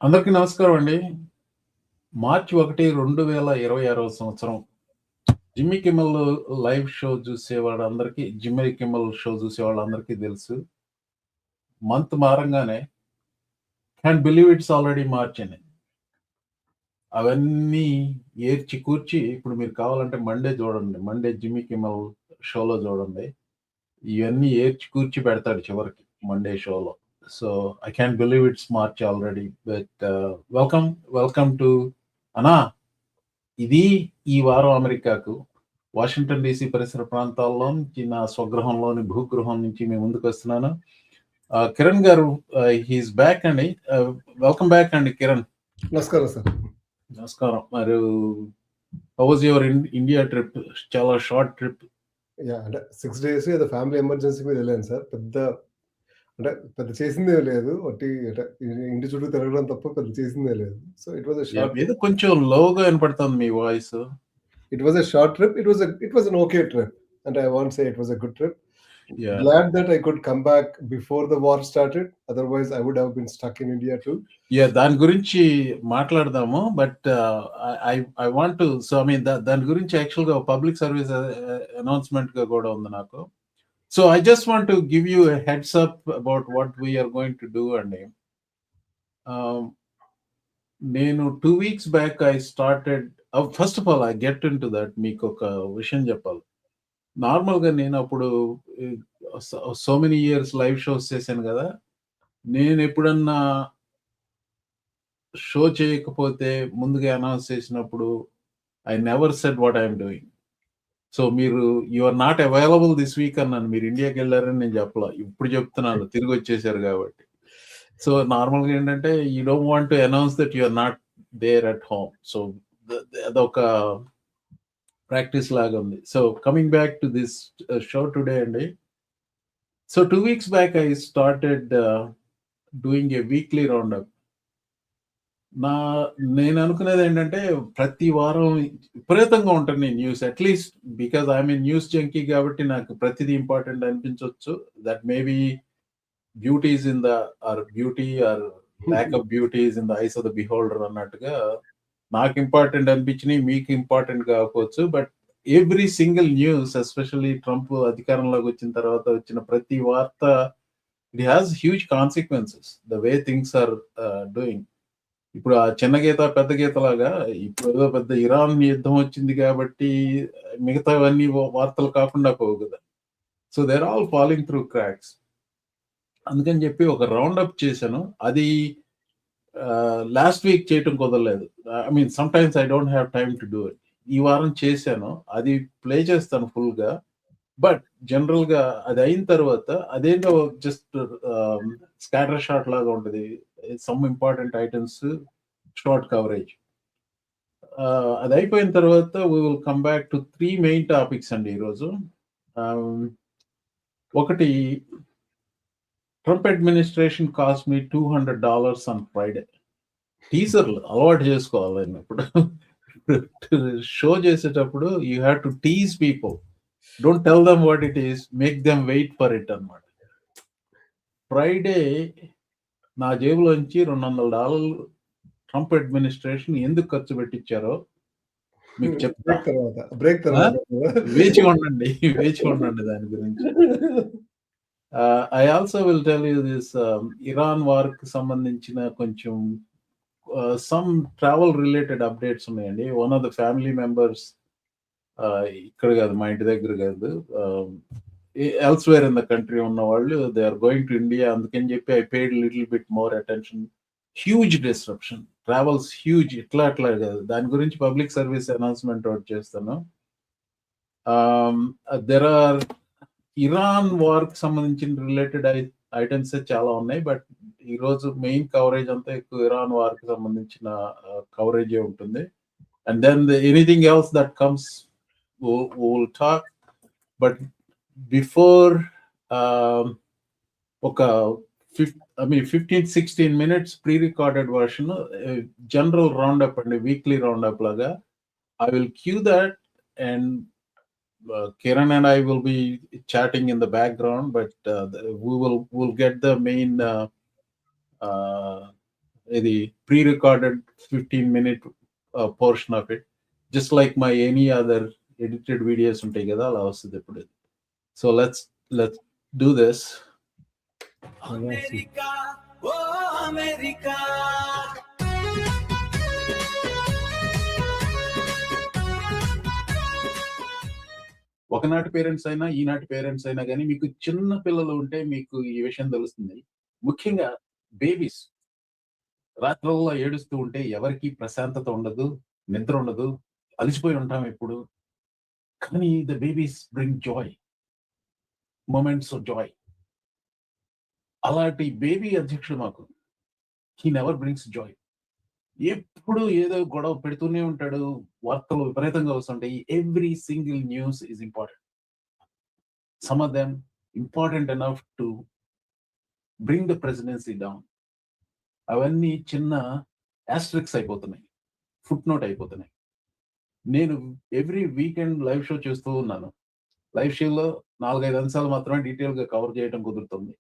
అందరికీ నమస్కారం అండి. మార్చి 1, 2026 సంవత్సరం జిమ్మీ కిమ్మల్ లైవ్ షో చూసేవాళ్ళందరికీ, జిమ్మీ కిమ్మల్ షో చూసేవాళ్ళందరికీ తెలుసు. మంత్ మారంగానే can't believe it's already March అని. అవన్నీ ఏర్చి కూర్చి ఇప్పుడు మీరు కావాలంటే మండే చూడండి. మండే జిమ్మీ కిమ్మల్ షోలో చూడండి. ఇవన్నీ ఏర్చి కూర్చి పెడతాడు చివరికి మండే షోలో. So I can't believe it's March already. But welcome to అన్నా. ఇది ఈ వారం అమెరికాకు వాషింగ్టన్ డీసీ పరిసర ప్రాంతాల్లో నుంచి నా స్వగృహంలోని భూగృహం నుంచి మేము ముందుకు వస్తున్నాను. కిరణ్ గారు హీస్ బ్యాక్ అండి. వెల్కమ్ బ్యాక్ అండి కిరణ్. నమస్కారం సార్. నమస్కారం. మరి how was your India trip? చాలా షార్ట్ ట్రిప్. అంటే 6 days ఏదో ఫ్యామిలీ ఎమర్జెన్సీ మీద వెళ్ళాను సార్. పెద్ద చేసిందే లేదు. అంటే ఇంటి చుట్టూ తిరగడం తప్ప పెద్ద చేసిందే లేదు. So it was short. ఏదో కొంచెం లోగా వినపడుతుంది మీ voice. It was short trip. It was an okay trip. And I won't say it was a good trip. Yeah. Glad that I could come back before the war started. Otherwise, I would have been stuck in India too. దాని గురించి మాట్లాడదాము. But I want to దాని గురించి యాక్చువల్గా public service announcement గా కూడా ఉంది నాకు. So I just want to give you heads up about what we're going to do అండి. నేను 2 weeks back I started. First of all I get into that. మీకు ఒక విషయం చెప్పాలి. నార్మల్గా నేను అప్పుడు so many years live shows చేశాను కదా. నేను ఎప్పుడన్నా షో చేయకపోతే ముందుగా అనౌన్స్ చేసినప్పుడు I never said what I'm doing. So మీరు you are not available this week అన్నాను. మీరు ఇండియాకి వెళ్ళారని నేను చెప్పలా. ఇప్పుడు చెప్తున్నాను, తిరిగి వచ్చేసారు కాబట్టి. సో నార్మల్గా ఏంటంటే you don't want to announce that you are not there at home. So అదొక ప్రాక్టీస్ లాగా ఉంది. So coming back to this show today అండి. So 2 weeks back I started doing a weekly round up. నేను అనుకునేది ఏంటంటే ప్రతి వారం విపరీతంగా ఉంటుంది news. At least because I'm a news junkie కాబట్టి నాకు ప్రతిదీ ఇంపార్టెంట్ అనిపించవచ్చు. That maybe beauties in the or beauty or lack of beauties in the eyes of the beholder అన్నట్టుగా నాకు ఇంపార్టెంట్ అనిపించినవి మీకు ఇంపార్టెంట్ కాకపోవచ్చు. But every single news, especially Trump అధికారంలోకి వచ్చిన తర్వాత వచ్చిన ప్రతి వార్త, it has huge consequences the way things are doing. ఇప్పుడు ఆ చిన్న గీత పెద్ద గీత లాగా ఇప్పుడు ఏదో పెద్ద ఇరాన్ యుద్ధం వచ్చింది కాబట్టి మిగతావన్నీ వార్తలు కాకుండా పోవు కదా. So they're all falling through cracks. అందుకని చెప్పి ఒక రౌండ్ అప్ చేశాను. అది లాస్ట్ వీక్ చేయటం కుదరలేదు. Some times I don't have time to do it. ఈ వారం చేశాను. అది ప్లే చేస్తాను ఫుల్ గా. బట్ జనరల్ గా అది అయిన తర్వాత అదేంటో జస్ట్ స్కాటర్ షాట్ లాగా ఉంటుంది. Some important items short coverage. అది అయిపోయిన తర్వాత we will come back to 3 main topics అండి ఈరోజు. ఒకటి, Trump administration cost me $200 on Friday. టీజర్లు అలవాటు చేసుకోవాలి. ఇప్పుడు షో చేసేటప్పుడు you have to tease people. Don't tell them what it is, make them wait for it అన్నమాట. ఫ్రైడే నా జేబులోంచి $200 ట్రంప్ అడ్మినిస్ట్రేషన్ ఎందుకు ఖర్చు పెట్టించారో మీకు చెప్తా. వేచి ఉండండి దాని గురించి. I also will tell you this Iran war కి సంబంధించిన కొంచెం సమ్ ట్రావెల్ రిలేటెడ్ అప్డేట్స్ ఉన్నాయండి. One of the family members, ఇక్కడ కాదు, మా ఇంటి దగ్గర కాదు, ఎల్స్వేర్ ఇన్ ద కంట్రీ ఉన్న వాళ్ళు, they are going to India. అందుకని చెప్పి I paid little bit more attention. Huge disruption, travels huge. ఇట్లా కాదు. దాని గురించి పబ్లిక్ సర్వీస్ అనౌన్స్మెంట్ ఒకటి చేస్తాను. దెర్ ఆర్ ఇరాన్ వార్ కి సంబంధించిన రిలేటెడ్ ఐటమ్స్ చాలా ఉన్నాయి. బట్ ఈ రోజు మెయిన్ కవరేజ్ అంతా ఎక్కువ ఇరాన్ వార్ కి సంబంధించిన కవరేజ్ ఉంటుంది. And than anything else that comes will talk. But before ఒక 15-16 minutes pre-recorded version, general roundup and a weekly roundup laga. I will cue that, and Kiran and I will be chatting in the background, but we'll get the main ఇది pre-recorded 15-minute portion of it. Just like my any other edited videos ఉంటాయి కదా, అలా వస్తుంది ఇప్పుడు. So let's do this. America, oh America. ఒకనాటి parents అయినా ఈనాటి parents అయినా కానీ మీకు చిన్న పిల్లలు ఉంటే మీకు ఈ విషయం తెలుస్తుంది. ముఖ్యంగా బేబీస్ రాత్రుల్లో ఏడుస్తూ ఉంటే ఎవరికి ప్రశాంతత ఉండదు, నిద్ర ఉండదు, అలసిపోయి ఉంటాం ఎప్పుడు. కానీ the babies bring Joy, moments of Joy. అలాంటి బేబీ అధ్యక్షుడు మాకు. He never brings Joy. ఎప్పుడు ఏదో గొడవ పెడుతూనే ఉంటాడు, వార్తలు విపరీతంగా వస్తుంటాయి. Every single news is important. Some of them important enough to bring the presidency down. అవన్నీ చిన్న యాస్ట్రిక్స్ అయిపోతున్నాయి, ఫుట్ నోట్ అయిపోతున్నాయి. నేను ఎవ్రీ వీకెండ్ లైవ్ షో చేస్తూ ఉన్నాను. లైవ్ షోలో 4-5 అంశాలు మాత్రమే డీటెయిల్ గా కవర్ చేయడం కుదురుతుంది.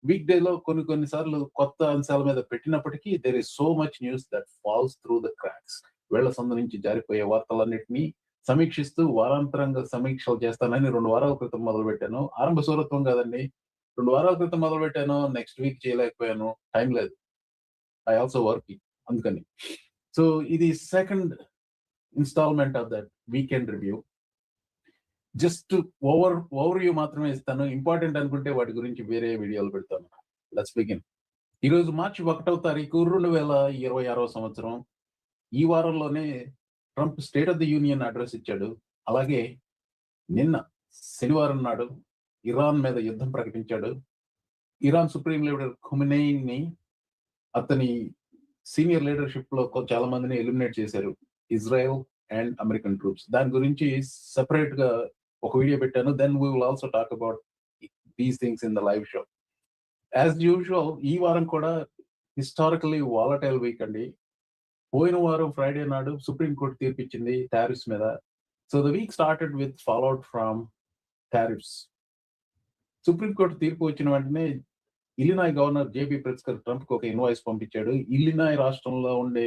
వీక్ డేలో కొన్నిసార్లు కొత్త అంశాల మీద పెట్టినప్పటికీ there is so much news that falls through the cracks. వేళ్ల సందు నుంచి జారిపోయే వార్తలన్నింటినీ సమీక్షిస్తూ వారాంతరంగా సమీక్షలు చేస్తానని 2 వారాల క్రితం మొదలు పెట్టాను. ఆరంభ సూరత్వం కాదండి, 2 వారాల క్రితం మొదలు పెట్టాను, నెక్స్ట్ వీక్ చేయలేకపోయాను, టైం లేదు. ఐ ఆల్సో వర్కింగ్, అందుకని. సో ఇది second instalment of that weekend review. Just overview మాత్రమే ఇస్తాను. ఇంపార్టెంట్ అనుకుంటే వాటి గురించి వేరే వీడియోలు పెడతాను. Let's begin. ఈరోజు మార్చి 1వ తారీఖు 2026వ సంవత్సరం. ఈ వారంలోనే Trump state of the union address ఇచ్చాడు. అలాగే నిన్న శనివారం నాడు ఇరాన్ మీద యుద్ధం ప్రకటించాడు. ఇరాన్ సుప్రీం లీడర్ ఖొమెనీని, అతని సీనియర్ లీడర్షిప్ లో చాలా మందిని ఎలిమినేట్ చేశారు, ఇజ్రాయెల్ అండ్ అమెరికన్ ట్రూప్స్. దాని గురించి సెపరేట్ గా ఒక వీడియో పెట్టాను. Then we will also talk about these things in the live show. As usual ఈ వారం కూడా హిస్టారికలీ వాలటైల్ వీక్ అండి. పోయిన వారం ఫ్రైడే నాడు సుప్రీం కోర్టు తీర్పిచ్చింది టారిఫ్స్ మీద. So the week started with fallout from tariffs. Supreme court తీర్పు వచ్చిన వెంటనే ఇల్లినాయ్ గవర్నర్ జేబీ ప్రిట్స్కర్ ట్రంప్ కు ఒక ఇన్వాయిస్ పంపించాడు. ఇల్లినాయ్ రాష్ట్రంలో ఉండే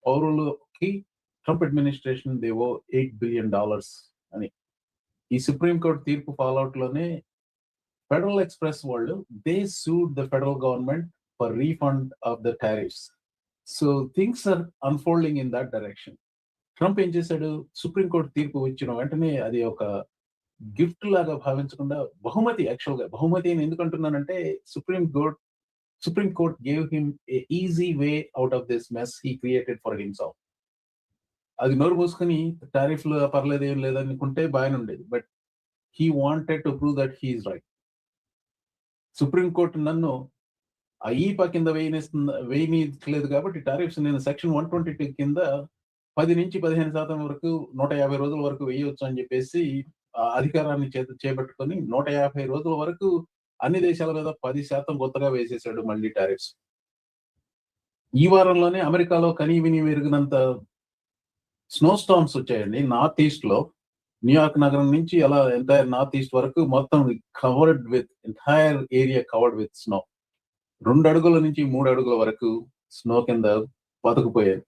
పౌరులకి ట్రంప్ అడ్మినిస్ట్రేషన్ దేవో $8 బిలియన్ అని. ఈ సుప్రీం కోర్టు తీర్పు ఫాలోఅవుట్ లోనే ఫెడరల్ ఎక్స్ప్రెస్ వాళ్ళు they sued the federal government for refund of the tariffs. So things are unfolding in that direction. Trump ఏం చేశాడు, సుప్రీం కోర్టు తీర్పు వచ్చిన వెంటనే అది ఒక గిఫ్ట్ లాగా భావించకుండా బహుమతి, యాక్చువల్ గా బహుమతి అని ఎందుకు అంటున్నానంటే supreme court gave him a easy way out of this mess he created for himself. అది నోరు మూసుకుని టారిఫ్లు పర్లేదు ఏం లేదనుకుంటే బాగానే ఉండేది. But he wanted to prove that he is right. Supreme court నన్ను ఈపా కింద వేయనీయలేదు కాబట్టి టారిఫ్స్ నేను సెక్షన్ 122 కింద 10-15% వరకు 150 రోజుల వరకు వేయవచ్చు అని చెప్పేసి అధికారాన్ని చేపట్టుకొని 150 రోజుల వరకు అన్ని దేశాల మీద 10% కొత్తగా వేసేసాడు మళ్ళీ టారిఫ్స్. ఈ వారంలోనే అమెరికాలో కనీవిని మెరుగినంత స్నో స్టార్మ్స్ వచ్చాయండి. నార్త్ ఈస్ట్ లో న్యూయార్క్ నగరం నుంచి అలా ఎంటైర్ నార్త్ ఈస్ట్ వరకు మొత్తం entire area covered with snow. 2 అడుగుల నుంచి 3 అడుగుల వరకు స్నో కింద బతుకుపోయాయి.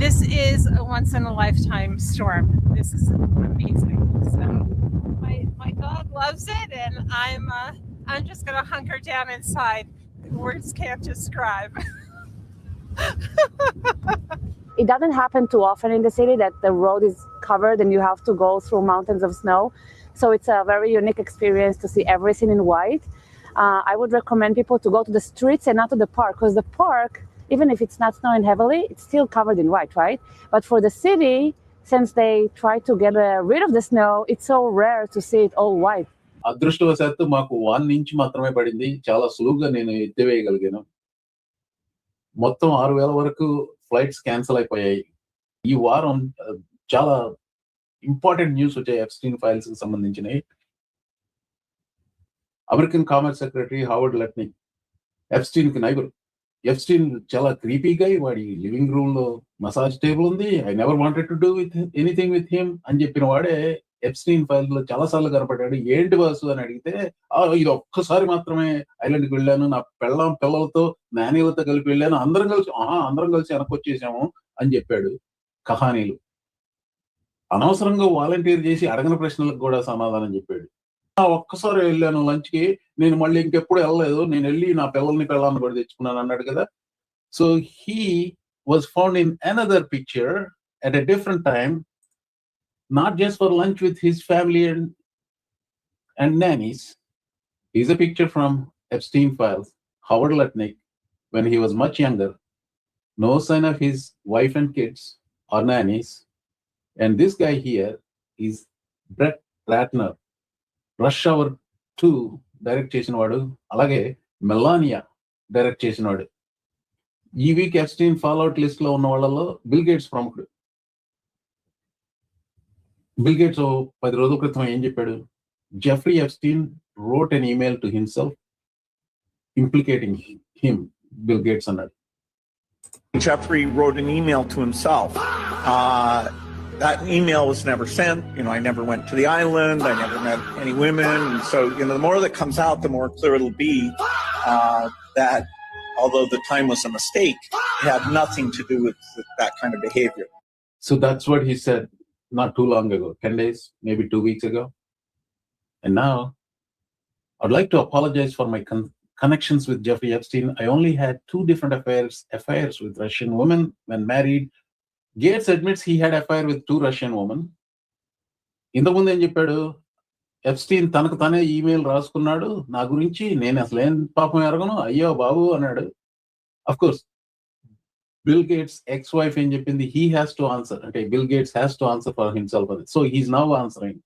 This is a once in a lifetime storm. This is amazing. So my dog loves it, and I'm just gonna hunker down inside. Words can't describe. It doesn't happen too often in the city that the road is covered and you have to go through mountains of snow. So it's a very unique experience to see everything in white. I would recommend people to go to the streets and not to the park, because the park, even if it's not snowing heavily, it's still covered in white, right? But for the city, since they try to get rid of the snow, it's so rare to see it all white. అదృష్టవశాత్తు మాకు 1 inch మాత్రమే పడింది. చాలా సులువుగా నేను ఎత్తివేయగలిగాను. మొత్తం 6,000 వరకు flights cancel అయిపోయాయి. ఈ వారం చాలా ఇంపార్టెంట్ న్యూస్ వచ్చాయి ఎప్స్టీన్ ఫైల్స్ కి సంబంధించినవి. American commerce secretary Howard Lutnick, Epstein కి నైబర్. ఎప్స్టీన్ చాలా క్రీపీగా, వాడి లివింగ్ రూమ్ లో మసాజ్ టేబుల్ ఉంది, I never wanted to do with anything with him అని చెప్పిన వాడే ఎప్స్టీన్ ఫైల్ లో చాలా సార్లు కనపడ్డాడు. ఏంటి బాసు అని అడిగితే, ఇది ఒక్కసారి మాత్రమే ఐలాండ్కి వెళ్ళాను, నా పిల్లలతో నానీలతో కలిపి వెళ్ళాను, అందరం కలిసి వెనక్కి వచ్చేసాము అని చెప్పాడు. కహానీలు అనవసరంగా వాలంటీర్ చేసి అడగని ప్రశ్నలకు కూడా సమాధానం చెప్పాడు. ఒక్కసారి వెళ్ళాను లంచ్కి, నేను మళ్ళీ ఇంకెప్పుడు వెళ్ళలేదు, నేను వెళ్ళి నా పిల్లల్ని కూడా తెచ్చుకున్నాను అన్నాడు కదా. So he was found in another picture at a different time, not just for lunch with his family and nannies. Here's a picture from Epstein files. Howard Lutnick, when he was much younger, no sign of his wife and kids or nannies. And this guy here is Brett Ratner. Rush Hour 2 direct చేసినవాడు, అలాగే Melania direct చేసినవాడు. ఈ week Epstein fallout list లో ఉన్న వాళ్ళలో Bill Gates ప్రముఖుడు. Bill Gates 10 రోజుల క్రితం ఏం చెప్పాడు? Jeffrey Epstein wrote an email to himself implicating him, Bill Gates అన్నాడు. Jeffrey wrote an email to himself. That email was never sent. I never went to the island. I never met any women. And so, the more that comes out, the more clear it'll be that although the time was a mistake, it had nothing to do with that kind of behavior. So that's what he said not too long ago, 10 days, maybe 2 weeks ago. And now I'd like to apologize for my connections with Jeffrey Epstein. I only had 2 different affairs with Russian women when married. Gates admits he had affair with 2 Russian women. ఇంతకుముందు ఏం చెప్పాడు? Epstein తనకు తనే email రాసుకున్నాడు నా గురించి, నేను అసలు ఏం పాపం ఎరగను, అయ్యో బాబు అన్నాడు. Of course Bill Gates ex wife ఏం చెప్పింది? హీ హ్యాస్ టు ఆన్సర్, అంటే Bill Gates has to answer for himself అది. So he's now answering.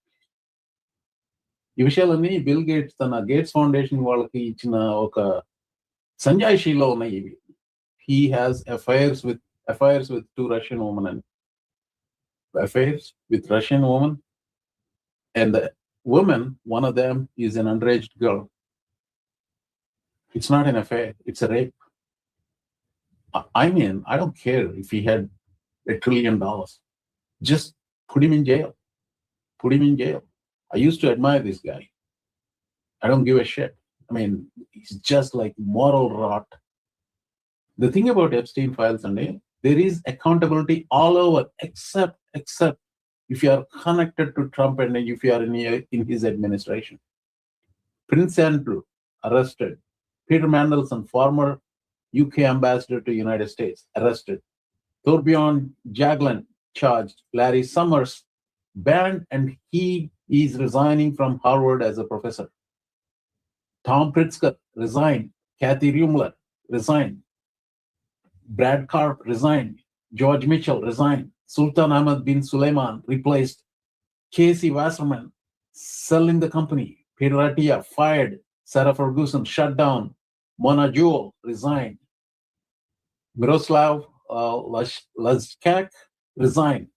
ఈ విషయాలన్నీ బిల్ గేట్స్ తన గేట్స్ ఫౌండేషన్ వాళ్ళకి ఇచ్చిన ఒక సంజాయిషీలో ఉన్నాయి ఇవి. He has affairs with 2 Russian women, and affairs with Russian women, and the woman, one of them is an underage girl. It's not an affair, it's a rape. I mean, I don't care if he had $1 trillion. Just put him in jail. I used to admire this guy. I don't give a shit. I mean, he's just like moral rot. The thing about Epstein files, there is accountability all over, except if you are connected to Trump and if you are in his administration. Prince Andrew arrested. Peter Mandelson, former UK ambassador to United States, arrested. Torbjorn Jagland charged. Larry Summers banned, and he is resigning from Harvard as a professor. Tom Pritzker resigned. Kathy Rumler resigned. Brad Karp resigned. George Mitchell resigned. Sultan Ahmed bin Sulaiman replaced. Casey Wasserman selling the company. Peter Attia fired. Sarah Ferguson shut down. Mona Jewell resigned. Miroslav Lajkak resigned.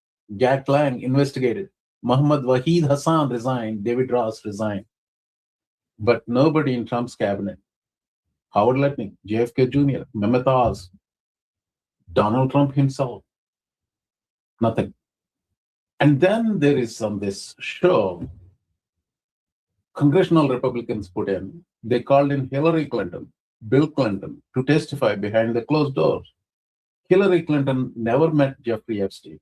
Jack Lang investigated. Mohammad Wahid Hassan resigned. David Ross resigned. But nobody in Trump's cabinet. Howard Lutnick, JFK Jr., Mehmet Oz, Donald Trump himself. Nothing. And then there is this show congressional Republicans put in. They called in Hillary Clinton, Bill Clinton, to testify behind the closed doors. Hillary Clinton never met Jeffrey Epstein.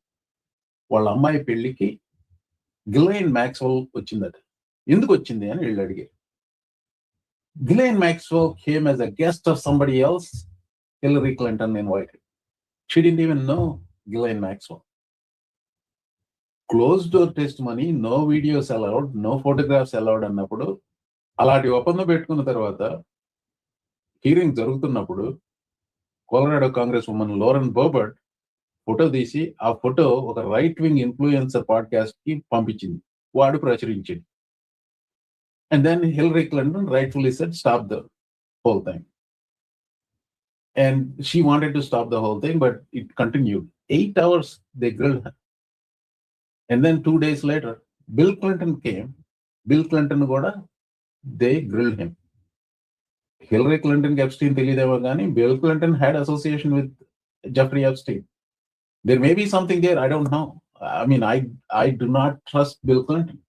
వాళ్ళ అమ్మాయి పెళ్లికి గిలైన్ Maxwell వచ్చిందట. ఎందుకు వచ్చింది అని వీళ్ళు అడిగారు. Ghislaine Maxwell came as a guest of somebody else. Hillary Clinton invited. She didn't even know Ghislaine Maxwell. Closed door testimony, no videos allowed, no photographs allowed అన్నప్పుడు, అలాంటి ఒప్పందం పెట్టుకున్న తర్వాత హీరింగ్ జరుగుతున్నప్పుడు Colorado congresswoman Lauren Boebert photo తీసి ఆ photo ఒక right wing influencer podcast కి పంపించింది. వాడు ప్రచురించింది. And then Hillary Clinton rightfully said, stop the whole thing. And she wanted to stop the whole thing, but it continued. 8 hours they grilled her. And then 2 days later, Bill Clinton came. Bill Clinton goda, they grilled him. Hillary Clinton Epstein telideva gaani, Bill Clinton had association with Jeffrey Epstein. There may be something there, I don't know. I mean, I do not trust Bill Clinton.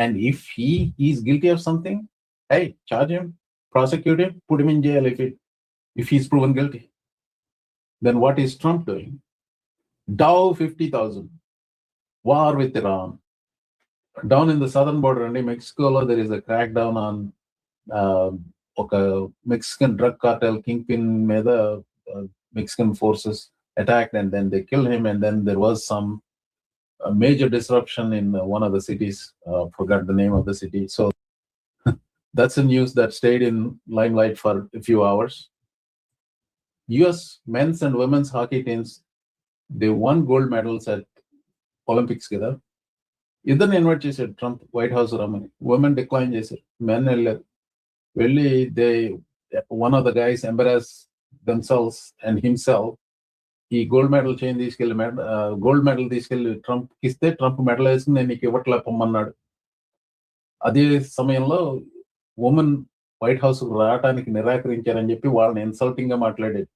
And if he is guilty of something, hey, charge him, prosecute him, put him in jail if he's proven guilty. Then what is Trump doing? Dow 50,000, war with Iran. Down in the southern border, in Mexico, there is a crackdown on Mexican drug cartel kingpin made the Mexican forces attacked, and then they killed him, and then there was some major disruption in one of the cities. Forgot the name of the city. So that's a news that stayed in limelight for a few hours. US men's and women's hockey teams, they won gold medals at Olympics కదా. ఇద్దరిని invite చేశాడు Trump white house రమ్మని. Women decline చేశారు, men వెళ్ళారు. వెళ్ళి one of the guys embarrassed themselves and himself. ఈ gold medal chain తీసుకెళ్ళి gold medal తీసుకెళ్ళి ట్రంప్ ఇస్తే ట్రంప్ మెడల్ వేసుకుని నేను నీకు ఇవ్వట్లే పొమ్మన్నాడు. అదే సమయంలో ఉమెన్ వైట్ హౌస్ రావడానికి నిరాకరించారని చెప్పి వాళ్ళని ఇన్సల్టింగ్ గా మాట్లాడేది.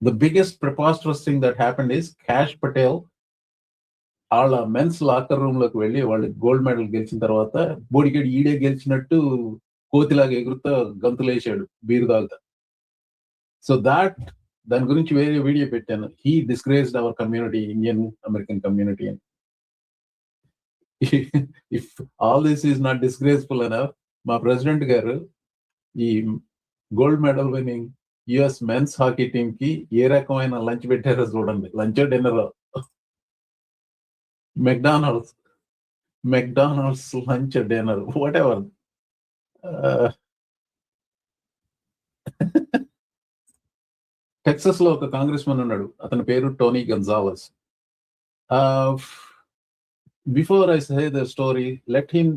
The biggest preposterous thing that happened is Kash Patel వాళ్ళ మెన్స్ లాకర్ రూమ్ లోకి వెళ్ళి వాళ్ళు గోల్డ్ మెడల్ గెలిచిన తర్వాత బోడిగడి ఈడే గెలిచినట్టు కోతిలాగా ఎగురుతా గంతులు వేసాడు బీరు తాగుతా. సో దాని గురించి వేరే వీడియో పెట్టాను. He disgraced our community, Indian American community అని. If all this is not disgraceful enough, మా ప్రెసిడెంట్ గారు ఈ gold medal winning US men's hockey team కి ఏ రకమైన లంచ్ పెట్టారో చూడండి. Lunch dinner, McDonald's lunch dinner, whatever. Texas లో ఒక కాంగ్రెస్ మన్ ఉన్నాడు, అతని పేరు Tony Gonzales. Before I say the story, let him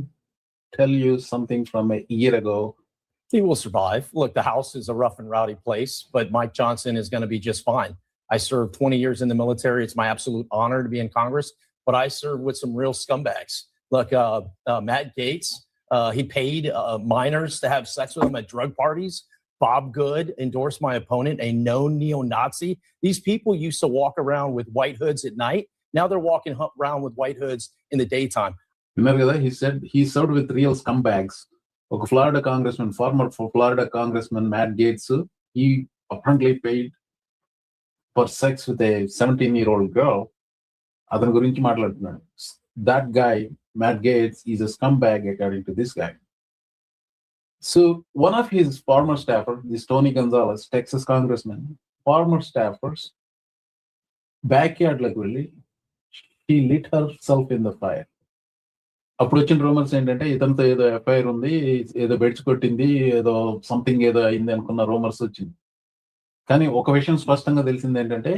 tell you something from a year ago. He will survive. Look, the House is a rough and rowdy place, but Mike Johnson is going to be just fine. I served 20 years in the military. It's my absolute honor to be in Congress, but I served with some real scumbags. Look, Matt Gaetz, he paid minors to have sex with him at drug parties. Bob Good endorsed my opponent, a known neo-Nazi. These people used to walk around with white hoods at night. Now they're walking around with white hoods in the daytime. Remember that? He said he served with real scumbags. ఒక Florida congressmen, former Florida congressmen Matt Gaetz, he apparently paid for sex with a 17-year-old girl. అతని గురించి మాట్లాడుతున్నాడు. That guy, Matt Gaetz, is a scumbag according to this guy. So one of his former staffers, this Tony Gonzalez, Texas congressman, former staffers, backyard like really, she lit herself in the fire. అప్పుడు వచ్చిన rumours ఏంటంటే ఇతనితో ఏదో FIR ఉంది, ఏదో beds కొట్టింది, ఏదో something ఏదో అయింది అనుకున్న రూమర్స్ వచ్చింది. కానీ ఒక విషయం స్పష్టంగా తెలిసింది ఏంటంటే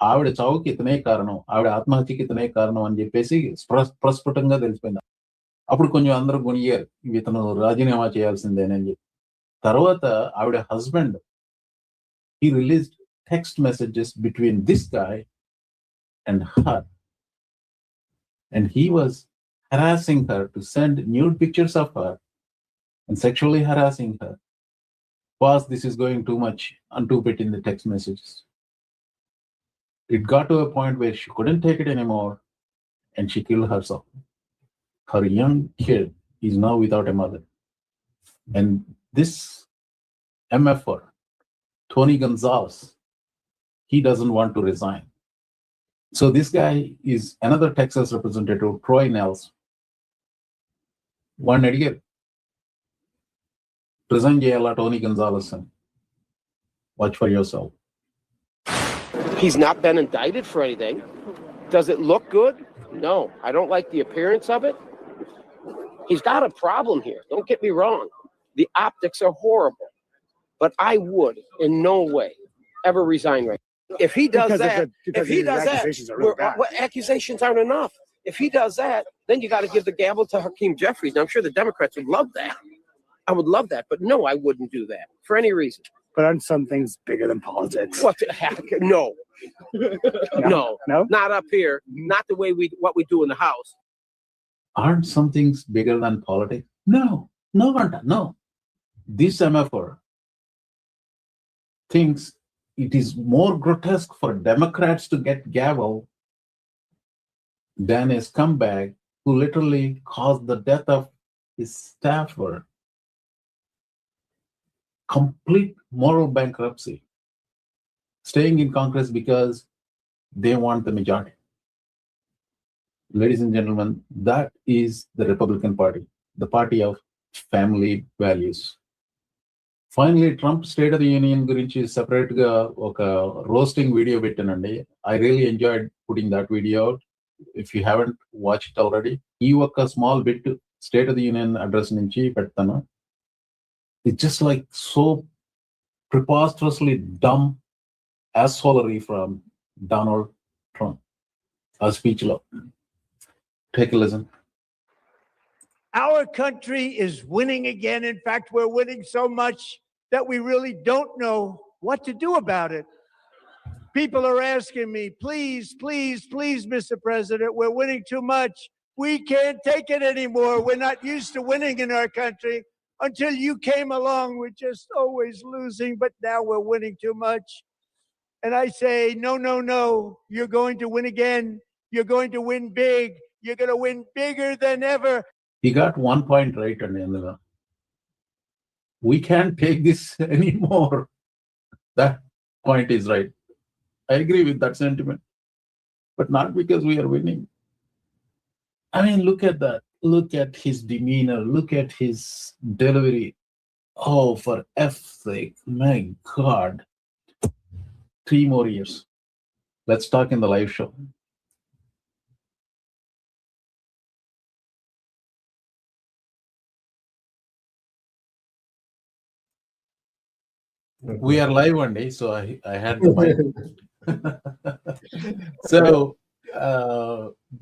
ఆవిడ చావుకి ఇతనే కారణం, ఆవిడ ఆత్మహత్యకి ఇతనే కారణం అని చెప్పేసి ప్రస్ఫుటంగా తెలిసిపోయింది. అప్పుడు కొంచెం అందరూ గొనిగారు, ఇతను రాజీనామా చేయాల్సిందేనని చెప్పి. తర్వాత ఆవిడ husband, he released text messages between this guy and her, and he was harassing her to send nude pictures of her and sexually harassing her. Boss, this is going too much, untubit in the text messages. It got to a point where she couldn't take it anymore and she killed herself. Her young kid is now without a mother. And this MFer, Tony Gonzalez, he doesn't want to resign. So this guy is another Texas representative, Troy Nels. One అడిగారు, resign చేయాలా Tony గన్జాలెస్ అని. Watch for your self. He's not been indicted for anything. Does it look good? No, I don't like the appearance of it. He's got a problem here. Don't get me wrong. The optics are horrible, but I would in no way ever resign right now. If he does what accusations aren't enough. If he does that, then you got to give the gavel to Hakeem Jeffries. And I'm sure the Democrats would love that. I would love that, but no, I wouldn't do that for any reason. But aren't some things bigger than politics? What the heck? No. No, not up here. Not the way what we do in the House. Aren't some things bigger than politics? No. This MFR thinks it is more grotesque for Democrats to get gavel than a scumbag who literally caused the death of his staffer. Complete moral bankruptcy. Staying in Congress because they want the majority. Ladies and gentlemen, that is the Republican Party, the party of family values. Finally, Trump State of the Union గురించి separate గా ఒక roasting video పెట్టానండి. I really enjoyed putting that video out. If you haven't watched it already, ఈ ఒక్క small bit state of the union address నుంచి పెడతాను. It's just like so preposterously dumb assholery from Donald Trump. A speech law. Take a listen. Our country is winning again. In fact, we're winning so much that we really don't know what to do about it. People are asking me, please, please, please, Mr. President, we're winning too much. We can't take it anymore. We're not used to winning in our country. Until you came along, we're just always losing, but now we're winning too much. And I say, no, no, no, you're going to win again. You're going to win big. You're going to win bigger than ever. He got 1 point right, and we can't take this anymore. That point is right. I agree with that sentiment, but not because we are winning. I mean, look at that. Look at his demeanor. Look at his delivery. Oh, for F's sake, my God. 3 more years. Let's talk in the live show. We are live one day, so I had the mic. So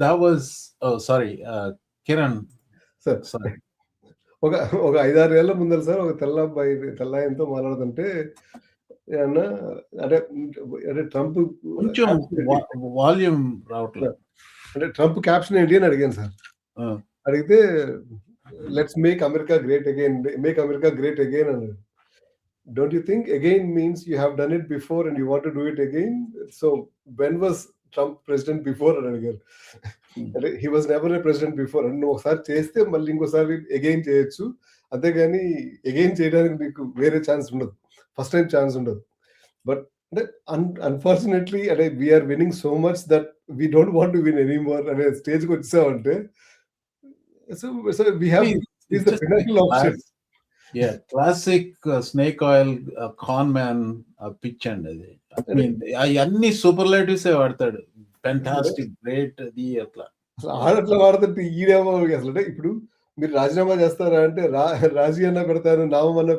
that was, oh, sorry, Kiran. Sir Sorry. ఒక 5-6 ఏళ్ల ముందర sir ఒక తెల్లాయంతో మాట్లాడుతుంటే ఏమన్నా అంటే Trump కొంచెం volume రావట్లేదు. అంటే ట్రంప్ క్యాప్షన్ ఏంటి అని అడిగాను సార్. అడిగితే let's make America great again అన్నాడు. Don't you think again means you have done it before and you want to do it again? So when was Trump president before? He was never a president before. And ఒకసారి చేస్తే మళ్ళీ ఇంకోసారి again చేయొచ్చు, అంతేగాని again చేయడానికి మీకు వేరే chance ఉండదు, ఫస్ట్ టైం ఛాన్స్ ఉండదు. But unfortunately we're winning so much that we don't want to win anymore అనే స్టేజ్కి వచ్చామంటే so we have is the pinnacle of shit. Yeah, classic snake oil con man pitch అండి అది. I mean, అన్ని superlatives వాడతాడు. Fantastic, great, అది అట్లా అట్లా వాడుతుంటే ఈడేమో అసలు ఇప్పుడు మీరు రాజీనామా చేస్తారా అంటే రాజీ అన్నా పెడతాను, నామం అన్నా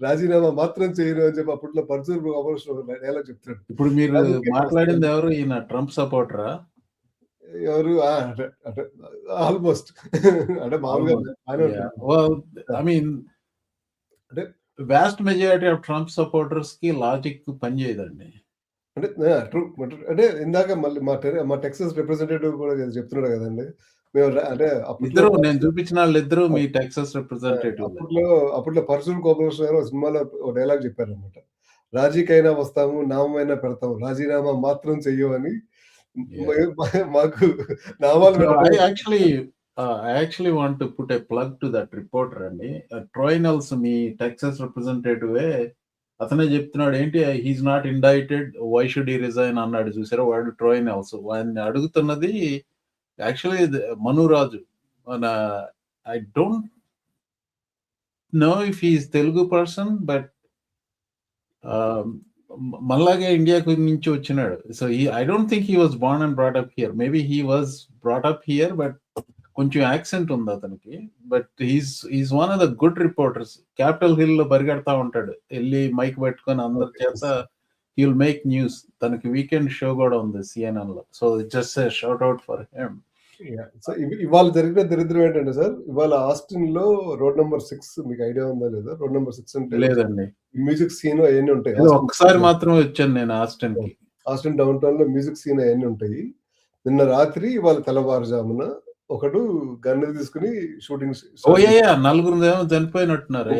రాజీనామా మాత్రం చేయను అని చెప్పి అప్పట్లో పర్సూరు డైలాగ్ చెప్తాడు. ఇప్పుడు మీరు మాట్లాడింది ఎవరు? ఈయన ట్రంప్ సపోర్టరా? ఎవరు? అంటే ఆల్మోస్ట్ అంటే మామూలుగా. ఐ మీన్ అంటే vast majority of Trump supporters కి లాజిక్ పనిచేయదండి. అంటే ఇందాక మళ్ళీ మా టెక్సస్ రిప్రజెంటేటివ్ కూడా చెప్తున్నాడు కదండి, మేము అంటే ఇద్దరు నేను చూపించిన వాళ్ళు ఇద్దరు మీ టెక్సస్ రిప్రజెంటేటివ్. అప్పట్లో పర్సూర్ కోఆపరేషన్ గారు సినిమాలో ఒక డైలాగ్ చెప్పారు అనమాట, రాజీకైనా వస్తాము, నామైనా పెడతాము, రాజీనామా మాత్రం చెయ్యమని. మాకు నామాలు I actually want to put a plug to that reporter అండి. ట్రోయ్ నెల్స్ మీ టెక్సస్ రిప్రజెంటేటివ్ అతనే చెప్తున్నాడు, ఏంటి he's not indicted, why should he resign అన్నాడు. చూసారా వాడు ట్రోయ్ నెల్స్. వాడిని అడుగుతున్నది actually Manu Raju. I don't know if he's Telugu person, but మనలాగే ఇండియాకు నుంచి వచ్చినాడు. So I don't think he was born and brought up here. Maybe he was brought up here, but కొంచెం యాక్సెంట్ ఉంది అతనికి. But he's one of the good reporters. Capital hill లో పరిగెడతా ఉంటాడు, వెళ్ళి మైక్ పెట్టుకొని అందరి చేత హీ విల్ మేక్ న్యూస్. తనకి వీకెండ్ షో కూడా ఉంది సిఎన్ఎన్ లో. So just shout out for him. So ఇవాళ జరిగిన దరిద్రం ఏంటంటే సార్, ఇవాళ ఆస్టిన్ లో రోడ్ నెంబర్ 6 మీకు ఐడియా ఉందా లేదా? రోడ్ నెంబర్ 6 అంటే లేదండి, మ్యూజిక్ సీన్ అవన్నీ ఉంటాయి. ఒకసారి మాత్రం వచ్చాను నేను ఆస్టిన్ డౌన్ టౌన్ లో మ్యూజిక్ సీన్ అవన్నీ ఉంటాయి. నిన్న రాత్రి ఇవాళ తెల్లవారుజామున ఒకడు గన్ను తీసుకుని షూటింగ్. 4 చనిపోయినట్టున్నారు.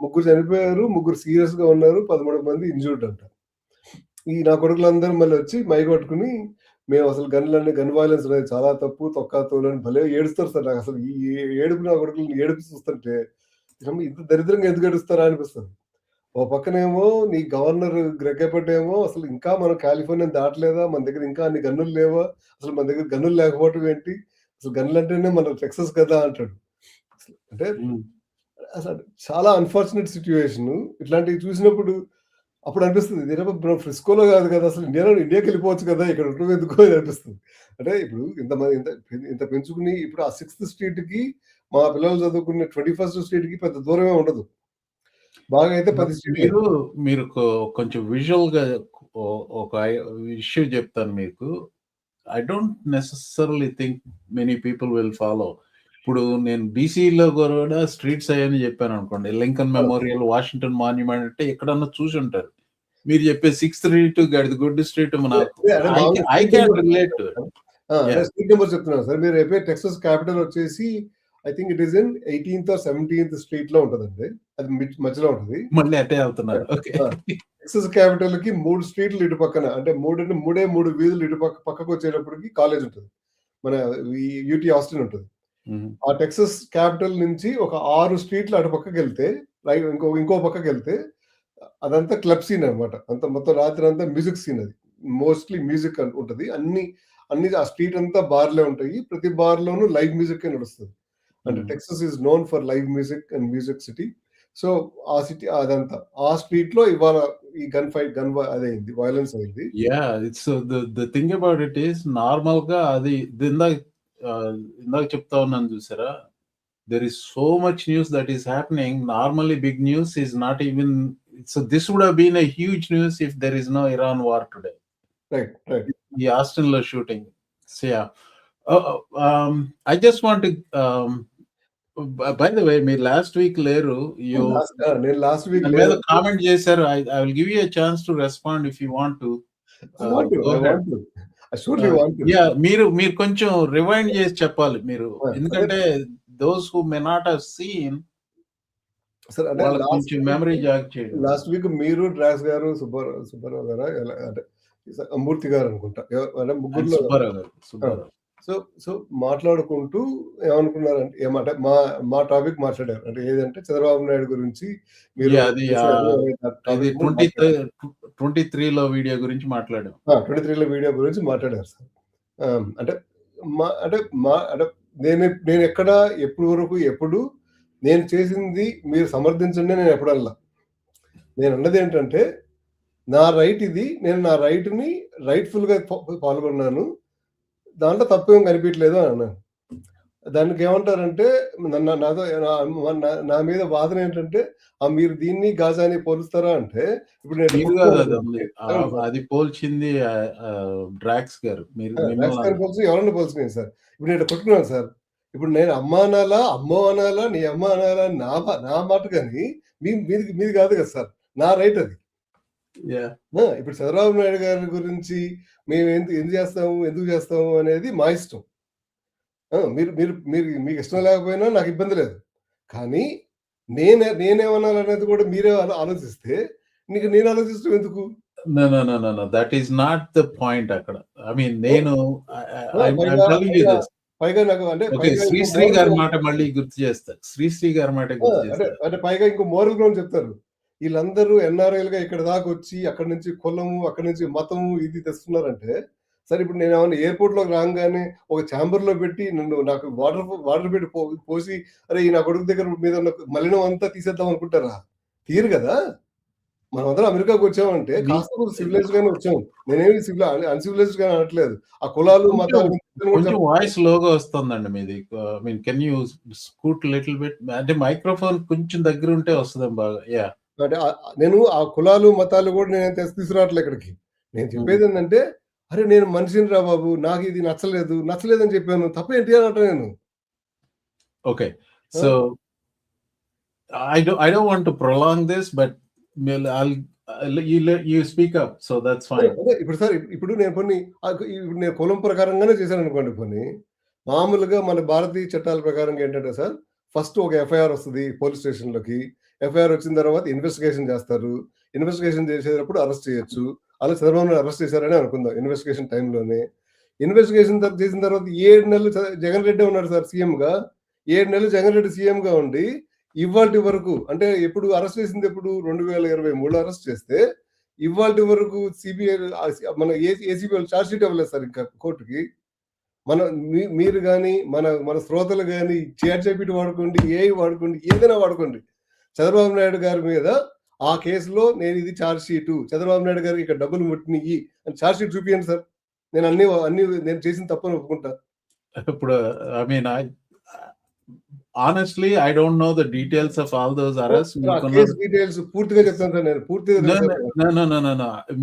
3 చనిపోయారు, 3 సీరియస్ గా ఉన్నారు, 13 మంది ఇంజూర్డ్ అంట. ఈ నా కొడుకులందరూ మళ్ళీ వచ్చి మై కొట్టుకుని మేము అసలు గన్ వైలెన్స్ అనేది చాలా తప్పు, తొక్కాతోలు అని భలే ఏడుస్తారు సార్. నాకు అసలు ఈ ఏడుపు నా కొడుకులని ఏడుపు చూస్తుంటే ఇంత దరిద్రంగా ఎందుకు ఏడుస్తారా అనిపిస్తుంది. ఓ పక్కనేమో నీ గవర్నర్ గ్రెగ్గపేటేమో అసలు ఇంకా మనం కాలిఫోర్నియా దాటలేదా, మన దగ్గర ఇంకా అన్ని గన్నులు లేవా, అసలు మన దగ్గర గన్నులు లేకపోవటం ఏంటి, అసలు గన్నులు అంటేనే మన టెక్సస్ కదా అంటాడు. అంటే అసలు చాలా అన్ఫార్చునేట్ సిచ్యువేషన్. ఇట్లాంటివి చూసినప్పుడు అప్పుడు అనిపిస్తుంది, మనం ఫ్రిస్కోలో కాదు కదా, అసలు ఇండియాకి వెళ్ళిపోవచ్చు కదా, ఇక్కడ ఉండడం ఎందుకు అని అనిపిస్తుంది. అంటే ఇప్పుడు ఇంత పెంచుకుని ఇప్పుడు ఆ 6th స్ట్రీట్కి మా పిల్లలు చదువుకునే 21st స్ట్రీట్కి పెద్ద దూరమే ఉండదు. బాగా అయితే 10 స్ట్రీట్లు. మీరు కొంచెం విజువల్గా ఒక ఇష్యూ చెప్తాను మీకు. I don't necessarily think many people will follow. ఇప్పుడు నేను డీసీలో కూడా స్ట్రీట్స్ అయ్యని చెప్పాను అనుకోండి, లింకన్ మెమోరియల్, వాషింగ్టన్ మాన్యుమెంట్ అంటే ఎక్కడన్నా చూసి ఉంటారు. మీరు చెప్పే 6th స్ట్రీట్ గడిది good street I can relate to street number చెప్తున్నాను సార్. మీరు చెప్పే టెక్సస్ క్యాపిటల్ వచ్చేసి I think it is in 18th or 17th street లో ఉంటుందండి. అది మధ్యలో ఉంటుంది. మళ్ళీ అటే అవుతున్నారు. టెక్సస్ క్యాపిటల్ కి 3 స్ట్రీట్లు ఇటు పక్కన, అంటే 3 వీధులు ఇటు పక్కకు వచ్చేటప్పటికి కాలేజ్ ఉంటుంది, మన యూటీ ఆస్టిన్ ఉంటుంది. ఆ టెక్సస్ క్యాపిటల్ నుంచి ఒక 6 స్ట్రీట్లు అటు పక్కకి వెళ్తే, ఇంకో పక్కకి వెళ్తే అదంతా క్లబ్ సీన్ అనమాట. అంత మొత్తం రాత్రి అంతా మ్యూజిక్ సీన్. అది మోస్ట్లీ మ్యూజిక్ ఉంటుంది. అన్ని ఆ స్ట్రీట్ అంతా బార్లే ఉంటాయి. ప్రతి బార్లోనూ లైవ్ మ్యూజిక్ నడుస్తుంది. అంటే Texas is known for live music and music city. So ఆ సిటీ అదంతా ఆ స్ట్రీట్ లో ఇవాళ ఈ గన్ అదైంది, వైలెన్స్ అయింది. It's the thing about it is, normal గా అది ఇందాక చెప్తా ఉన్నాను చూసారా, there is so much news that is happening. Normally big news is not even, so this would have been a huge news if there is no Iran war today. Right. The Austin lo shooting. So yeah. I just want to by the way, me last week leru you last week comment chesaru. I will give you a chance to respond if you want to. I want to. I surely want to. Yeah, మీరు కొంచెం rewind చేసి చెప్పాలి మీరు, ఎందుకంటే those who may not have seen, కొంచెం memory zag చేయండి. Last week మీరు, dross గారు, సుబ్బారావు గారు, అంటే మూర్తి గారు అనుకుంటా, ముగ్గురులో సో మాట్లాడుకుంటూ ఏమనుకున్నారంటే, ఏమంటే మా టాపిక్ మాట్లాడారు. అంటే ఏదంటే చంద్రబాబు నాయుడు గురించి మీరు 23లో వీడియో గురించి మాట్లాడారు. 23లో వీడియో గురించి మాట్లాడారు సార్. అంటే నేను ఎక్కడ ఎప్పుడు నేను చేసింది మీరు సమర్థించండి నేను ఎప్పుడల్లా. నేను అన్నది ఏంటంటే, నా రైట్ ఇది, నేను నా రైట్ని రైట్ఫుల్ గా పాల్గొన్నాను, దాంట్లో తప్పేం కనిపించలేదు అని అన్నాను. దానికి ఏమంటారంటే, నా మీద వాదన ఏంటంటే, మీరు దీన్ని గాజాని పోలుస్తారా అంటే, ఇప్పుడు అది పోల్చింది డ్రాక్స్ గారు. ఎవరన్నా పోల్చుకున్నాను సార్. ఇప్పుడు నేను కొట్టుకున్నాను సార్. ఇప్పుడు నేను అమ్మో అనాలా, నీ అమ్మ అనాలా, నా మాట, కానీ మీది కాదు కదా సార్, నా రైట్ అది. ఇప్పుడు చంద్రబాబు నాయుడు గారి గురించి మేము ఎందుకు చేస్తాము అనేది మా ఇష్టం. మీరు మీకు ఇష్టం లేకపోయినా నాకు ఇబ్బంది లేదు, కానీ నేనేమనాలనేది కూడా మీరే ఆలోచిస్తే నేను ఆలోచిస్తాం ఎందుకు? That is not the point అక్కడ. ఐ మీన్ నేను పైగా నాకు అంటే శ్రీశ్రీ గారి మాట మళ్ళీ గుర్తు చేస్తారు. శ్రీశ్రీ గారి మాట అంటే పైగా ఇంకో మోరల్ గ్రౌండ్ చెప్తారు. వీళ్ళందరూ ఎన్ఆర్ఐలుగా ఇక్కడ దాకా వచ్చి అక్కడ నుంచి కులము, అక్కడ నుంచి మతము ఇది తెస్తున్నారంటే, సరే ఇప్పుడు నేను ఏమన్నా ఎయిర్పోర్ట్ లోకి రాగానే ఒక ఛాంబర్ లో పెట్టి నాకు వాటర్ పెట్టి పోసి అరే ఈ నా కొడుకు దగ్గర మీద ఉన్న మలినం అంతా తీసేద్దాం అనుకుంటారా? తీరు కదా. మనం అందరం అమెరికాకు వచ్చామంటే కాస్త సివిలైజ్డ్ గానే వచ్చాము. నేనేమి అన్సివిలైజ్డ్ గా అనట్లేదు. ఆ కులాలు మతాలు కొంచెం వాయిస్ లోగా వస్తుందండి మీది. Can you Scoot little bit? అంటే మైక్రోఫోన్ కొంచెం దగ్గర ఉంటే వస్తుంది బాగా. అంటే నేను ఆ కులాలు మతాలు కూడా నేను తీసుకురావట్లే ఇక్కడికి. నేను చెప్పేది ఏంటంటే, అరే నేను మనిషిని రా బాబు, నాకు ఇది నచ్చలేదని చెప్పాను, తప్పేంటి అని అంట నేను. Okay, so I don't want to prolong this, but you speak up, so that's fine. ఇప్పుడు నేను కులం ప్రకారంగానే చేశాను అనుకోండి. కొన్ని మామూలుగా మన భారతీయ చట్టాల ప్రకారం ఏంటంటే సార్, ఫస్ట్ ఒక ఎఫ్ఐఆర్ వస్తుంది పోలీస్ స్టేషన్లోకి. ఎఫ్ఐఆర్ వచ్చిన తర్వాత ఇన్వెస్టిగేషన్ చేస్తారు. ఇన్వెస్టిగేషన్ చేసేటప్పుడు అరెస్ట్ చేయొచ్చు. అలా చంద్రబాబు అరెస్ట్ చేశారని అనుకుందాం ఇన్వెస్టిగేషన్ టైంలోనే. ఇన్వెస్టిగేషన్ చేసిన తర్వాత 7 నెలలు జగన్ రెడ్డి ఉన్నాడు సార్ సీఎంగా. 7 నెలలు జగన్ రెడ్డి సీఎంగా ఉండి ఇవాల్టి వరకు, అంటే ఎప్పుడు అరెస్ట్ చేసింది, ఎప్పుడు 2023 అరెస్ట్ చేస్తే ఇవాల్టి వరకు సిబిఐ మన ఏసీబీ వాళ్ళు ఛార్జ్ షీట్ ఇవ్వలేదు సార్ ఇంకా కోర్టుకి. మీరు కానీ మన శ్రోతలు కానీ చాట్ జీపీటీ వాడుకోండి, ఏఐ వాడుకోండి, ఏదైనా వాడుకోండి, చంద్రబాబు నాయుడు గారి మీద ఆ కేసులో నేను ఇది ఛార్జ్ షీటు, చంద్రబాబు నాయుడు గారికి ఇక్కడ డబ్బులు ముట్టినయి అని ఛార్జ్ షీట్ చూపియండి సార్. నేను అన్ని నేను చేసిన తప్పని ఒప్పుకుంటా. ఇప్పుడు I mean honestly I don't know the details of all those arrests. Case details పూర్తిగా చెప్తాను సార్ నేను. పూర్తిగా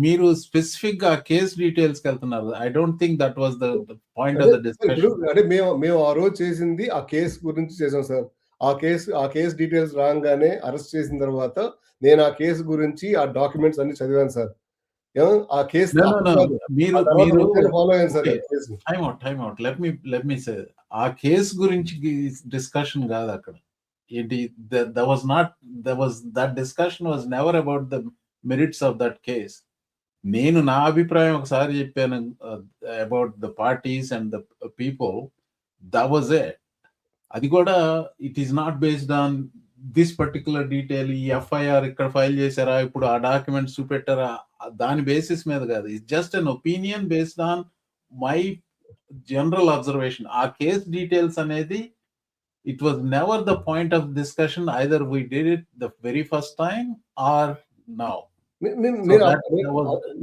మీరు స్పెసిఫిక్ గా కేస్ డీటెయిల్స్ కి వెళ్తున్నారు. I don't think that was the point of the discussion. అంటే మేము ఆ రోజు చేసింది ఆ కేసు గురించి చేసాం సార్. ఆ కేసు డీటెయిల్స్ రాగానే అరెస్ట్ చేసిన తర్వాత నేను ఆ కేసు గురించి ఆ డాక్యుమెంట్స్ అన్ని చదివాను సార్. ఆ కేసు ఫాలో అయ్యాను sir. Time out let me say, ఆ కేసు గురించి డిస్కషన్ కాదు అక్కడ. ఏంటి, that discussion was never about the merits of that case. నేను నా అభిప్రాయం ఒకసారి చెప్పాను about the parties and the people. That was it. అది కూడా it is not based on this particular detail. ఈ ఎఫ్ఐఆర్ ఇక్కడ ఫైల్ చేశారా, ఇప్పుడు ఆ డాక్యుమెంట్స్ చూపెట్టారా, దాని బేసిస్ మీద కాదు. It's just an opinion based on my general observation. ఆ కేస్ డీటెయిల్స్ అనేది it was never the point of discussion. Either we did it the very first time or now.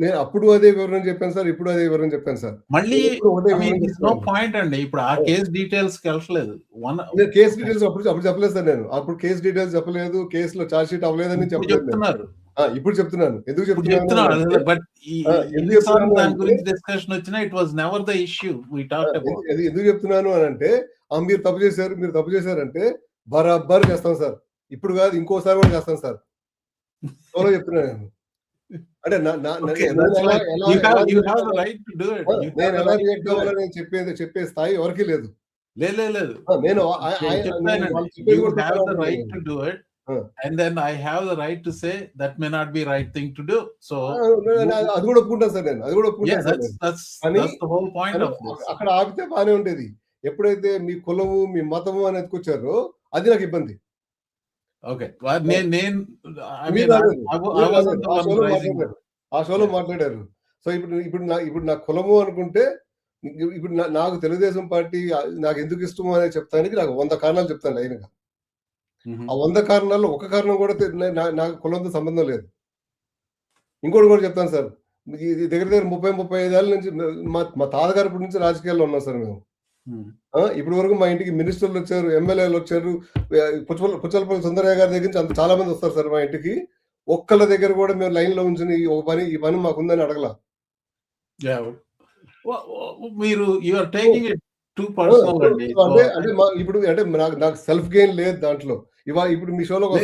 నేను అప్పుడు అదే వివరణ చెప్పాను సార్, ఇప్పుడు అదే వివరణ చెప్పాను సార్. మళ్ళీ నో పాయింట్ అండి. ఇప్పుడు ఆ కేస్ డీటెయిల్స్ కి వెళ్ళలేదు. కేస్ డీటెయిల్స్ అప్పుడు చెప్పలేదు సార్. నేను అప్పుడు కేస్ డీటెయిల్స్ చెప్పలేదు, కేసులో ఛార్జ్ షీట్ అవ్వలేదని చెప్తున్నారు. ఇప్పుడు చెప్తున్నాను. ఎందుకు చెప్తున్నాను బట్ దాని గురించి డిస్కషన్ వచ్చినా it was never the issue we talked about. ఎందుకు చెప్తున్నాను అని అంటే, మీరు తప్పు చేశారంటే బరాబర్ చేస్తాం సార్. ఇప్పుడు కాదు, ఇంకోసారి కూడా చేస్తాం సార్. చెప్తున్నాను నేను. అంటే చెప్పే స్థాయి ఎవరికి లేదు. నేను and then I have the right to say that may not be right thing to do. So అది కూడా ఒప్పుకుంటాను సార్ నేను. అది కూడా ఒప్పుకుంటాను. that's the whole point of this. అక్కడ ఆపితే బానే ఉండేది. ఎప్పుడైతే మీ కులము, మీ మతము అనేది వచ్చారో అది నాకు ఇబ్బంది. ఓకే, ఆ షోలో మాట్లాడారు. సో ఇప్పుడు నా కులము అనుకుంటే, ఇప్పుడు నాకు తెలుగుదేశం పార్టీ నాకు ఎందుకు ఇష్టము అనేది చెప్తానికి నాకు 100 కారణాలు చెప్తాను లైన్గా. ఆ 100 కారణాల్లో ఒక కారణం కూడా నాకు కులంతో సంబంధం లేదు. ఇంకోటి కూడా చెప్తాను సార్. దగ్గర 30-35 ఏళ్ళ నుంచి మా తాతగారి నుంచి రాజకీయాల్లో ఉన్నాం సార్ మేము. ఇప్పటి వరకు మా ఇంటికి మినిస్టర్లు వచ్చారు, ఎమ్మెల్యేలు వచ్చారు, పుచ్చలపల్లి సుందరయ్య గారి దగ్గర నుంచి చాలా మంది వస్తారు సార్ మా ఇంటికి. ఒక్కళ్ళ దగ్గర కూడా మేము లైన్ లో ఉంచుని ఈ పని మాకుందని అడగల. మీరు you are taking it too personal అండి. అంటే ఇప్పుడు అంటే నాకు సెల్ఫ్ గెయిన్ లేదు దాంట్లో. ఇప్పుడు మీ షోలోకి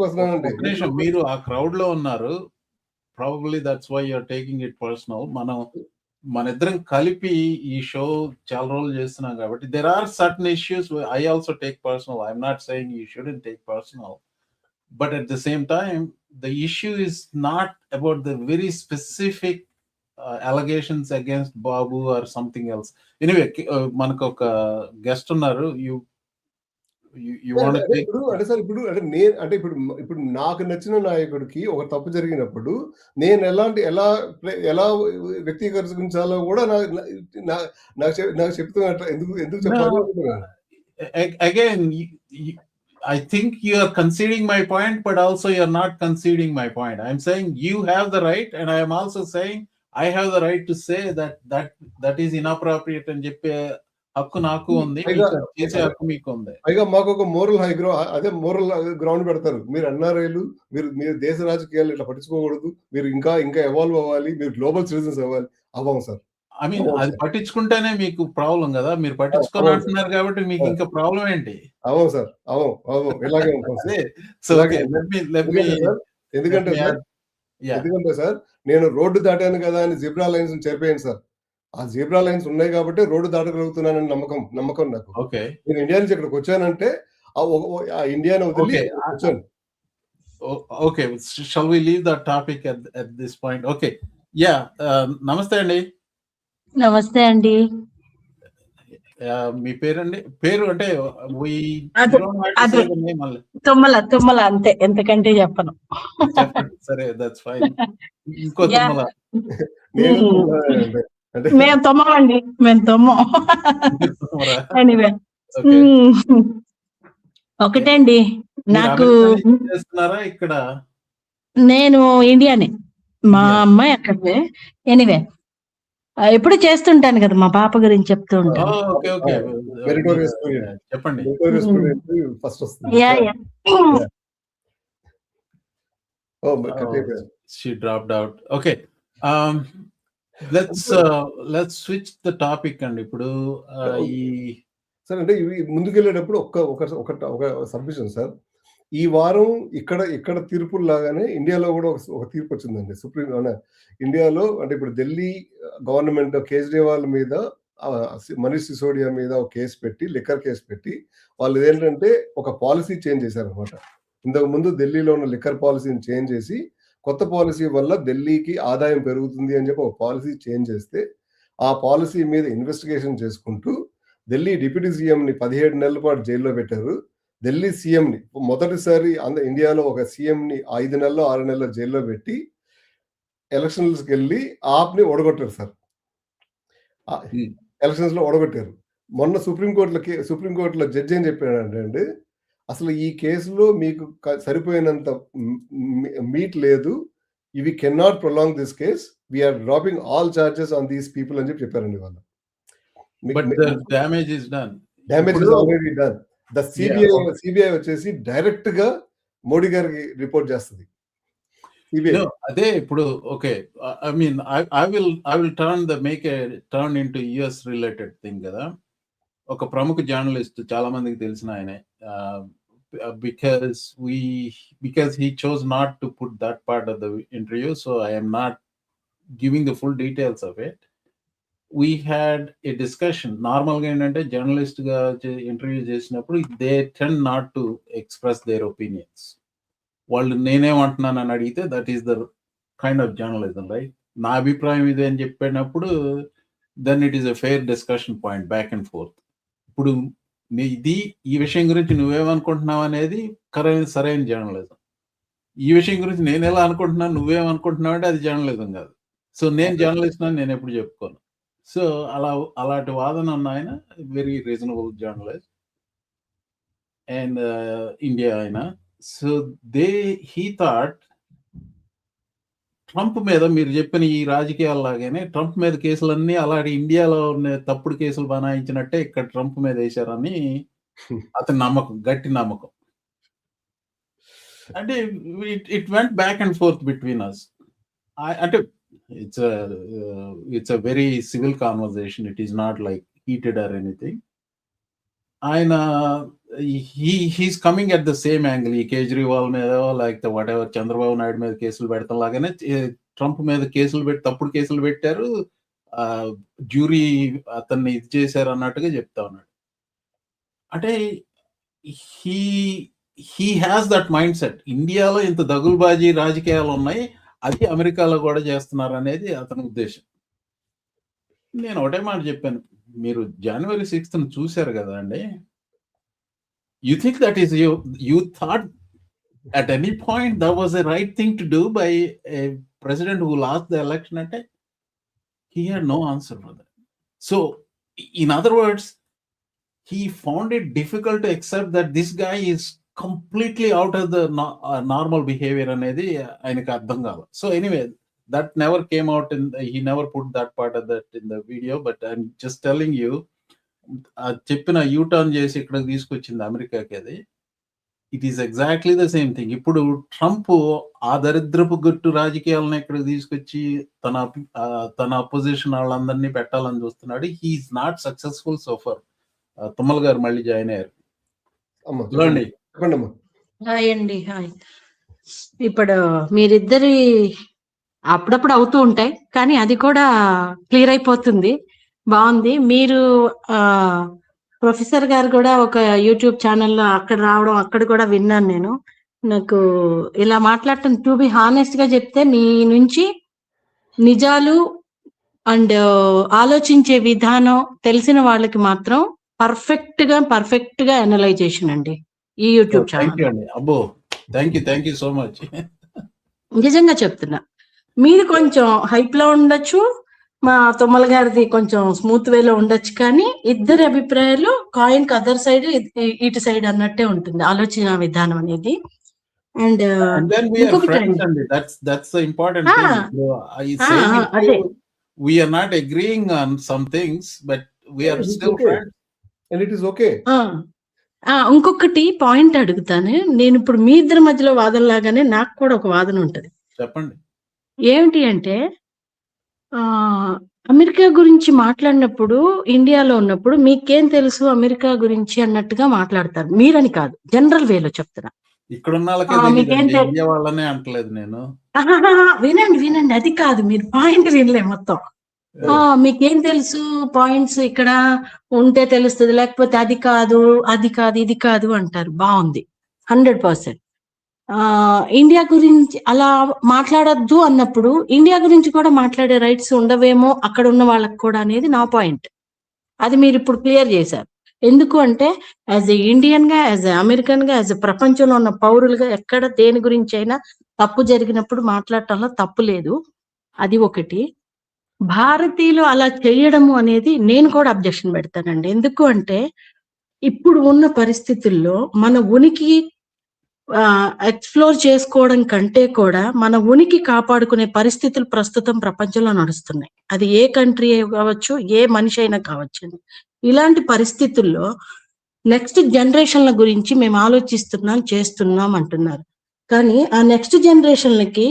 వస్తున్నానండి. మీరు ఆ క్రౌడ్ లో ఉన్నారు. Probably that's why you are taking it personal. మన ఇద్దరం కలిపి ఈ షో చాలా రోజులు చేస్తున్నాం కాబట్టి there are certain issues I also take personal. I'm not saying you shouldn't take personal, but at the same time the issue is not about the very specific allegations against Babu or something else. Anyway, మనకు ఒక guest ఉన్నారు. ఇప్పుడు నాకు నచ్చిన నాయకుడికి ఒక తప్పు జరిగినప్పుడు నేను ఎలా వ్యక్తీకరించాలో కూడా నాకు చెప్తున్నట్టు ఎందుకు చెప్పాలి? Again, I think you are conceding my point, but also you are not conceding my point. I'm saying you have the right, and I am also saying I have the right to say that is inappropriate అని చెప్పే హక్కు నాకు ఉంది, చేసే హక్కు మీకు ఉంది. పైగా మాకు ఒక మోరల్ మోరల్ గ్రౌండ్ పెడతారు. మీరు ఎన్ఆర్ఐలు, మీరు దేశ రాజకీయాలు ఇట్లా పట్టించుకోకూడదు, మీరు ఇంకా ఎవాల్వ్ అవ్వాలి, మీరు గ్లోబల్ సిటిజన్స్ అవ్వాలి. అవ్వం సార్. ఐ మీన్ అది పట్టించుకుంటేనే మీకు ప్రాబ్లం కదా. మీరు పట్టించుకొని అంటున్నారు కాబట్టి మీకు ఇంకా ప్రాబ్లం ఏంటి? అవ్వం సార్, అవ్వం ఇలాగే ఉంటాం. ఎందుకంటే సార్ నేను రోడ్డు దాటాను కదా అని జిబ్రా లైన్స్ చేరిపోయాను సార్. ఆ జీబ్రా లైన్స్ ఉన్నాయి కాబట్టి రోడ్డు దాటగలుగుతున్నానని నమ్మకం నాకు. నేను ఇండియా నుంచి ఇక్కడికి వచ్చానంటే ఆ ఇండియాని వదిలి వచ్చాను. Okay, shall we leave that topic at this point? Okay, yeah, namaste అండి. నమస్తే అండి. మీ పేరండి? పేరు అంటే అదే అదే తుమ్మల అంతే, ఎంతకంటే చెప్పను. చెప్పండి. సరే, దట్స్ ఫైన్. ఇంకో యాహ్! తుమ్మల. నేను తుమ్మలనే అంటే మేము తుమ్మమండి. మేము తుమ్మం. తుమ్మరా? ఎనీవే. ఓకే. ఒకటే అండి. మీరు నాకు అమెరికా నుంచి చేస్తున్నారా ఇక్కడ? నేను ఇండియానే. మా ఇండియా. అమ్మాయి అక్కడే. ఎనీవే. ఎప్పుడు చేస్తుంటాను కదా, మా పాప గురించి చెప్తూ ఉంటాను. ఓకే. ఓకే. Meritorious student. చెప్పండి. మెరిటోరియస్ స్టూడెంట్ ఫస్ట్ వస్తుంది. Yeah! Yeah! She dropped out. Okay. Let's switch the topic అండి. ఇప్పుడు ఈ సార్ అంటే ఇవి ముందుకెళ్ళేటప్పుడు ఒక సబ్మిషన్ సార్. ఈ వారం ఇక్కడ తీర్పుల్లాగానే ఇండియాలో కూడా ఒక తీర్పు వచ్చిందండి. ఇండియాలో అంటే ఇప్పుడు ఢిల్లీ గవర్నమెంట్ కేజ్రీవాల్ మీద మనీష్ సిసోడియా మీద ఒక కేసు పెట్టి, లిక్కర్ కేసు పెట్టి, వాళ్ళు ఏంటంటే ఒక పాలసీ చేంజ్ చేశారనమాట. ఇంతకు ముందు ఢిల్లీలో ఉన్న లిక్కర్ పాలసీని చేంజ్ చేసి, కొత్త పాలసీ వల్ల ఢిల్లీకి ఆదాయం పెరుగుతుంది అని చెప్పి ఒక పాలసీ చేంజ్ చేస్తే, ఆ పాలసీ మీద ఇన్వెస్టిగేషన్ చేసుకుంటూ ఢిల్లీ డిప్యూటీ సీఎంని 17 నెలల పాటు జైల్లో పెట్టారు. ఢిల్లీ సీఎంని మొదటిసారి ఇండియాలో ఒక సీఎంని 5 నెలలు 6 నెలల జైల్లో పెట్టి ఎలక్షన్స్కి వెళ్ళి ఆప్ని ఓడగొట్టారు సార్. ఎలక్షన్స్ లో ఓడగొట్టారు. మొన్న సుప్రీంకోర్టులో జడ్జి ఏం చెప్పాడంటే, అసలు ఈ కేసులో మీకు సరిపోయినంత మీట్ లేదు, ఇవి cannot prolong this case, we're dropping all charges on these people అని చెప్పారండి వాళ్ళు. But the damage is done. Damage is already done. The CBI వచ్చేసి డైరెక్ట్ గా మోడీ గారికి రిపోర్ట్ చేస్తుంది. అదే ఇప్పుడు okay, I mean I will turn into US related thing కదా. ఒక ప్రముఖ జర్నలిస్ట్, చాలా మందికి తెలిసిన ఆయనే, because he chose not to put that part of the interview, so I am not giving the full details of it. We had a discussion. నార్మల్గా ఏంటంటే journalist గా ఇంటర్వ్యూ చేసినప్పుడు they tend not to express their opinions. వాళ్ళు నేనేమంటున్నాను అని అడిగితే that is the kind of journalism, right? నా అభిప్రాయం ఇది అని చెప్పినప్పుడు then it is a fair discussion point, back and forth. ఇప్పుడు ఈ విషయం గురించి నువ్వేమనుకుంటున్నావు అనేది సరైన జర్నలిజం. ఈ విషయం గురించి నేను ఎలా అనుకుంటున్నాను, నువ్వేమనుకుంటున్నావు అంటే అది జర్నలిజం కాదు. సో నేను జర్నలిస్ట్ అని నేను ఎప్పుడు చెప్పుకోను. సో అలాంటి వాదన ఉన్న ఆయన very reasonable journalist and India ఆయన. సో హీ థాట్ ట్రంప్ మీద మీరు చెప్పిన ఈ రాజకీయాల్లాగానే ట్రంప్ మీద కేసులన్నీ అలాంటి ఇండియాలో ఉన్న తప్పుడు కేసులు బనాయించినట్టే ఇక్కడ ట్రంప్ మీద వేశారని అతని నమ్మకం, గట్టి నమ్మకం. అంటే it went back and forth between us. అంటే it's a very civil conversation. It is not like heated or anything. ఆయన he's coming at the same angle. ఈ కేజ్రీవాల్ మీద లైక్ whatever చంద్రబాబు నాయుడు మీద కేసులు పెడతాం లాగానే ట్రంప్ మీద తప్పుడు కేసులు పెట్టారు, జ్యూరీ అతన్ని ఇది చేశారు అన్నట్టుగా చెప్తా ఉన్నాడు. అంటే he has that mindset. ఇండియాలో ఇంత దగులుబాజీ రాజకీయాలు ఉన్నాయి, అది అమెరికాలో కూడా చేస్తున్నారు అనేది అతని ఉద్దేశం. నేను ఒకటే మాట చెప్పాను, మీరు January 6th చూశారు కదా అండి. You think that is you thought at any point that was the right thing to do by a president who lost the election? అంటే he had no answer for that. So in other words, he found it difficult to accept that this guy is completely out of the normal behavior అనేది ఆయనకు అర్థం కాదు. So anyway, that never came out and he never put that part of that in the video, but I'm just telling you, చెప్పిన U turn చేసి ఇక్కడికి తీసుకొచ్చింది అమెరికాకి, అది it is exactly the same thing. ఇప్పుడు ట్రంప్ ఆ దరిద్రపు గట్టు రాజకీయాలను ఇక్కడికి తీసుకొచ్చి తన అపోజిషన్ వాళ్ళందరినీ పెట్టాలని చూస్తున్నాడు. He is not successful so far. Tummal గారు మళ్ళీ జాయిన్ అయ్యారు. హాయ్ అండి. హాయ్. ఇప్పుడు మీరిద్దరి అప్పుడప్పుడు అవుతూ ఉంటాయి, కానీ అది కూడా క్లియర్ అయిపోతుంది. బాగుంది. మీరు ప్రొఫెసర్ గారు కూడా ఒక యూట్యూబ్ ఛానల్లో అక్కడ రావడం, అక్కడ కూడా విన్నాను నేను. నాకు ఇలా మాట్లాడటం, టు బి హానెస్ట్ గా చెప్తే, మీ నుంచి నిజాలు అండ్ ఆలోచించే విధానం తెలిసిన వాళ్ళకి మాత్రం పర్ఫెక్ట్ గా అనలైజేషన్ అండి ఈ యూట్యూబ్ థ్యాంక్ యూ ఛానల్. అండి. అబ్బో, థ్యాంక్ యూ సో మచ్. నిజంగా చెప్తున్నా, మీది కొంచెం హైప్ లో ఉండొచ్చు, మా తుమ్మల గారిది కొంచెం స్మూత్ వేలో ఉండొచ్చు, కానీ ఇద్దరి అభిప్రాయాలు కాయిన్ కి అదర్ సైడ్ ఇటు సైడ్ అన్నట్టే ఉంటుంది ఆలోచన విధానం అనేది. And And then we are ఇంకొకటి friends అండి, అండి. That's the important ఆ, thing. So, I say అదే we are not agreeing on some things, but we are It's still okay. friends. And it is okay. ఇంకొకటి point అడుగుతాను నేను. ఇప్పుడు మీ ఇద్దరి మధ్యలో వాదన లాగానే నాకు కూడా ఒక వాదన ఉంటది. చెప్పండి. ఏమిటి అంటే అమెరికా గురించి మాట్లాడినప్పుడు, ఇండియాలో ఉన్నప్పుడు మీకేం తెలుసు అమెరికా గురించి అన్నట్టుగా మాట్లాడతారు. మీరని కాదు, జనరల్ వేలో చెప్తున్నా. ఇక్కడ ఉన్న వాళ్ళకే మీకేం తెలియదండి, ఇండియా వాళ్ళనే అంటలేదు నేను. వినండి, అది కాదు, మీరు పాయింట్ వినలే మొత్తం. మీకేం తెలుసు పాయింట్స్ ఇక్కడ ఉంటే తెలుస్తుంది, లేకపోతే అది కాదు ఇది కాదు అంటారు. బాగుంది, 100%. ఇండియా గురించి అలా మాట్లాడొద్దు అన్నప్పుడు ఇండియా గురించి కూడా మాట్లాడే రైట్స్ ఉండవేమో అక్కడ ఉన్న వాళ్ళకి కూడా అనేది నా పాయింట్. అది మీరు ఇప్పుడు క్లియర్ చేశారు. ఎందుకు అంటే యాజ్ ఎ ఇండియన్ గా, యాజ్ ఎ అమెరికన్ గా, యాజ్ ఎ ప్రపంచంలో ఉన్న పౌరులుగా ఎక్కడ దేని గురించి అయినా తప్పు జరిగినప్పుడు మాట్లాడటంలో తప్పు లేదు. అది ఒకటి. భారతీయులు అలా చేయడము అనేది నేను కూడా అబ్జెక్షన్ పెడతానండి. ఎందుకు అంటే ఇప్పుడు ఉన్న పరిస్థితుల్లో మన ఉనికి ఎక్స్ప్లోర్ చేసుకోవడం కంటే కూడా మన ఉనికి కాపాడుకునే పరిస్థితులు ప్రస్తుతం ప్రపంచంలో నడుస్తున్నాయి. అది ఏ కంట్రీ కావచ్చు, ఏ మనిషి అయినా కావచ్చు. ఇలాంటి పరిస్థితుల్లో నెక్స్ట్ జనరేషన్ల గురించి మేము చేస్తున్నాం అంటున్నారు. కానీ ఆ నెక్స్ట్ జనరేషన్లకి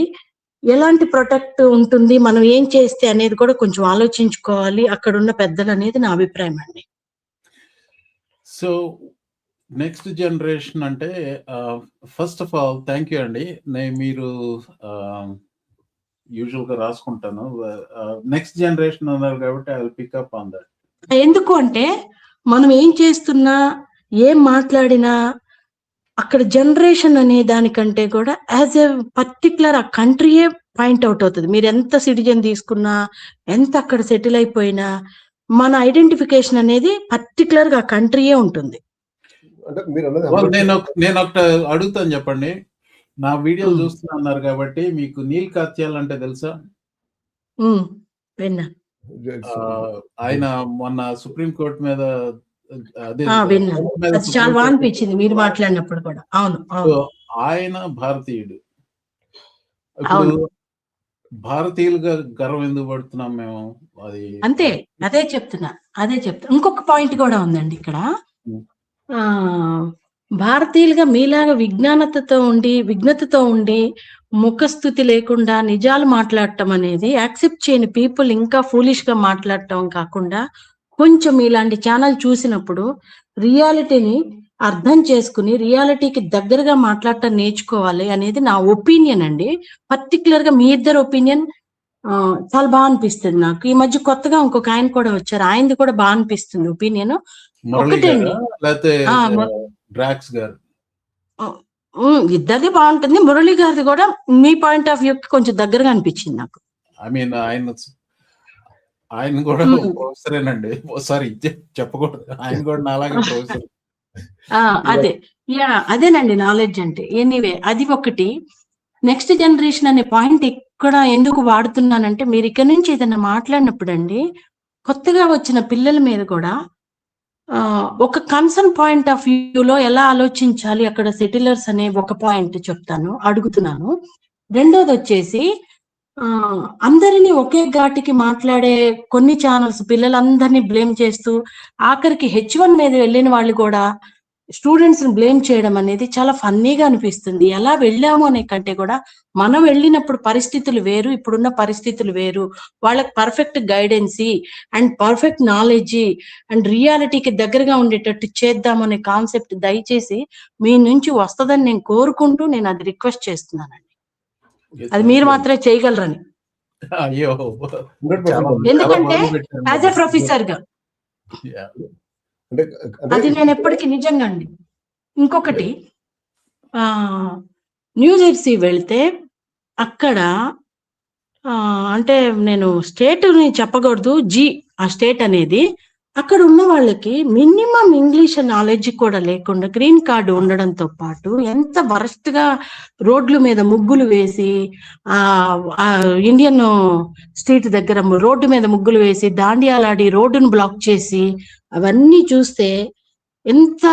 ఎలాంటి ప్రొటెక్ట్ ఉంటుంది, మనం ఏం చేస్తే అనేది కూడా కొంచెం ఆలోచించుకోవాలి అక్కడ ఉన్న పెద్దలు అనేది నా అభిప్రాయం అండి. సో నెక్స్ట్ జనరేషన్ అంటే first of all thank you అండి. మీరు యూజువల్ గా రాసుకుంటాను. నెక్స్ట్ జనరేషన్ అన్నారు కాబట్టి I will pick up on that. ఎందుకు అంటే మనం ఏం చేస్తున్నా, ఏం మాట్లాడినా అక్కడ జనరేషన్ అనే దానికంటే కూడా యాజ్ ఎ పర్టికులర్ ఆ కంట్రీయే పాయింట్ అవుట్ అవుతుంది. మీరు ఎంత సిటిజన్ తీసుకున్నా, ఎంత అక్కడ సెటిల్ అయిపోయినా, మన ఐడెంటిఫికేషన్ అనేది పర్టికులర్ గా కంట్రీయే ఉంటుంది. నేను ఒకటి అడుగుతాను, చెప్పండి. నా వీడియోలు చూస్తున్నా అన్నారు కాబట్టి మీకు నీల్ కాత్యాల్ అంటే తెలుసా? విన్నా. ఆయన మొన్న సుప్రీం కోర్టు మీద చాలా బాగా అనిపించింది మీరు మాట్లాడినప్పుడు కూడా. అవును, ఆయన భారతీయుడు. ఇప్పుడు భారతీయులుగా గర్వం ఎందుకు పడుతున్నాం మేము? అది అంతే, అదే చెప్తున్నా. ఇంకొక పాయింట్ కూడా ఉందండి ఇక్కడ. భారతీయులుగా మీలాగా విఘ్నతతో ఉండి ముఖస్థుతి లేకుండా నిజాలు మాట్లాడటం అనేది యాక్సెప్ట్ చేయని పీపుల్ ఇంకా ఫూలిష్ గా మాట్లాడటం కాకుండా, కొంచెం ఇలాంటి ఛానల్ చూసినప్పుడు రియాలిటీని అర్థం చేసుకుని రియాలిటీకి దగ్గరగా మాట్లాడటం నేర్చుకోవాలి అనేది నా ఒపీనియన్ అండి. పర్టికులర్ గా మీ ఇద్దరు ఒపీనియన్ చాలా బాగా అనిపిస్తుంది నాకు. ఈ మధ్య కొత్తగా ఇంకొక ఆయన కూడా వచ్చారు, ఆయనది కూడా బాగా అనిపిస్తుంది ఒపీనియన్. ఒకటండి, ఇద్దరిది బాగుంటుంది. మురళి గారిది కూడా మీ పాయింట్ ఆఫ్ వ్యూ కొంచెం దగ్గరగా అనిపించింది నాకు. ఐ మీన్ ఆయన కూడా ప్రొఫెసరేనండి. సారీ చెప్పకూడదు, ఆయన కూడా నాలాగే ప్రొఫెసర్. అదేనండి నాలెడ్జ్ అంటే. ఎనీవే, అది ఒకటి. నెక్స్ట్ జనరేషన్ అనే పాయింట్ ఇక్కడ ఎందుకు వాడుతున్నానంటే, మీరు ఇక్కడ నుంచి ఏదైనా మాట్లాడినప్పుడు అండి, కొత్తగా వచ్చిన పిల్లల మీద కూడా ఒక కన్సర్న్ పాయింట్ ఆఫ్ వ్యూలో ఎలా ఆలోచించాలి అక్కడ సెటిలర్స్ అనే ఒక పాయింట్ అడుగుతున్నాను. రెండోది వచ్చేసి అందరినీ ఒకే ఘాటికి మాట్లాడే కొన్ని ఛానల్స్ పిల్లలందరినీ బ్లేమ్ చేస్తూ ఆఖరికి H1 మీద వెళ్ళిన వాళ్ళు కూడా స్టూడెంట్స్ ని బ్లేమ్ చేయడం అనేది చాలా ఫన్నీగా అనిపిస్తుంది. ఎలా వెళ్ళాము అనే కంటే కూడా మనం వెళ్ళినప్పుడు పరిస్థితులు వేరు, ఇప్పుడున్న పరిస్థితులు వేరు. వాళ్ళకి perfect guidance and perfect knowledge and రియాలిటీకి దగ్గరగా ఉండేటట్టు చేద్దామనే కాన్సెప్ట్ దయచేసి మీ నుంచి వస్తుందని నేను కోరుకుంటూ నేను అది రిక్వెస్ట్ చేస్తున్నానండి. అది మీరు మాత్రమే చేయగలరని. ఎందుకంటే యాజ్ ఎ ప్రొఫెసర్ గా అది నేను ఎప్పటికీ నిజంగా అండి. ఇంకొకటి, న్యూ జెర్సీ వెళ్తే అక్కడ అంటే నేను స్టేట్‌ని చెప్పకూడదు. ఆ స్టేట్ అనేది. అక్కడ ఉన్న వాళ్ళకి మినిమమ్ ఇంగ్లీష్ నాలెడ్జ్ కూడా లేకుండా గ్రీన్ కార్డ్ ఉండడంతో పాటు ఎంత వరస్ట్‌గా రోడ్ల మీద ముగ్గులు వేసి ఇండియన్ స్ట్రీట్ దగ్గర రోడ్డు మీద ముగ్గులు వేసి దాండియాలాడి రోడ్డును బ్లాక్ చేసి అవన్నీ చూస్తే ఎంత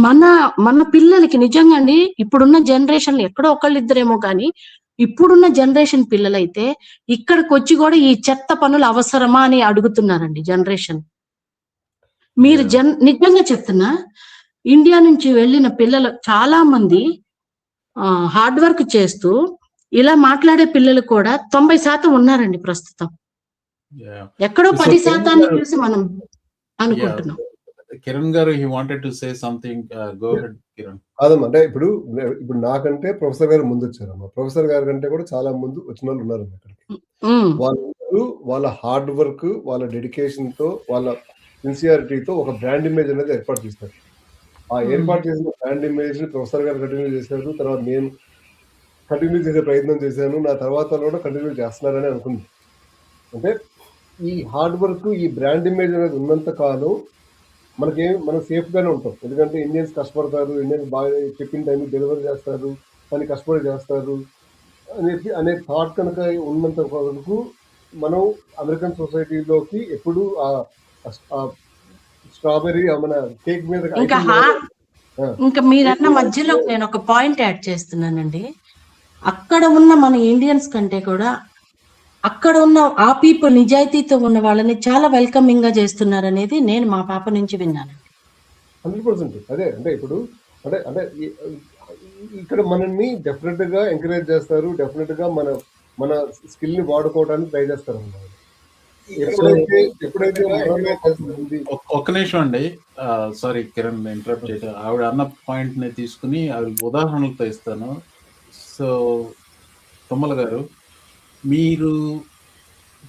మన మన పిల్లలకి నిజంగా అండి ఇప్పుడున్న జనరేషన్ ఎక్కడో ఒకళ్ళిద్దరేమో కానీ ఇప్పుడున్న జనరేషన్ పిల్లలైతే ఇక్కడికి వచ్చి కూడా ఈ చెత్త పనులు అవసరమా అని అడుగుతున్నారండి జనరేషన్. మీరు నిజంగా చెప్తున్నా, ఇండియా నుంచి వెళ్ళిన పిల్లలు చాలా మంది హార్డ్ వర్క్ చేస్తూ ఇలా మాట్లాడే పిల్లలు కూడా 90% ఉన్నారండి ప్రస్తుతం. ఎక్కడో 10% చూసి మనం అనుకుంటున్నాం. కిరణ్ గారు he wanted to say something. Go ahead, Kiran. కాదమ్మా, అంటే ఇప్పుడు నాకంటే ప్రొఫెసర్ గారు ముందు వచ్చారమ్మా. ప్రొఫెసర్ గారి కంటే కూడా చాలా ముందు వచ్చిన వాళ్ళు ఉన్నారు ఇక్కడికి. వాళ్ళు వాళ్ళ హార్డ్ వర్క్, వాళ్ళ డెడికేషన్ తో, వాళ్ళ సిన్సియారిటీతో ఒక బ్రాండ్ ఇమేజ్ అనేది ఏర్పాటు చేస్తారు. ఆ ఏర్పాటు చేసిన బ్రాండ్ ఇమేజ్ ని ప్రొఫెసర్ గారు కంటిన్యూ చేశారు. తర్వాత నేను కంటిన్యూ చేసే ప్రయత్నం చేశాను. నా తర్వాత కూడా కంటిన్యూ చేస్తున్నారని అనుకుంది. అంటే ఈ హార్డ్ వర్క్, ఈ బ్రాండ్ ఇమేజ్ అనేది ఉన్నంత కాలం మనం సేఫ్ గానే ఉంటాం. ఎందుకంటే ఇండియన్స్ కష్టపడతారు, ఇండియన్స్ బాగా చెప్పిన టైం డెలివరీ చేస్తారు, కానీ కష్టపడి చేస్తారు అనే థాట్ కనుక ఉన్నంత వరకు మనం అమెరికన్ సొసైటీలోకి ఎప్పుడు స్ట్రాబెర్రీ మన కేక్ మీద ఇంకా మీరన్న మధ్యలో నేను ఒక పాయింట్ యాడ్ చేస్తున్నానండి. అక్కడ ఉన్న మన ఇండియన్స్ కంటే కూడా అక్కడ ఉన్న ఆ పీపుల్ నిజాయితీతో ఉన్న వాళ్ళని చాలా వెల్కమింగ్ గా చేస్తున్నారు అనేది నేను మా పాప నుంచి విన్నాను. 100% అదే. అంటే ఇప్పుడు అంటే ఇక్కడ మనల్ని డెఫినెట్ గా ఎంకరేజ్ చేస్తారు, డెఫినెట్ గా మన స్కిల్ ని వాడుకోవడానికి ట్రై చేస్తారు అన్నమాట. ఎప్పుడైతే ఒక్క నిమిషం అండి, సారీ కిరణ్ ఇంటరప్ట్ చేశాను. ఆవిడ అన్న పాయింట్ ని తీసుకుని ఆవిడ ఉదాహరణలతో ఇస్తాను. సో తుమ్మల గారు, మీరు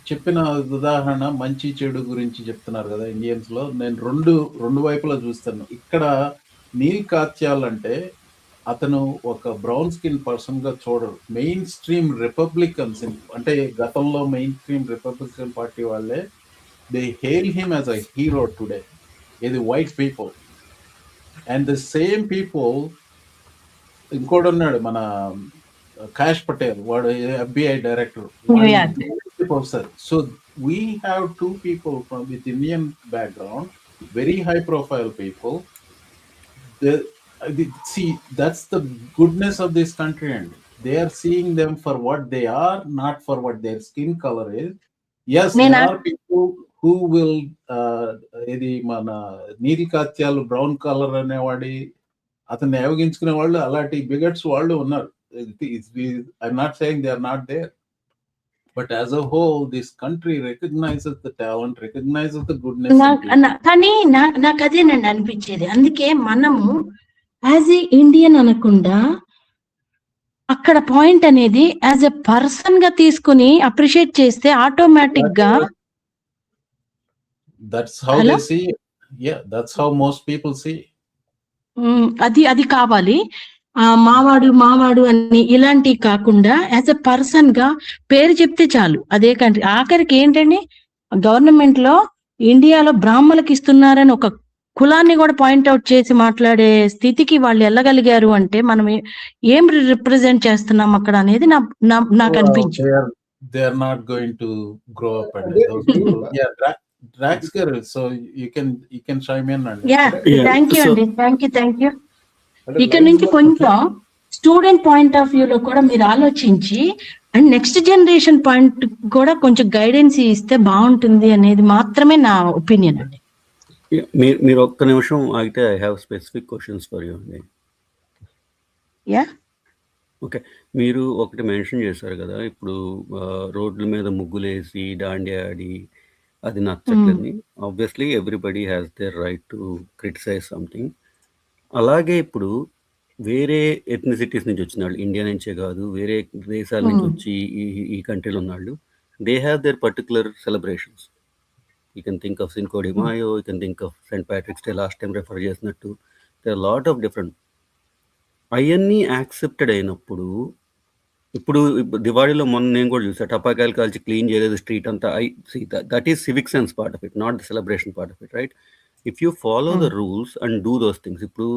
చెప్పిన ఉదాహరణ మంచి చెడు గురించి చెప్తున్నారు కదా ఇండియన్స్ లో. నేను రెండు వైపులా చూస్తాను. ఇక్కడ నీల్ కాత్యాల్ అంటే అతను ఒక బ్రౌన్ స్కిన్ పర్సన్ గా చూడరు. మెయిన్ స్ట్రీమ్ రిపబ్లికన్స్ అంటే గతంలో మెయిన్ స్ట్రీమ్ రిపబ్లికన్ పార్టీ వాళ్ళే they hail him as a hero today. ఇది white people. And the same people ఇంకోటి ఉన్నాడు, మన Kash Patel, what FBI director, professor. So we have two people with Indian background, very high profile people. See, that's the goodness of this country, and they are seeing them for what they are, not for what their skin color is. Yes, there are people who will ఇది మన నీలి కాత్యాలు brown colour అనేవాడి అతన్ని అవగించుకునే వాళ్ళు, అలాంటి బిగట్స్ వాళ్ళు ఉన్నారు. I'm not saying they are not there, but as a whole this country recognizes the talent, recognizes the goodness. కానీ నాకు అదేనండి అనిపించేది. అందుకే మనము యాజ్ ఏ ఇండియన్ అనకుండా అక్కడ పాయింట్ అనేది యాజ్ ఎ పర్సన్ గా తీసుకుని అప్రిషియేట్ చేస్తే ఆటోమేటిక్ గా that's how they see it. Yeah, that's how most people see. అది కావాలి. మావాడు అని ఇలాంటివి కాకుండా యాజ్ ఎ పర్సన్ గా పేరు చెప్తే చాలు. అదే కంట్రీ ఆఖరికి ఏంటండి, గవర్నమెంట్ లో ఇండియాలో బ్రాహ్మణులకు ఇస్తున్నారని ఒక కులాన్ని కూడా పాయింట్అవుట్ చేసి మాట్లాడే స్థితికి వాళ్ళు వెళ్ళగలిగారు అంటే మనం ఏం రిప్రజెంట్ చేస్తున్నాం అక్కడ అనేది నాకు అనిపించింది. They are not going to grow up and those people. Yeah, Drax garu, so you can chime in and thank you అండి. Thank you. ఇక్కడ నుంచి కొంచెం స్టూడెంట్ పాయింట్ ఆఫ్ వ్యూ లో కూడా మీరు ఆలోచించి అండ్ నెక్స్ట్ జనరేషన్ పాయింట్ కూడా కొంచెం గైడెన్స్ ఇస్తే బాగుంటుంది అనేది మాత్రమే నా ఒపీనియన్ అండి. మీరు ఒక్క నిమిషం ఆగితే I have specific questions for you అండి. ఓకే, మీరు ఒకటి మెన్షన్ చేశారు కదా, ఇప్పుడు రోడ్ల మీద ముగ్గులేసి దాండియా ఆడి అది నచ్చట్లేదని. Obviously everybody has their right to criticise something. అలాగే ఇప్పుడు వేరే ఎథ్నిసిటీస్ నుంచి వచ్చిన వాళ్ళు, ఇండియా నుంచే కాదు వేరే దేశాల నుంచి వచ్చి ఈ కంట్రీలో ఉన్న వాళ్ళు, they have their particular celebrations. You can think of Cinco de Mayo, you can think of Saint Patrick's Day, last time refer చేసినట్టు. They are lot of different. అవన్నీ యాక్సెప్టెడ్ అయినప్పుడు ఇప్పుడు దివాళీలో మొన్న నేను కూడా చూసా, టపాకాయలు కాల్చి క్లీన్ చేయలేదు స్ట్రీట్ అంతా. I see that is civic sense part of it, not the celebration part of it, right? If you follow the rules and do those things, ఇప్పుడు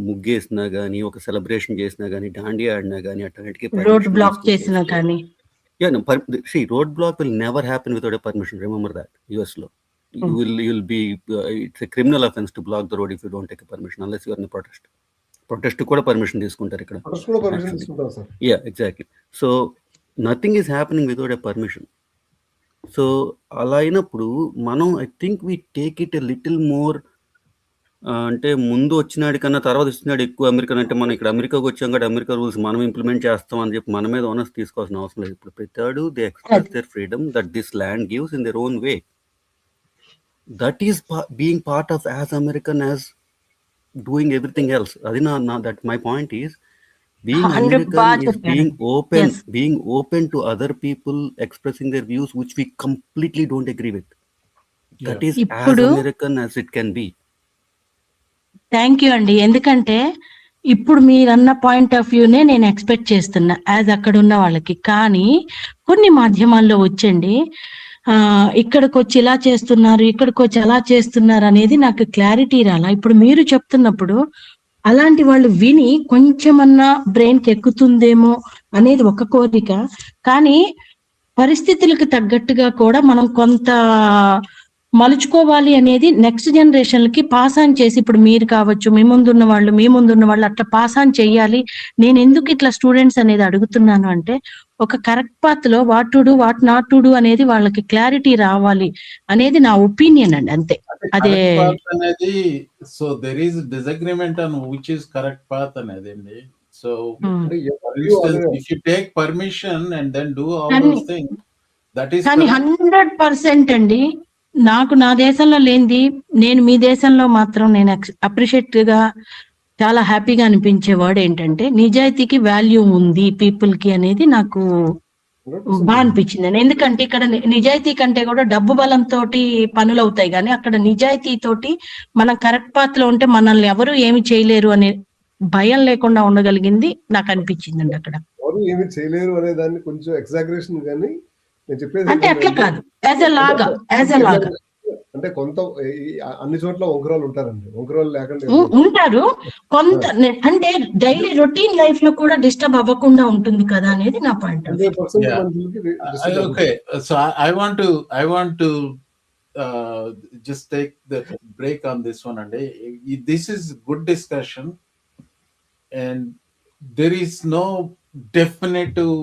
ముగ్గేసినా కానీ, ఒక సెలబ్రేషన్ చేసినా కానీ, దాండియా ఆడినా కానీ, అన్నిటికీ రోడ్ బ్లాక్ చేసినా కానీ, road block will never happen without a permission. Remember that. US లో you'll be it's a criminal offense to block the road if you don't take a permission, unless you are in a protest కూడా permission తీసుకుంటారు ఇక్కడ. Yeah, exactly. So nothing is happening without a permission. So అలా అయినప్పుడు మనం I think we take it a little more, అంటే ముందు వచ్చినాడు కన్నా తర్వాత వచ్చినాడు ఎక్కువ అమెరికన్. అంటే మనం ఇక్కడ అమెరికాకి వచ్చాం కాబట్టి అమెరికా రూల్స్ మనం ఇంప్లిమెంట్ చేస్తాం అని చెప్పి మన మీద ఓనర్స్ తీసుకోవాల్సిన అవసరం లేదు. ఇప్పుడు ప్రతివాడు they express there freedom that this land gives in their own way. That is being part of as American as doing everything else. Adina, that my point is being American is being open to other people expressing their views which we completely don't agree with. That is as American as it can be. Thank you అండి. ఎందుకంటే ఇప్పుడు మీరన్న point of వ్యూనే నేను expect చేస్తున్నా as అక్కడ ఉన్న వాళ్ళకి. కానీ కొన్ని మాధ్యమాల్లో వచ్చండి, ఇక్కడికి వచ్చి ఇలా చేస్తున్నారు, ఇక్కడికి వచ్చి అలా చేస్తున్నారు అనేది నాకు క్లారిటీ రాలా. ఇప్పుడు మీరు చెప్తున్నప్పుడు అలాంటి వాళ్ళు విని కొంచెమన్నా బ్రెయిన్కి ఎక్కుతుందేమో అనేది ఒక కోరిక. కానీ పరిస్థితులకు తగ్గట్టుగా కూడా మనం కొంత మలుచుకోవాలి అనేది నెక్స్ట్ జనరేషన్లకి పాస్ ఆన్ చేసి, ఇప్పుడు మీరు కావచ్చు, మీ ముందున్న వాళ్ళు అట్లా పాస్ ఆన్ చెయ్యాలి. నేను ఎందుకు ఇట్లా స్టూడెంట్స్ అనేది అడుగుతున్నాను అంటే, ఒక కరెక్ట్ పాత్ లో what to do what not to do అనేది వాళ్ళకి క్లారిటీ రావాలి అనేది నా ఒపీనియన్ అండి. అంతే. అదే అనేది. So there is disagreement on which is correct path అనేది అండి. So if you take permission and then do all those things, that is 100% అండి. నాకు నా దేశంలో లేనిది నేను మీ దేశంలో మాత్రం నేను అప్రిషియేట్ గా చాలా హ్యాపీగా అనిపించే వర్డ్ ఏంటంటే, నిజాయితీకి వాల్యూ ఉంది పీపుల్ కి అనేది నాకు బాగా అనిపించింది. ఎందుకంటే ఇక్కడ నిజాయితీ కంటే కూడా డబ్బు బలంతో పనులు అవుతాయి, కానీ అక్కడ నిజాయితీ తోటి మనం కరెక్ట్ పాత్ లో ఉంటే మనల్ని ఎవరు ఏమి చేయలేరు అనే భయం లేకుండా ఉండగలిగింది నాకు అనిపించిందండి. అక్కడ ఎవరు ఏమి చేయలేరు అనే దాన్ని కొంచెం ఎగ్జాగరేషన్, కానీ నేను చెప్పేది అంటే అట్లా కాదు, అంటే కొంత అన్ని చోట్ల వంకరాలు ఉంటారండి. వంకరాలు లేకుండా ఉంటారు కొంత, అంటే డైలీ రొటీన్ లైఫ్ లో కూడా డిస్టర్బ్ అవ్వకుండా ఉంటుంది కదా అనేది నా point. Okay, so I want to just take the break on this one, and this is good discussion and there is no definitive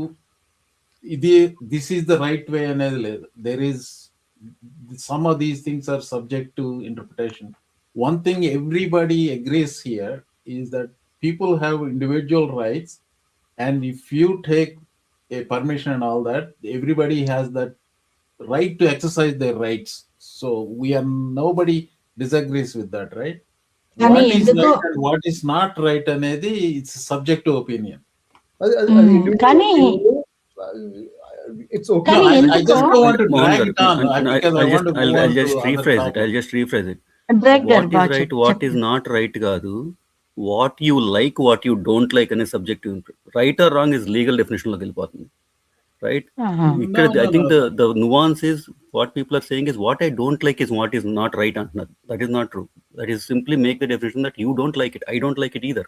this is the right way అనేది లేదు. There is some of these things are subject to interpretation. One thing everybody agrees here is that people have individual rights, and if you take a permission and all that, everybody has that right to exercise their rights. So nobody disagrees with that, right? What is right and what is not right అనేది it's subject to opinion. కానీ it's okay. I just don't want to drag it on. I'll just rephrase it. What is right, what is not right కాదు, what you like, what you don't like అనే subjective. Right are wrong is legal definition లోకి వెళ్ళిపోతుంది, right? ఇక్కడ I think the nuance is what people are saying is what I don't like is what is not right అంటున్నారు. That is not true. That is simply make the definition that you don't like it, I don't like it either.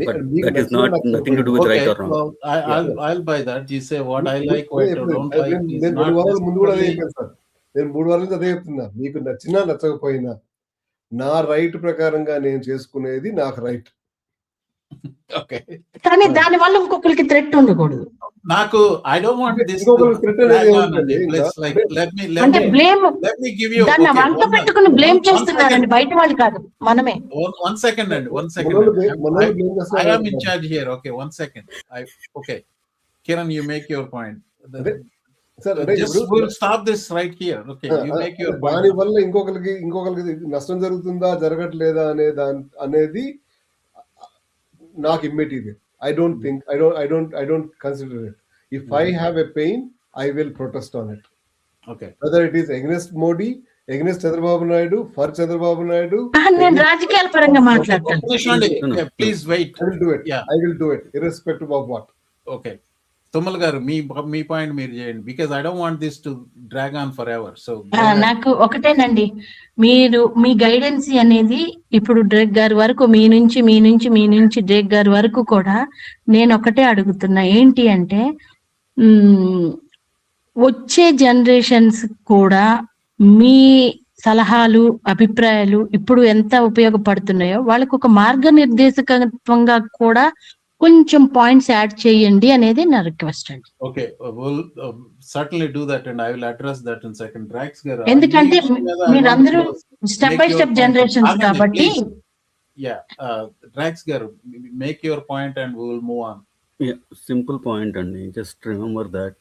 But that is nothing to do with right or wrong. Well, I'll buy that. You say what I like, what I don't like is not ముందు కూడా అదే చెప్పాను sir. నేను 3 వారాల నుంచి అదే చెప్తున్నా. మీకు నచ్చినా నచ్చకపోయినా నా రైట్ ప్రకారంగా నేను చేసుకునేది నాకు రైట్. ఓకే, కానీ దాని వల్ల ఇంకొకరికి థ్రెట్ ఉండకూడదు. నాకు I don't want this అంటే బ్లేమ్ దాన్ని వంట పెట్టుకుని బ్లేమ్ చేస్తున్నారండి బయట వాళ్ళు కాదు, మనమే. One second. I am in charge here. Okay, 1 second. Okay, Kiran, you make your point. We'll stop this right here. Okay, you make your point. దాని వల్ల ఇంకొకరికి నష్టం జరుగుతుందా జరగట్లేదా అనేది నాకు immediate. I don't consider it. If I have a pain, I will protest on it. Okay. Whether it is against Modi, against Chandrababu Naidu, for Chandrababu Naidu. నేను రాజకీయాల పరంగా మాట్లాడతాను. Please wait. I will do it. Yeah. I will do it irrespective of what. Okay, Tummal గారు మీ point మీరు చేయండి, because I don't want this to drag on forever. So నాకు ఒకటేనండి, మీరు మీ గైడెన్స్ అనేది ఇప్పుడు డ్రేక్ గారి వరకు మీ నుంచి డ్రేక్ గారి వరకు కూడా నేను ఒకటే అడుగుతున్నా, ఏంటి అంటే వచ్చే జనరేషన్స్ కూడా మీ సలహాలు అభిప్రాయాలు ఇప్పుడు ఎంత ఉపయోగపడుతున్నాయో వాళ్ళకు ఒక మార్గనిర్దేశకత్వంగా కూడా కొంచెం పాయింట్స్ యాడ్ చేయండి అనేది నా రిక్వెస్ట్ అండి. Okay, will certainly do that and I will address that in second. Drax గారు, ఎందుకంటే మీరందరూ స్టెప్ బై స్టెప్ జనరేషన్స్ కాబట్టి. యా, డ్రాక్స్ గారు, make your point and we will move on. Yeah, simple point, and just remember that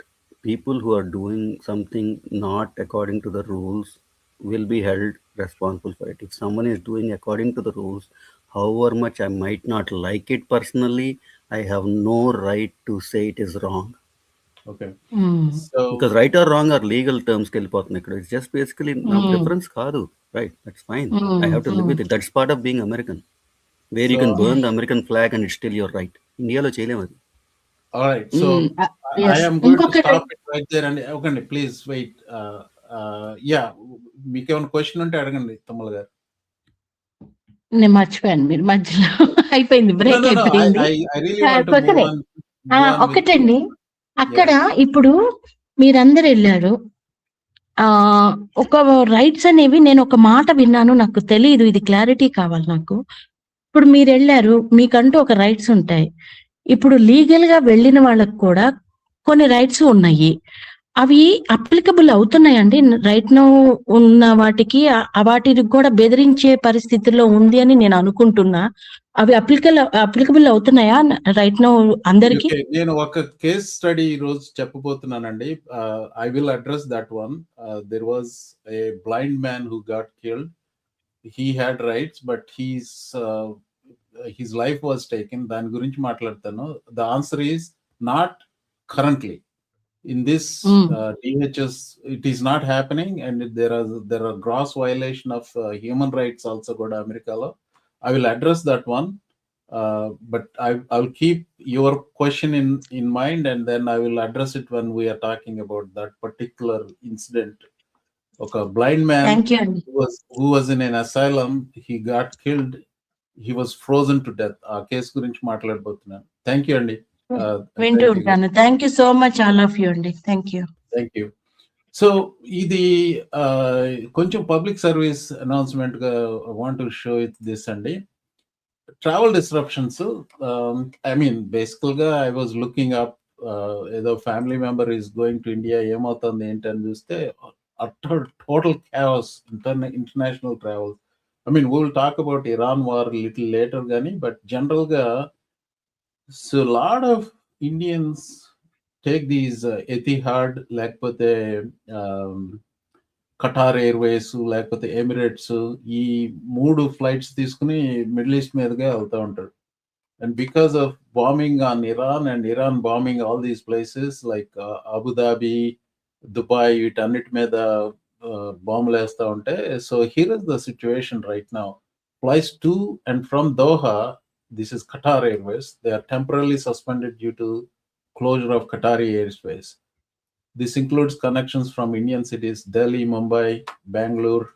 people who are doing something not according to the rules will be held responsible for it. If someone is doing according to the rules, however much I might not like it personally, I have no right to say it is wrong. Okay. So because right or wrong are legal terms kellipothunnayi ikkada. It's just basically na preference kaadu, right? That's fine. I have to live with it. That's part of being American, where you can burn the American flag and it's still your right. India lo cheyalem adi. All right, so I am going to stop it right there. And okay, please wait. Yeah, మీకు ఏమైనా question ఉంటే అడగండి తుమ్మల గారు. నేను మర్చిపోయాను, మీరు మధ్యలో అయిపోయింది, బ్రేక్ అయిపోయింది. ఒకటండి, అక్కడ ఇప్పుడు మీరందరూ వెళ్ళారు, ఒక రైట్స్ అనేవి నేను ఒక మాట విన్నాను, నాకు తెలియదు, ఇది క్లారిటీ కావాలి నాకు. ఇప్పుడు మీరు వెళ్ళారు, మీకంటూ ఒక రైట్స్ ఉంటాయి. ఇప్పుడు లీగల్ గా వెళ్ళిన వాళ్ళకు కూడా కొన్ని రైట్స్ ఉన్నాయి, అవి అప్లికబుల్ అవుతున్నాయండి రైట్ నౌ ఉన్న వాటికి? వాటికి కూడా బెదిరించే పరిస్థితిలో ఉంది అని నేను అనుకుంటున్నా. అవి అప్లికబుల్ అవుతున్నాయా రైట్ నౌ అందరికి? నేను ఒక కేస్ స్టడీ ఈ రోజు చెప్పబోతున్నానండి. I will address that one. There was a blind man who got killed. He had rights but his life was taken. దాని గురించి మాట్లాడతాను. The answer is not currently. In this DHS, it is not happening, and there are gross violation of human rights also go to America law. I will address that one, but I will keep your question in mind, and then I will address it when we are talking about that particular incident. Okay, blind man who was in an asylum, he got killed. He was frozen to death. ఆ case గురించి మాట్లాడబోతున్నాను. Thank you అండి. వింటూ ఉంటాను. Thank you so much all of you అండి. Thank you. So ఇది కొంచెం public service announcement గా want to show it this అండి. ట్రావెల్ డిస్రప్షన్స్, ఐ మీన్ బేసికల్ గా ఐ వాజ్ లుకింగ్ అప్, ఏదో family member is going to India, ఏమవుతుంది ఏంటి అని చూస్తే total chaos international travel. I mean, we'll talk about Iran war a little later, Gani, but generally, so a lot of Indians take these Etihad, lekapothe Qatar Airways, lekapothe Emirates, ee moodu flights తీసుకుని middle east మీదగా వెళ్తూ ఉంటారు. And because of bombing on Iran and Iran bombing all these places like Abu Dhabi, Dubai, వీటన్నిటి మీద బాంబులు వేస్తూ ఉంటే, so here is the situation right now. Flights to and from Doha, this is Qatar Airways, they are temporarily suspended due to closure of Qatari airspace. This includes connections from Indian cities Delhi, Mumbai, Bangalore,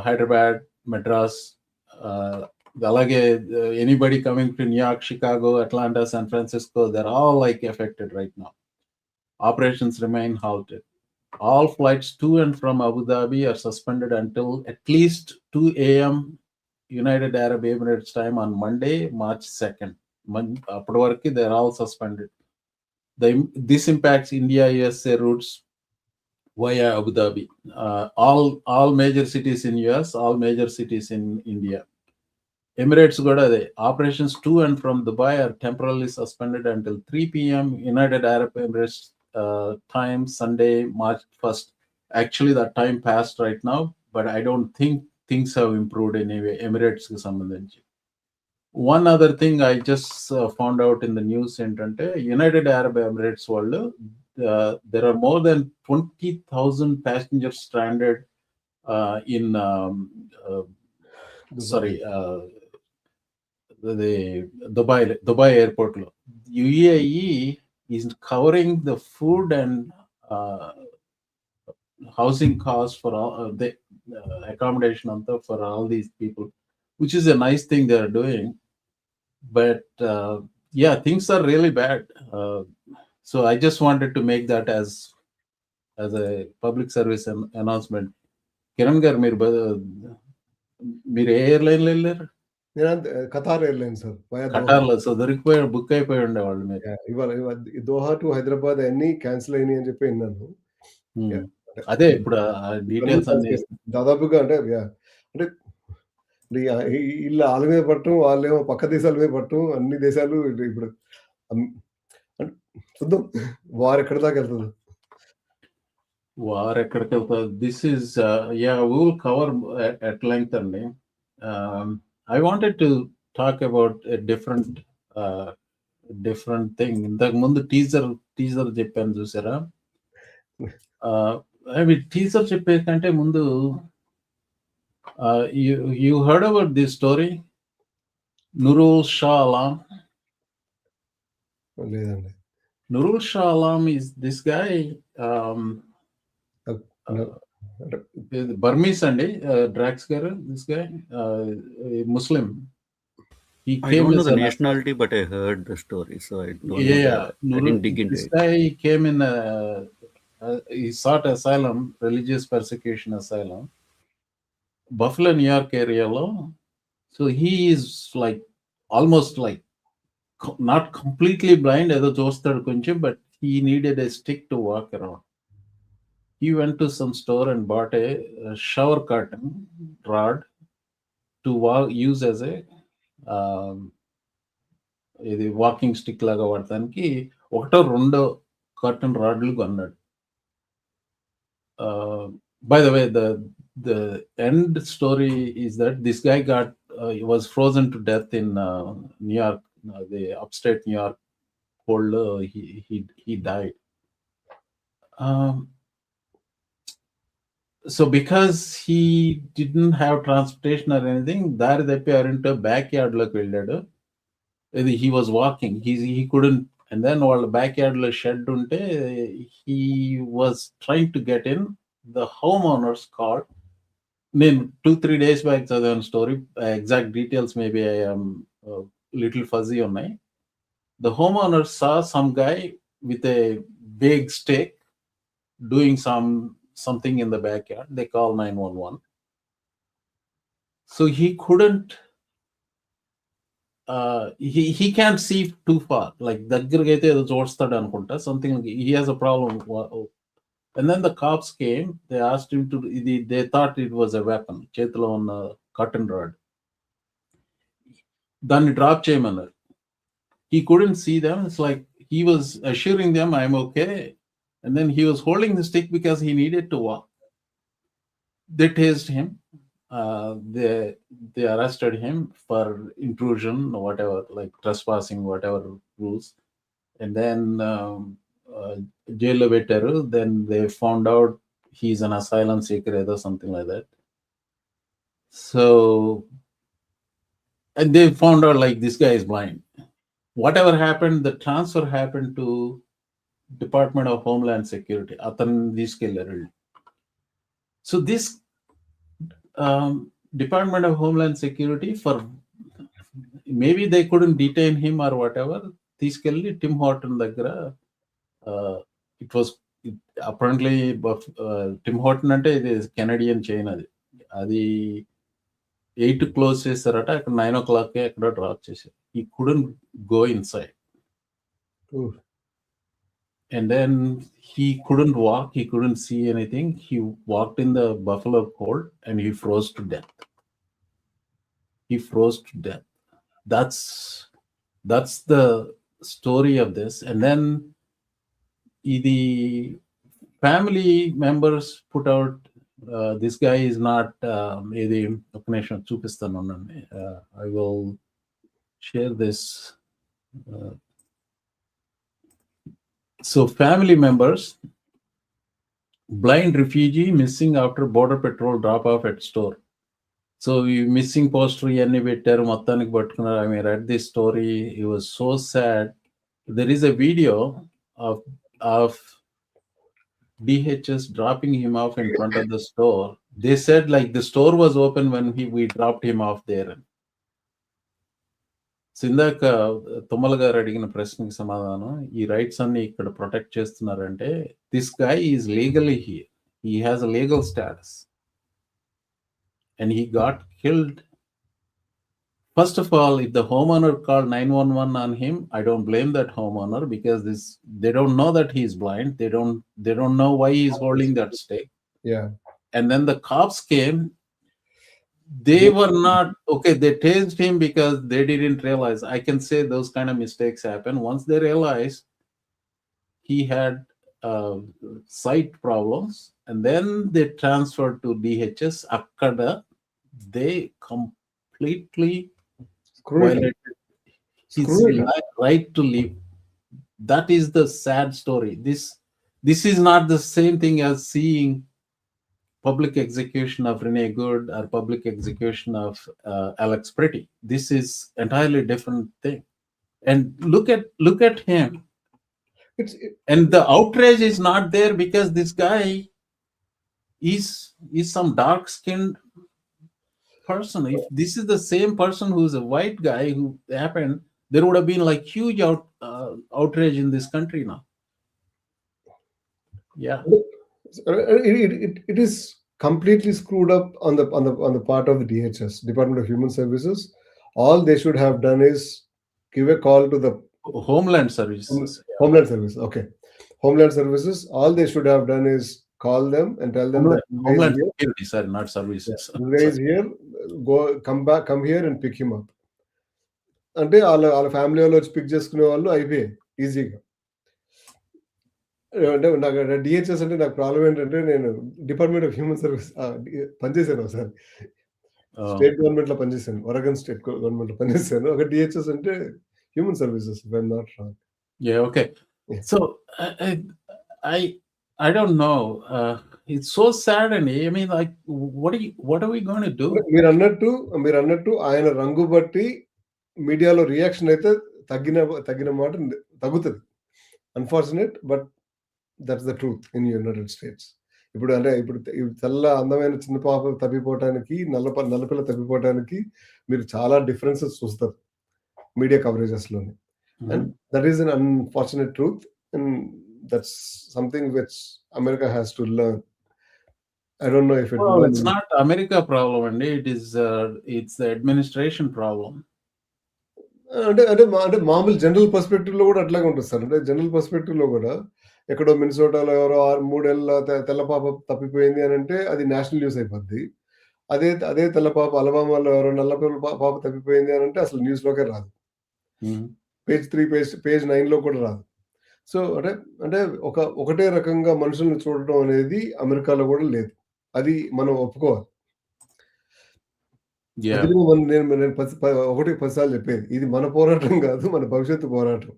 Hyderabad, Madras. Alage anybody coming to New York, Chicago, Atlanta, San Francisco, they're all like affected right now. Operations remain halted. All flights to and from Abu Dhabi are suspended until at least 2 a.m. United Arab Emirates time on Monday, March 2nd. Appudu varaku they are all suspended. This impacts India-USA routes via Abu Dhabi. All major cities in US, all major cities in India. Emirates kuda ade. Operations to and from Dubai are temporarily suspended until 3 p.m. United Arab Emirates time, Sunday, March 1st. Actually, that time passed right now, but I don't think things have improved anyway. Emirates ki sambandhinchi. One other thing I just found out in the news entante, United Arab Emirates వాళ్ళు, there are more than 20,000 passengers stranded in the Dubai airport lo. UAE is covering the food and housing costs for all the accommodation for all these people, which is a nice thing they are doing. But yeah, things are really bad. So I just wanted to make that as a public service announcement. Kiran గారు, మీరు ఏ airline లో వెళ్ళారు? నేను Qatar airline sir. ఖతార్లో. So దొరికిపోయి book అయిపోయి ఉండేవాళ్ళు మీరు. ఇవాళ దోహా టు హైదరాబాద్ అన్ని క్యాన్సిల్ అయినాయి అని చెప్పి విన్నాను. అదే ఇప్పుడు డీటెయిల్స్ అన్ని దాదాపుగా అంటే వీళ్ళు వాళ్ళ మీద పట్టడం, వాళ్ళేమో పక్క దేశాల మీద పట్టడం, అన్ని దేశాలు ఇప్పుడు చూద్దాం వారు ఎక్కడి దాకా వెళ్తుంది. వార్ ఎక్కడికి వెళ్తుంది? This is yeah, we will cover at length అండి. I wanted to talk about a different thing. ఇంతకు ముందు టీజర్ చెప్పాను చూసారా? అవి టీజర్ చెప్పే కంటే ముందు you heard about this story, Nurul Shah Alam? లేదండి. Nurul Shah Alam is this guy, Burmese andi, Drax garu, this guy, Muslim. He I came don't know as the nationality, but I heard the story, so I don't yeah, know. I didn't dig into this it. guy came in he sought asylum, religious persecution asylum, Buffalo, New York area lo. So he is like almost like not completely blind, edo chustadu koncham, but he needed a stick to walk around. He went to some store and bought a shower curtain rod to use as a ఇది walking stick లాగా వాడటానికి ఒకటో రెండో curtain రాడ్లు కొన్నాడు. By the way, the end story is that this guy was frozen to death in New York, the upstate New York cold. He died. So because he didn't have transportation or anything, దారి తప్పి ఎవరింటో back yard లోకి వెళ్ళాడు. He was walking, he couldn't, and then వాళ్ళ back yard లో shed ఉంటే he was trying to get in. The homeowners called. నేను 2-3 days back చదివాను story. Exact details maybe I am little fuzzy ఉన్నాయి. The homeowners saw some guy with a big stick doing something in the backyard. They call 911. So he couldn't he can't see too far, like దగ్గరకి అయితే ఏదో చూస్తాడు అనుకుంటా, something like he has a problem. And then the cops came. They asked him to, they thought it was a weapon, చేతిలో ఉన్న cotton rod. దాన్ని drop చేయమన్నారు. He couldn't see them. It's like he was assuring them, I'm okay. And then he was holding the stick because he needed to walk. They tased him. They arrested him for intrusion or whatever, like trespassing, whatever rules. And then jail vettaru. Then they found out he's an asylum seeker or something like that. So, and they found out like this guy is blind. Whatever happened, the transfer happened to Department of Homeland Security. Athan తీసుకెళ్లారు. So this Department of Homeland Security, for maybe they couldn't detain him or whatever, తీసుకెళ్ళి Tim Horton దగ్గర, it was apparently Tim Horton అంటే ఇది Canadian chain, అది 8 close చేస్తారట, అక్కడ 9 o'clock ఎక్కడో drop చేశారు. He couldn't go inside. And then he couldn't walk, he couldn't see anything. He walked in the buffalo cold and he froze to death. That's the story of this. And then the family members put out, this guy is not ఇది ఒక నిమిషం చూపిస్తాను ఉండండి. I will share this. So family members, blind refugee missing after border patrol drop off at store. So missing poster ఇవన్నీ పెట్టారు, మొత్తానికి పట్టుకున్నారు. I mean, read this story, it was so sad. there is a video of DHS dropping him off in front of the store. They said like the store was open when we dropped him off there. ఇందాక తుమ్మల గారు అడిగిన ప్రశ్నకి సమాధానం, ఈ rights అన్ని ఇక్కడ protect చేస్తున్నారంటే this guy is legally here. He has a legal status. And he got killed. First of all, if the homeowner called 911 on him, I don't blame that homeowner because they don't know that he's blind. They don't know why he's holding that stake. Yeah. And then the cops came. They were not okay. They tased him because they didn't realize. I can say those kind of mistakes happen. Once they realized he had sight problems, and then they transferred to DHS. Akkada, they completely violated his right to live. That is the sad story. This is not the same thing as seeing public execution of Rene Good or public execution of Alex Pretty. This is entirely different thing. And look at him. And the outrage is not there because this guy is some dark-skinned person. If this is the same person who's a white guy who happened, there would have been like huge outrage in this country now. Yeah. It is completely screwed up on the part of the DHS, Department of Human Services. All they should have done is give a call to the Homeland Services. Homeland Service. Okay. Homeland Services. All they should have done is call them and tell them that Homeland Security, sorry, not services. He is here. Come here and pick him up. అంటే వాళ్ళ family వాళ్ళు వచ్చి pick చేసుకునే వాళ్ళు అయిపోయాయి ఈజీగా. అంటే నాకు డిహెచ్ఎస్ అంటే నాకు ప్రాబ్లం ఏంటంటే నేను డిపార్ట్మెంట్ ఆఫ్ హ్యూమన్ సర్వీస్ పనిచేశాను ఒకసారి. స్టేట్ గవర్నమెంట్ లో పనిచేశాను, ఒరెగన్ స్టేట్ గవర్నమెంట్ లో పనిచేశాను. ఒక డిహెచ్ఎస్ అంటే human services, if I'm not wrong. Yeah, okay. So I don't know. It's so sad, and I mean, like, what are we going to do? మీరు అన్నట్టు ఆయన రంగు బట్టి మీడియాలో రియాక్షన్ అయితే తగ్గిన మాట తగ్గుతుంది. Unfortunate, but that's the truth in United states. ఇప్పుడు తెల్ల అందమైన చిన్న పాప తప్పిపోవటానికి, నల్లపిల్ల తప్పిపోవటానికి మీరు చాలా డిఫరెన్సెస్ చూస్తారు మీడియా కవరేజెస్ లోని. And that is an unfortunate truth, and that's something which America has to learn. I don't know if it's not America problem, and it's the administration problem. అంటే మామూలు జనరల్ పర్స్పెక్టివ్ లో కూడా అట్లాగే ఉంటుంది sir. అంటే general perspective లో కూడా ఎక్కడో మినిసోటాలో ఎవరో 3 ఏళ్ళ తెల్ల పాప తప్పిపోయింది అని అంటే అది నేషనల్ న్యూస్ అయిపోద్ది. అదే తెల్ల పాప అలబామాలో ఎవరో నల్ల పాప తప్పిపోయింది అని అంటే అసలు న్యూస్ లోకే రాదు. పేజ్ 3, పేజ్ 9 లో కూడా రాదు. సో అంటే ఒకటే రకంగా మనుషుల్ని చూడటం అనేది అమెరికాలో కూడా లేదు. అది మనం ఒప్పుకోవాలి. నేను 10 సార్లు చెప్పేది, ఇది మన పోరాటం కాదు, మన భవిష్యత్తు పోరాటం.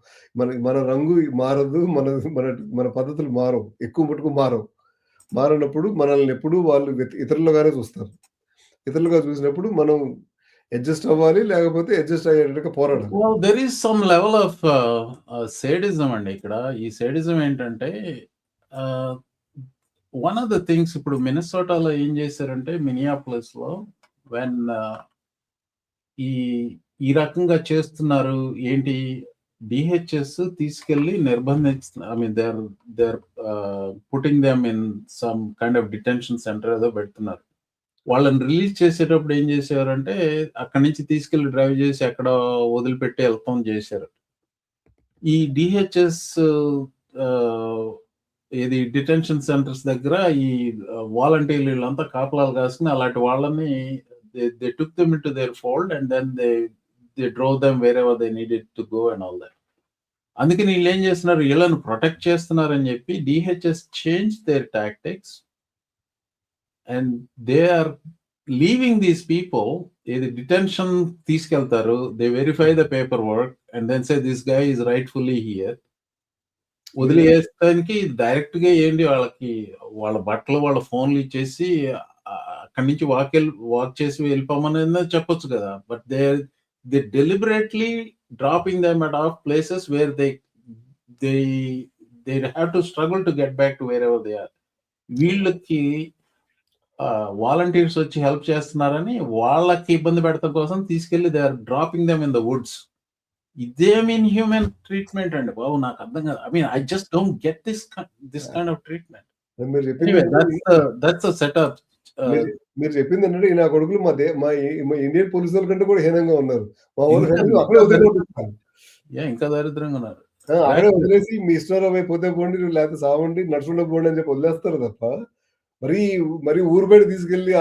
మన రంగు మారదు, మన పద్ధతులు మారవు, ఎక్కువ మటుకు మారనప్పుడు మనల్ని ఎప్పుడు వాళ్ళు ఇతరులుగానే చూస్తారు. ఇతరులుగా చూసినప్పుడు మనం అడ్జస్ట్ అవ్వాలి, లేకపోతే అడ్జస్ట్ అయ్యేటట్టుగా పోరాడాలి. Well, there is some level of sadism అండి ఇక్కడ. ఈ sadism ఏంటంటే one of the things ఇప్పుడు మినసోటాలో ఏం చేశారంటే, మినియాపోలిస్ లో వెన్ ఈ రకంగా చేస్తున్నారు ఏంటి, డిహెచ్ఎస్ తీసుకెళ్లి నిర్బంధిస్తున్నారు. I mean they are putting them in some kind of detention centre ఏదో పెడుతున్నారు. వాళ్ళని రిలీజ్ చేసేటప్పుడు ఏం చేసేవారంటే అక్కడి నుంచి తీసుకెళ్లి డ్రైవ్ చేసి ఎక్కడ వదిలిపెట్టి వెళ్తాం చేశారు. ఈ డిహెచ్ఎస్ ఇది డిటెన్షన్ సెంటర్స్ దగ్గర ఈ వాలంటీర్లు వీళ్ళంతా కాపలాలు కాసుకుని అలాంటి వాళ్ళని they took them into their fold, and then they drove them wherever they needed to go and all that. అందుకని వీళ్ళు ఏం చేస్తున్నారు, వీళ్ళని ప్రొటెక్ట్ చేస్తున్నారని చెప్పి DHS change their tactics, and they are leaving these people. The detention తీసుకెళ్తారు, they verify the paperwork and then say this guy is rightfully here. వదిలేస్తానికి direct గా ఏంటి, వాళ్ళ బట్టలు వాళ్ళ ఫోన్లు ఇచ్చేసి అక్కడి నుంచి వాక్ చేసి వెళ్ళిపోమని చెప్పొచ్చు కదా. But they deliberately dropping them at off places where they have to struggle to get back to wherever they are. వీళ్ళకి వాలంటీర్స్ వచ్చి హెల్ప్ చేస్తున్నారని వాళ్ళకి ఇబ్బంది పెడతాం కోసం తీసుకెళ్లి they are dropping them in the woods. ఇదే మీన్ హ్యూమన్ ట్రీట్మెంట్ అండి బాబు. నాకు అర్థం కాదు. I just don't get this kind of treatment. మీరు చెప్పింది దట్స్ అ సెటప్. మీరు చెప్పింది ఏంటంటే నా కొడుకులు మా ఇండియన్ పోలీసు వాళ్ళ కంటే కూడా హీనంగా ఉన్నారు. మా వాళ్ళు అక్కడే వదిలేస్తారు. ఇంకా దరిద్రంగా ఉన్నారు. అక్కడే వదిలేసి మీ ఇష్టం పోతే పోండి, లేకపోతే సావండి, నడుచుకుంటూ పోండి అని చెప్పి వదిలేస్తారు తప్ప మరి ఊరు బయట తీసుకెళ్లి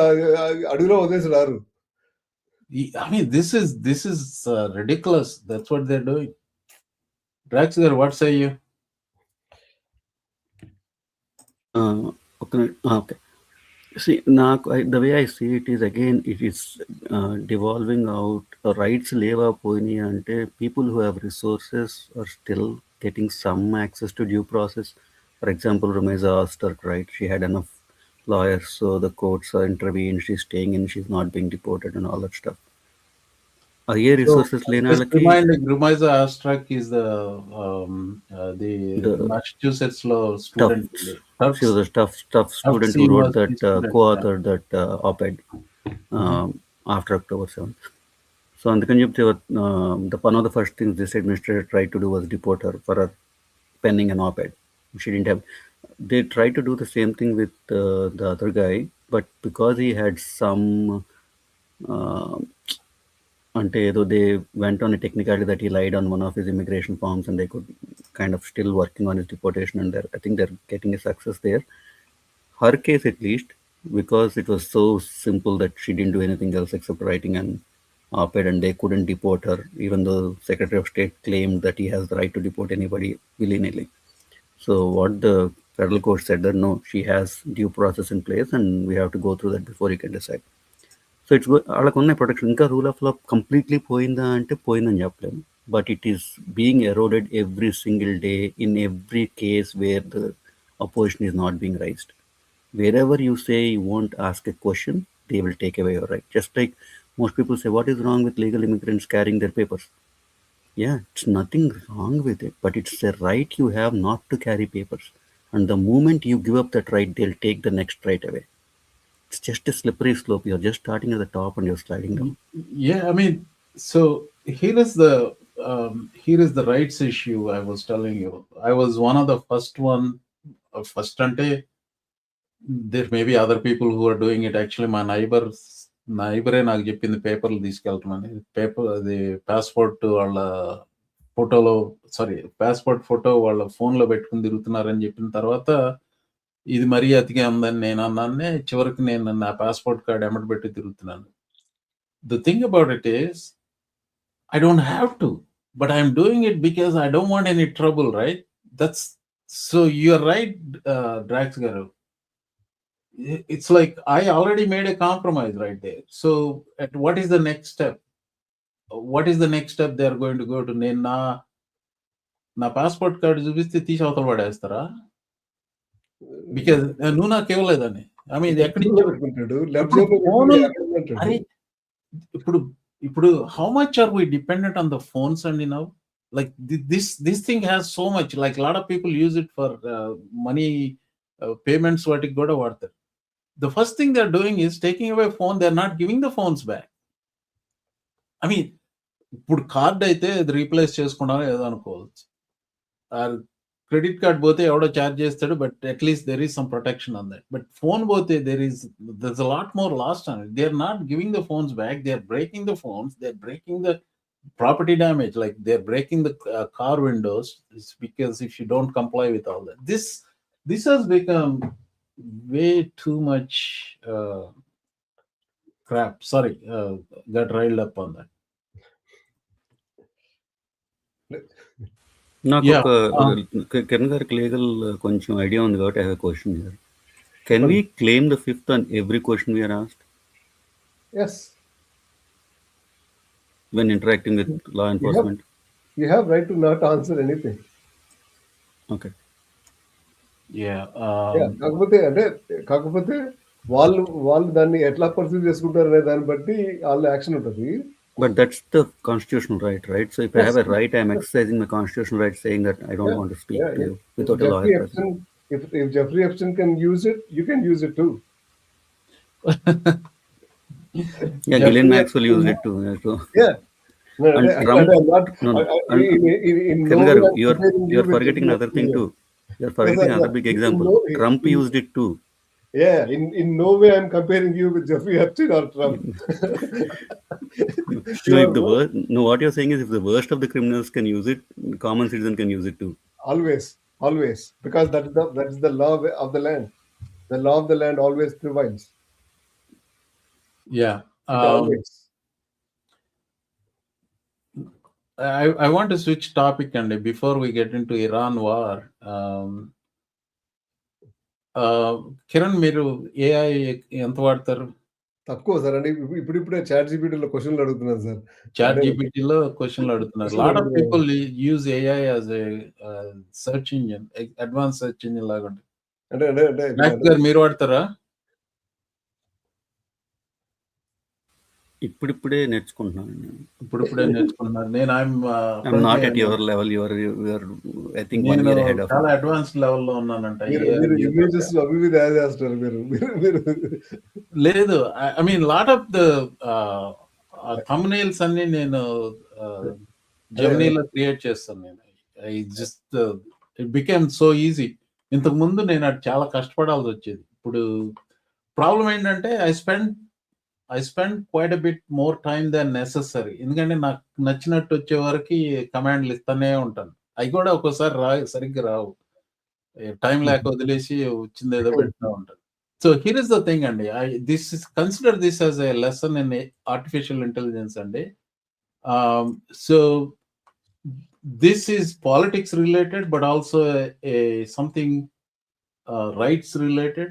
అడుగులో వదిలేసి రారు. This is ridiculous. That's what they're doing. Drax garu, what say you? Okay. See, the way I see it is, again, it is devolving out. Rights leva poini ante people who have resources are still getting some access to due process. For example, Rumeza Osterk, right? She had enough lawyers, so the courts are intervened. She's staying in. She's not being deported and all that stuff. Resources Rumeza Osterk is the Massachusetts law student. She was a tough student who wrote that, co-authored that op-ed after October 7th. So, one of the first things this administrator tried to do was deport her for her penning an op-ed. She didn't have. They tried to do the same thing with the other guy, but because he had some. Though they went on a technicality that he lied on one of his immigration forms, and they could kind of still working on his deportation, and I think they're getting a success there. Her case, at least, because it was so simple that she didn't do anything else except writing an op-ed, and they couldn't deport her, even though Secretary of State claimed that he has the right to deport anybody willy-nilly. So what the federal court said that no, she has due process in place, and we have to go through that before you can decide. So it's వాళ్ళకు ఉన్న protection. ఇంకా rule of law completely పోయిందా అంటే పోయిందని చెప్పలేము, but it is being eroded every single day in every case where the opposition is not being raised. Wherever you say you won't ask a question, they will take away your right. Just like most people say, what is wrong with legal immigrants carrying their papers? Yeah, it's nothing wrong with it, but it's a right you have not to carry papers. And the moment you give up that right, they'll take the next right away. It's just a slippery slope. You're just starting at the top and you're sliding down. Yeah, so here is the rights issue I was telling you. I was one of the first ante. There may be other people who are doing it. Actually, my neighbor నాకు చెప్పింది పేపర్లు తీసుకెళ్తామని. అది passport వాళ్ళ passport photo వాళ్ళ ఫోన్లో పెట్టుకుని తిరుగుతున్నారని చెప్పిన తర్వాత ఇది మరీ అతిగా ఉందని నేను అన్నానే. చివరికి నేను నా పాస్పోర్ట్ కార్డ్ ఎమ్మటి పెట్టి తిరుగుతున్నాను. The thing about it is, I don't have to, but I'm doing it because I don't want any trouble, right? So you're right, Drax garu. It's like I already made a compromise right there. So what is the next step? What is the next step they are going to go to? నేను నా passport card చూపిస్తే తీసి అవతల పడేస్తారా? Because నువ్వు నాకు ఇవ్వలేదని. ఇది ఎక్కడి ఇప్పుడు how much are we dependent on the phones అండి now? Like this thing has so much, like a lot of people use it for money payments వాటికి కూడా వాడతారు. The first thing they're doing is taking away phone. They're not giving the phones back. ఇప్పుడు card అయితే అది replace చేసుకున్నారో ఏదో అనుకోవచ్చు. Credit card పోతే ఎవడో ఛార్జ్ చేస్తాడు, but at least there is some protection on that. But phone పోతే there's a lot more lost on it. They're not giving the phones back. They're breaking the phones. They're breaking the property damage, like they're breaking the car windows. It's because if you don't comply with all that, this has become way too much crap. Sorry, got riled up on that. నాకు కిరణ్ గారికి legal కొంచెం idea ఉంది కాబట్టి I have a question here. Can we claim the fifth on every question we are asked? Yes. When interacting with law enforcement, you have right to not answer anything. Okay. Yeah. కాకపోతే వాళ్ళు దాన్ని ఎట్లా perceive చేసుకుంటారు అనే దాన్ని బట్టి వాళ్ళ action ఉంటుంది. But that's the constitutional right? So if I Yes. have a right, I'm exercising my constitutional right, saying that I don't want to speak to you without a lawyer present. If Jeffrey Epstein can use it, you can use it too. Yeah, Ghislaine Maxwell used it too. So. Yeah. No, And Trump, in no Kevin way garu, I'm comparing you're with forgetting Jeffrey another thing Epstein. too. You're forgetting another big example. Trump used it too. Yeah, in no way I'm comparing you with Jeffrey Epstein or Trump. No, what you're saying is if the worst of the criminals can use it, common citizen can use it too. Always, because that is the law of the land. The law of the land always prevails. Yeah. Always. I want to switch topic and before we get into Iran war. Kiran మీరు AI ఎంత వాడతారు? తక్కువ sir. అంటే ఇప్పుడిప్పుడే chat జీపీటీలో క్వశ్చన్లు అడుగుతున్నాను sir. Chat జీపీటీలో క్వశ్చన్లు అడుగుతున్నారు. Lot of people use AI as a search engine, advance search engine లాగా ఉంటుంది. అంటే మీరు వాడతారా? ఇప్పుడిప్పుడే నేర్చుకుంటున్నాను. నేను I'm not at your level. You are I think 1 year ahead of me. చాలా అడ్వాన్స్ లెవెల్లో ఉన్నానంట. ఇమేజెస్ అవి ఇవి తయారు చేస్తారు మీరు. లేదు, I mean lot of the thumbnails అన్ని నేను జెమినీలో క్రియేట్ చేస్తాను. నేను I just it became so easy. ఇంతకు ముందు నేను అది చాలా కష్టపడాల్సి వచ్చేది. ఇప్పుడు ప్రాబ్లం ఏంటంటే I spend quite a bit more time than necessary. ఎందుకంటే నాకు నచ్చినట్టు వచ్చే వరకు కమాండ్లు ఇస్తానే ఉంటాను. అవి కూడా ఒక్కోసారి సరిగ్గా రావు. టైం లేక వదిలేసి వచ్చింది ఏదో పెడతా ఉంటాను. So here is the thing అండి. Consider this as a lesson in artificial intelligence అండి. So this is politics related, but also something rights related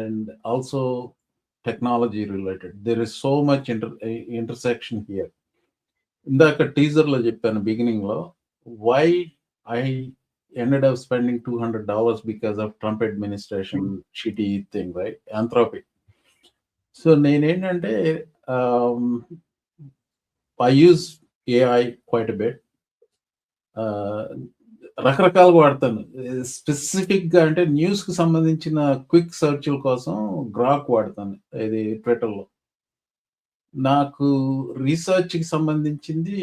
and also technology related. There is so much intersection here. Indaka teaser lo cheppanu beginning lo, why I ended up spending $200 because of Trump administration shitty thing, right? Anthropic. So nenentante I use AI quite a bit. రకరకాలుగా వాడతాను. స్పెసిఫిక్గా అంటే న్యూస్కి సంబంధించిన quick సర్చ్ల కోసం Grok వాడతాను, ఇది ట్విట్టర్లో. నాకు రీసెర్చ్కి సంబంధించింది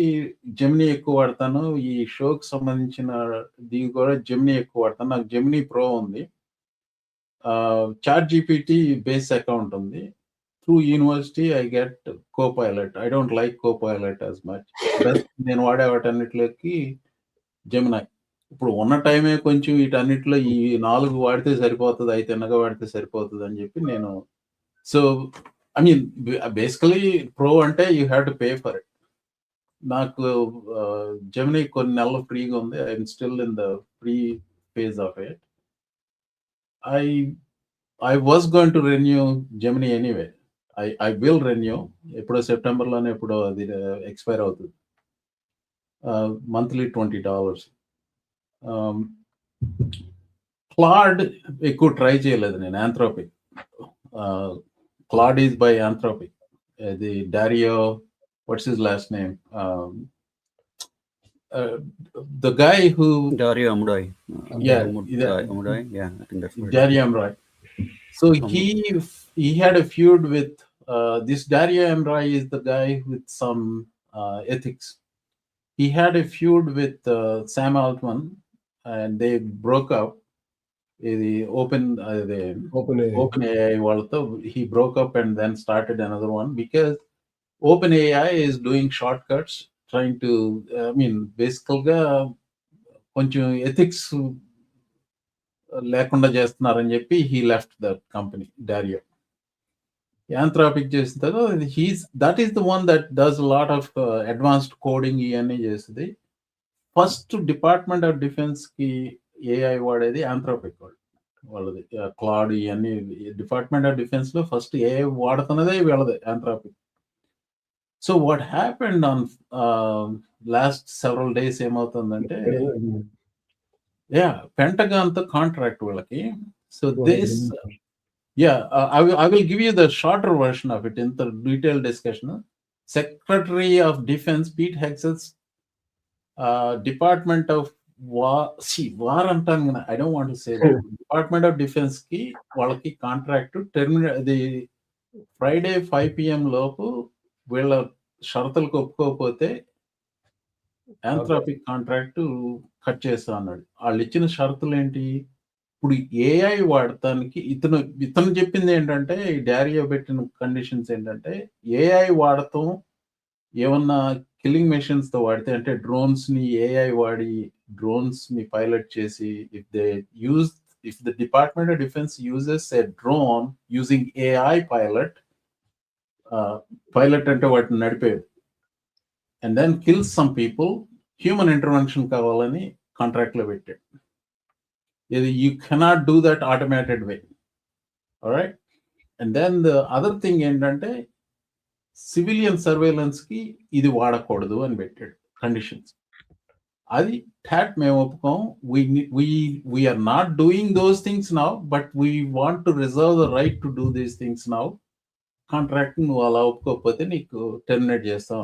జెమినీ ఎక్కువ వాడతాను. ఈ షోకి సంబంధించిన దీని కూడా జెమినీ ఎక్కువ వాడతాను. నాకు జెమినీ ప్రో ఉంది. చాట్ జీపీటీ బేస్ అకౌంట్ ఉంది. Through university I get Copilot. I don't like Copilot as much. నేను వాడే వాటన్నిటిలోకి జెమినై. ఇప్పుడు ఉన్న టైమే కొంచెం వీటన్నిటిలో ఈ 4 వాడితే సరిపోతుంది, అయితే తిన్నగా వాడితే సరిపోతుంది అని చెప్పి నేను. So I mean basically pro అంటే you have to pay for it. నాకు జెమినీ కొన్ని నెలలు ఫ్రీగా ఉంది. I'm still in the free phase of it. I was going to renew Gemini anyway. I will renew. ఎప్పుడో సెప్టెంబర్లోనే ఎప్పుడో అది ఎక్స్పైర్ అవుతుంది. మంత్లీ $20. క్లాడ్ ఎక్కువ ట్రై చేయలేదు నేను. Anthropic, Claude is by Anthropic. ఇది Dario, what's his last name, the guy who Dario Amodei. Amodei, yeah, I think that's right. Dario Amodei. So he had a feud with this Dario Amodei is the guy with some ethics. He had a feud with Sam Altman, and they broke up. The OpenAI వాళ్ళతో he broke up and then started another one because OpenAI is doing shortcuts, trying to, I mean, basically కొంచెం ethics లేకుండా చేస్తున్నారని చెప్పి he left the company, Dario. Anthropic చేసిన తర్వాత that is the one that does lot of advanced coding ఇవన్నీ చేస్తుంది. First department of defence కి AI వాడేది యాంథ్రాపిక్ వాళ్ళది. క్లాడ్ ఇవన్నీ డిపార్ట్మెంట్ ఆఫ్ డిఫెన్స్ లో ఫస్ట్ ఏఐ వాడుతున్నదే వీళ్ళది, Anthropic. So what happened on last several days ఏమవుతుందంటే, పెంటగాన్ తో కాంట్రాక్ట్ వీళ్ళకి. So this I will give you the shorter version of it in the detailed discussion. Secretary of Defense Pete Hegseth's Department of War. See, war అంటాను కదా, I don't want to say that. Department of Defense కి వాళ్ళకి contract అది Friday 5 PM లోపు వీళ్ళ షరతులకు ఒప్పుకోకపోతే ఆంథ్రాపిక్ contract cut చేస్తా అన్నాడు. వాళ్ళు ఇచ్చిన షరతులు ఏంటి? ఇప్పుడు ఏఐ వాడటానికి ఇతను చెప్పింది ఏంటంటే, డారియో పెట్టిన కండిషన్స్ ఏంటంటే, ఏఐ వాడటం ఏమన్నా కిల్లింగ్ మెషిన్స్ తో వాడితే, అంటే డ్రోన్స్ ని ఏఐ వాడి డ్రోన్స్ ని పైలట్ చేసి, if the Department of Defense uses a drone using AI pilot అంటే వాటిని నడిపేది, and then kills some people, human intervention కావాలని కాంట్రాక్ట్ లో పెట్టాడు. You cannot do that automated way. All right. And then the other thing ఏంటంటే, civilian surveillance కి ఇది వాడకూడదు అని పెట్టాడు కండిషన్స్. అది టాట్ మేము ఒప్పుకోం. we are not doing those things now, but we want to reserve the right to do these things now. Contract నువ్వు అలా ఒప్పుకోకపోతే నీకు టెర్మినేట్ చేస్తాం.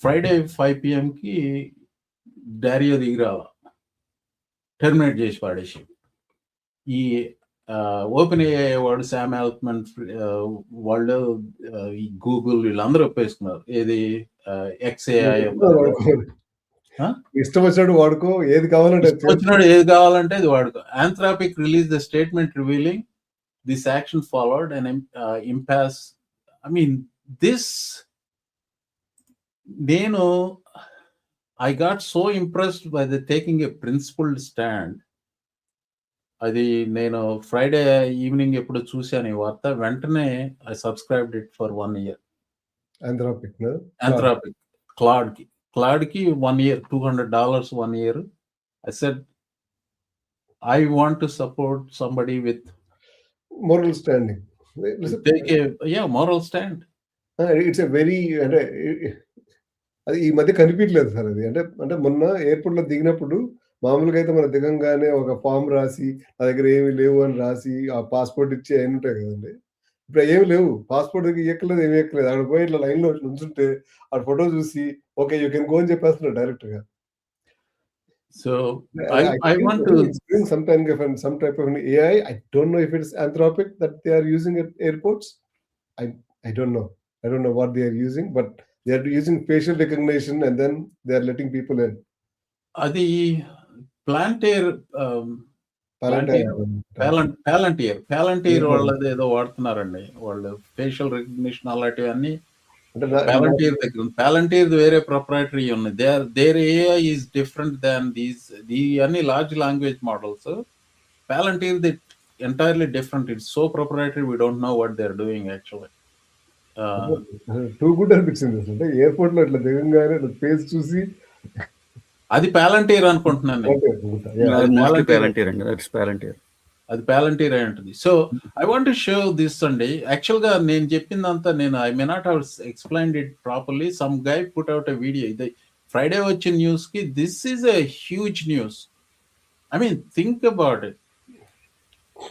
ఫ్రైడే 5 PM కి డారియో దిగిరాల, టెర్మినేట్ చేసి పాడేసి. ఈ ఓపెన్ ఏఐ వాడు, శామ్ ఆల్ట్మన్ వాళ్ళు, ఈ గూగుల్ వీళ్ళందరూ ఒప్పేసుకున్నారు. ఏది XAI ఇష్టం వచ్చినట్టు వాడుకో, ఏది కావాలంటే అది వాడుకో. Anthropic release the statement revealing this action followed an impasse. I mean, I got so impressed by the taking a principled stand. అది నేను ఫ్రైడే ఈవినింగ్ ఎప్పుడు చూశాను ఈ వార్త, వెంటనే I subscribed it for 1 year. Anthropic Claude కి 1 year, $200 1 year. I said I want to support somebody with moral standing. Take a moral stand. It's a very, అది ఈ మధ్య కనిపించలేదు సార్. అది అంటే మొన్న ఎయిర్పోర్ట్ లో దిగినప్పుడు మామూలుగా అయితే మన దిగంగానే ఒక ఫామ్ రాసి నా దగ్గర ఏమి లేవు అని రాసి ఆ పాస్పోర్ట్ ఇచ్చి అయిన ఉంటాయి కదండి. ఇప్పుడు ఏమి లేవు, పాస్పోర్ట్ దగ్గర ఎక్కలేదు, ఏమి ఎక్కలేదు. అక్కడ పోయి ఇట్లా లైన్ లో నుంచుంటే ఆ ఫోటో చూసి ఓకే యూ కెన్ గో అని చెప్పేస్తున్నాడు డైరెక్ట్ గా. So I want to bring some type of an AI. I don't know if it's Anthropic that they are using at airports. I don't know. I don't know what they are using, but they are using facial recognition and then they are letting people in. Adi Palantir వాళ్ళది ఏదో వాడుతున్నారండి వాళ్ళు, facial recognition అలాంటివన్నీ. Palantir వేరే proprietary ఉన్నాయి. Their AI is different than the అన్ని large language models. Palantir they entirely different. It's so proprietary, we don't know what they're doing actually. Too good అనిపించింది. అంటే airport లో ఇట్లా దిగంగానే ఫేస్ చూసి అది Palantir అనుకుంటున్నాను. అది Palantir అయి ఉంటుంది. So I want to show this అండి. యాక్చువల్గా నేను చెప్పిందంతా I may not have explained it properly. Some guy put out a video. ఇది ఫ్రైడే వచ్చిన న్యూస్ కి this is a huge news. I mean think about it.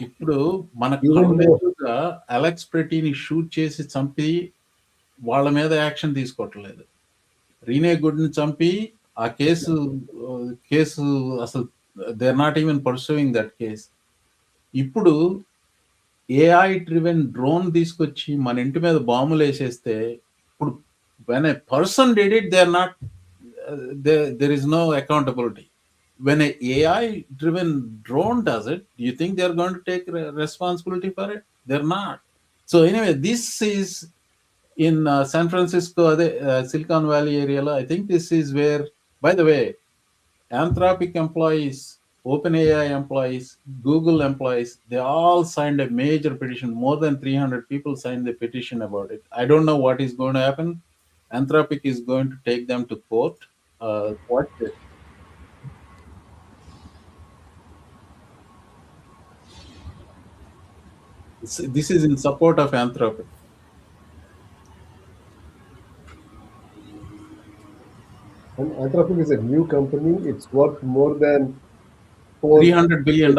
ఇప్పుడు మన కళ్ళెదురుగా Alex ప్రెటీని shoot చేసి చంపి వాళ్ళ మీద యాక్షన్ తీసుకోవట్లేదు. రీనే గుడ్ని చంపి ఆ కేసు అసలు they are not even pursuing that case. ఇప్పుడు ఏఐ డ్రివెన్ డ్రోన్ తీసుకొచ్చి మన ఇంటి మీద బాంబులు వేసేస్తే, ఇప్పుడు when a person did it, they are not there is no accountability. When a AI driven drone does it, do you think they are going to take responsibility for it? They're not. So anyway, this is in San Francisco, Silicon Valley area. I think this is where, by the way, Anthropic employees, OpenAI employees, Google employees, they all signed a major petition. More than 300 people signed the petition about it. I don't know what is going to happen. Anthropic is going to take them to court. This is in support of Anthropic. And Anthropic is a new company. It's worth more than $300 billion.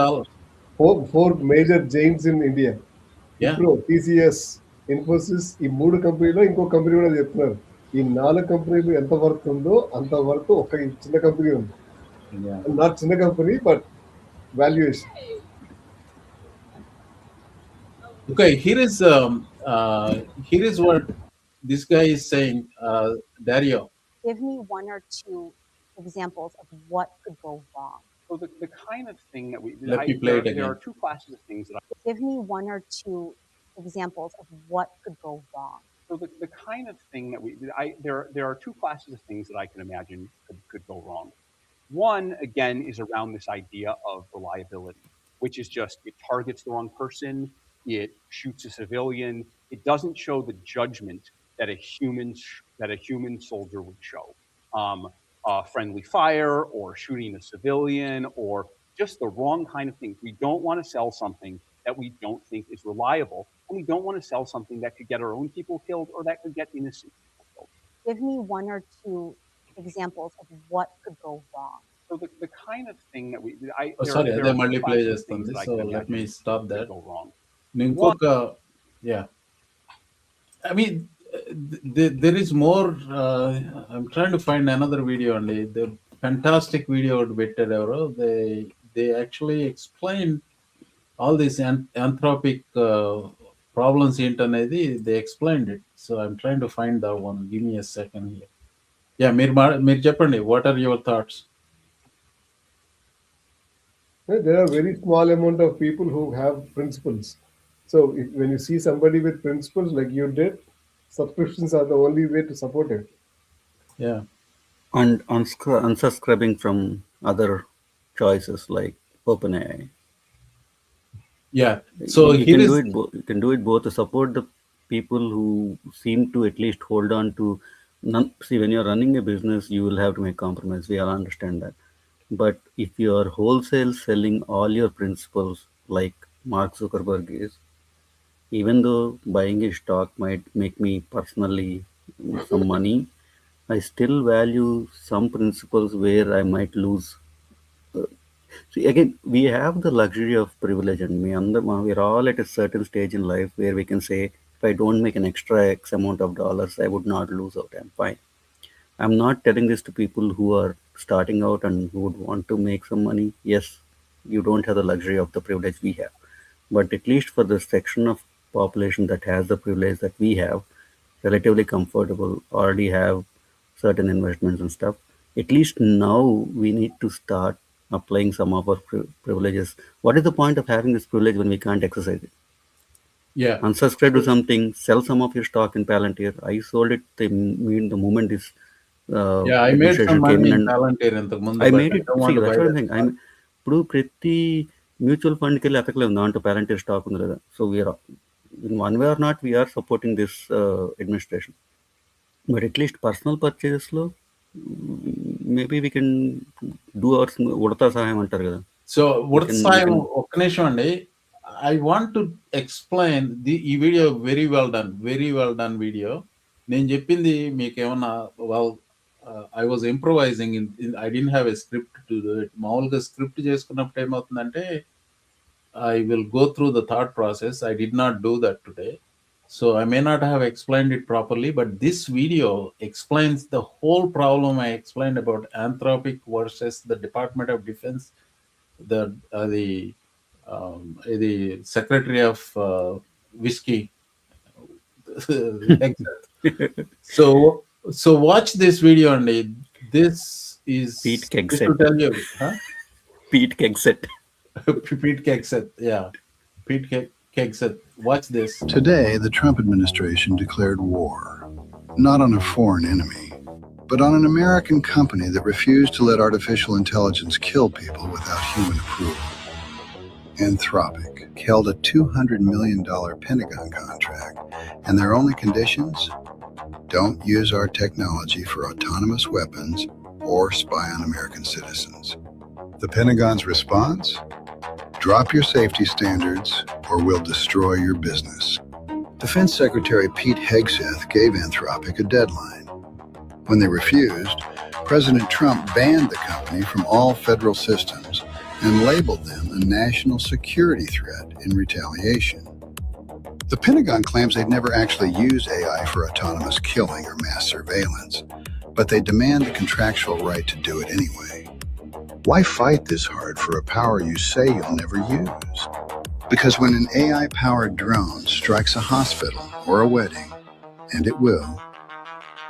Four major giants in India. Yeah. Wipro, TCS, Infosys, ఈ 3 కంపెనీలో ఇంకో company కూడా చెప్తున్నారు. ఈ 4 కంపెనీలు ఎంత worth ఉందో అంత వర్త్ ఒక చిన్న కంపెనీ ఉంది. నాట్ చిన్న company but valuation. Okay, here is what this guy is saying, Dario. Give me one or two examples of what could go wrong. So the kind of thing that Let me play it again. There are two classes of things that Give me one or two examples of what could go wrong. So the kind of thing that there are two classes of things that I can imagine could go wrong. One, again, is around this idea of reliability, which is just it targets the wrong person, it shoots a civilian, it doesn't show the judgment that a human soldier would show. Friendly fire or shooting a civilian or just the wrong kind of things. We don't want to sell something that we don't think is reliable, and we don't want to sell something that could get our own people killed or that could get innocent people killed. Give me one or two examples of what could go wrong. So the kind of thing that Sorry, there అదే are మళ్ళీ two play classes of చేస్తుంది. things that I So can let me imagine stop could that. go wrong. ఇంకొక yeah. I mean, there is more. I'm trying to find another video only. The fantastic video పెట్టారు ఎవరో. They actually explained all these anthropic problems ఏంటనేది they explained it. So I'm trying to find that one. Give me a second here. Yeah, మీరు చెప్పండి. What are your thoughts? There are very small amount of people who have principles. So when you see somebody with principles like you did, subscriptions are the only way to support it. Yeah. And unsubscribing from other choices like OpenAI. Yeah. So you can do it both to support the people who seem to at least hold on to. See, when you're running a business, you will have to make compromise. We all understand that. But if you are wholesale selling all your principles like Mark Zuckerberg is, even though buying his stock might make me personally some money, I still value some principles where I might lose. See, again, we have the luxury of privilege, and we're all at a certain stage in life where we can say, if I don't make an extra X amount of dollars, I would not lose out. I'm fine. I'm not telling this to people who are starting out and who would want to make some money. Yes, you don't have the luxury of the privilege we have. But at least for the section of population that has the privilege that we have, relatively comfortable, already have certain investments and stuff, at least now we need to start applying some of our privileges. What is the point of having this privilege when we can't exercise it? Yeah. Unsubscribe to something, sell some of your stock in Palantir. I sold it the moment this I made some money in Palantir ఇంతకు ముందు. I made it. See, that's what I'm saying. ఇప్పుడు ప్రతి mutual ఫండ్కి వెళ్ళి అతకలేదు దాంట్లో Palantir stock ఉంది కదా. So we are, in one way or not, we are supporting this administration. But at least personal purchases లో maybe we can do our Udatha సహాయం అంటారు కదా. సో ఉడత సాయం ఒక్క నిమిషం అండి. I want to explain ఈ video very well done video. నేను చెప్పింది మీకు ఏమన్నా I was improvising. I didn't have a script to do it. మామూలుగా స్క్రిప్ట్ చేసుకున్నప్పుడు ఏమవుతుందంటే I will go through the thought process. I did not do that today. So I may not have explained it properly, but this video explains the whole problem I explained about Anthropic versus the Department of Defense, the Secretary of Whiskey. So watch this video, and this is Pete Kegset. to tell you, huh? Pete Kegset. Pete Kegset, yeah. Pete Kegset. Watch this. Today, the Trump administration declared war, not on a foreign enemy, but on an American company that refused to let artificial intelligence kill people without human approval. Anthropic held a $200 million Pentagon contract, and their only conditions? Don't use our technology for autonomous weapons or spy on American citizens. The Pentagon's response? Drop your safety standards or we'll destroy your business. Defense Secretary Pete Hegseth gave Anthropic a deadline. When they refused, President Trump banned the company from all federal systems and labeled them a national security threat in retaliation. The Pentagon claims they'd never actually used AI for autonomous killing or mass surveillance, but they demand the contractual right to do it anyway. Why fight this hard for a power you say you'll never use? Because when an AI-powered drone strikes a hospital or a wedding, and it will,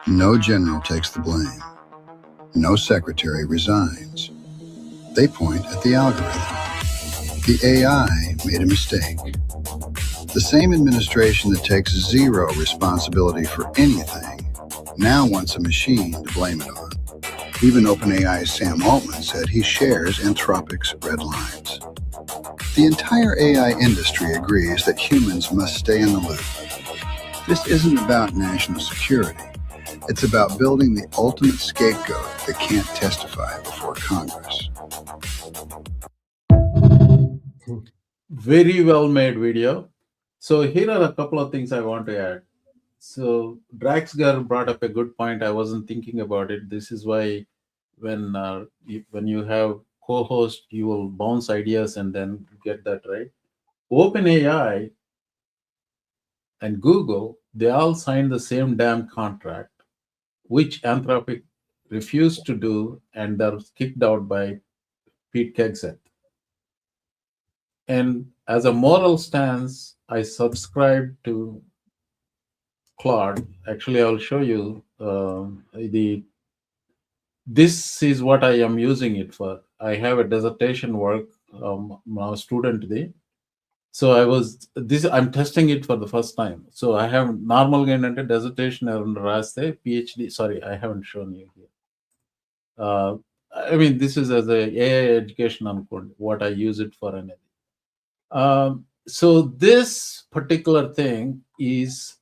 no general takes the blame. No secretary resigns. They point at the algorithm. The AI made a mistake. The same administration that takes zero responsibility for anything now wants a machine to blame it on. Even OpenAI's Sam Altman said he shares Anthropic's red lines. The entire AI industry agrees that humans must stay in the loop. This isn't about national security. It's about building the ultimate scapegoat that can't testify before Congress. Very well made video. So here are a couple of things I want to add. So Draxgar brought up a good point. I wasn't thinking about it. This is why when you have co-host, you will bounce ideas and then get that right. OpenAI and Google, they all signed the same damn contract, which Anthropic refused to do, and they're kicked out by Pete Hegseth. And as a moral stance, I subscribe to Claude. Actually, I'll show you this is what I am using it for. I have a dissertation work, now student day. So I'm testing it for the first time. So I have normal gain dissertation and raste PhD. Sorry, I haven't shown you here. I mean, this is as a AI education unquote, what I use it for anything. So this particular thing is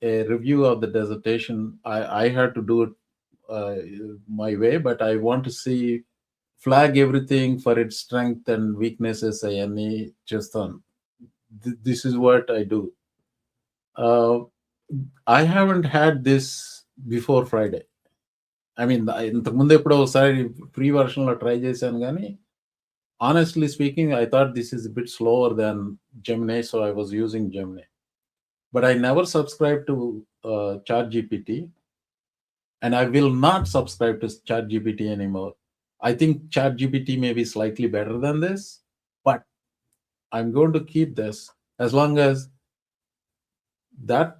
a review of the dissertation. I had to do it my way, but I want to flag everything for its strength and weaknesses. Just on this is what I do. I haven't had this before Friday. I mean, ఇంతకుముందు ఎప్పుడో ఒకసారి free version లో try చేశాను కానీ honestly speaking, I thought this is a bit slower than Gemini, so I was using Gemini. But I never subscribed to ChatGPT, and I will not subscribe to ChatGPT anymore. I think ChatGPT may be slightly better than this, but I'm going to keep this as long as that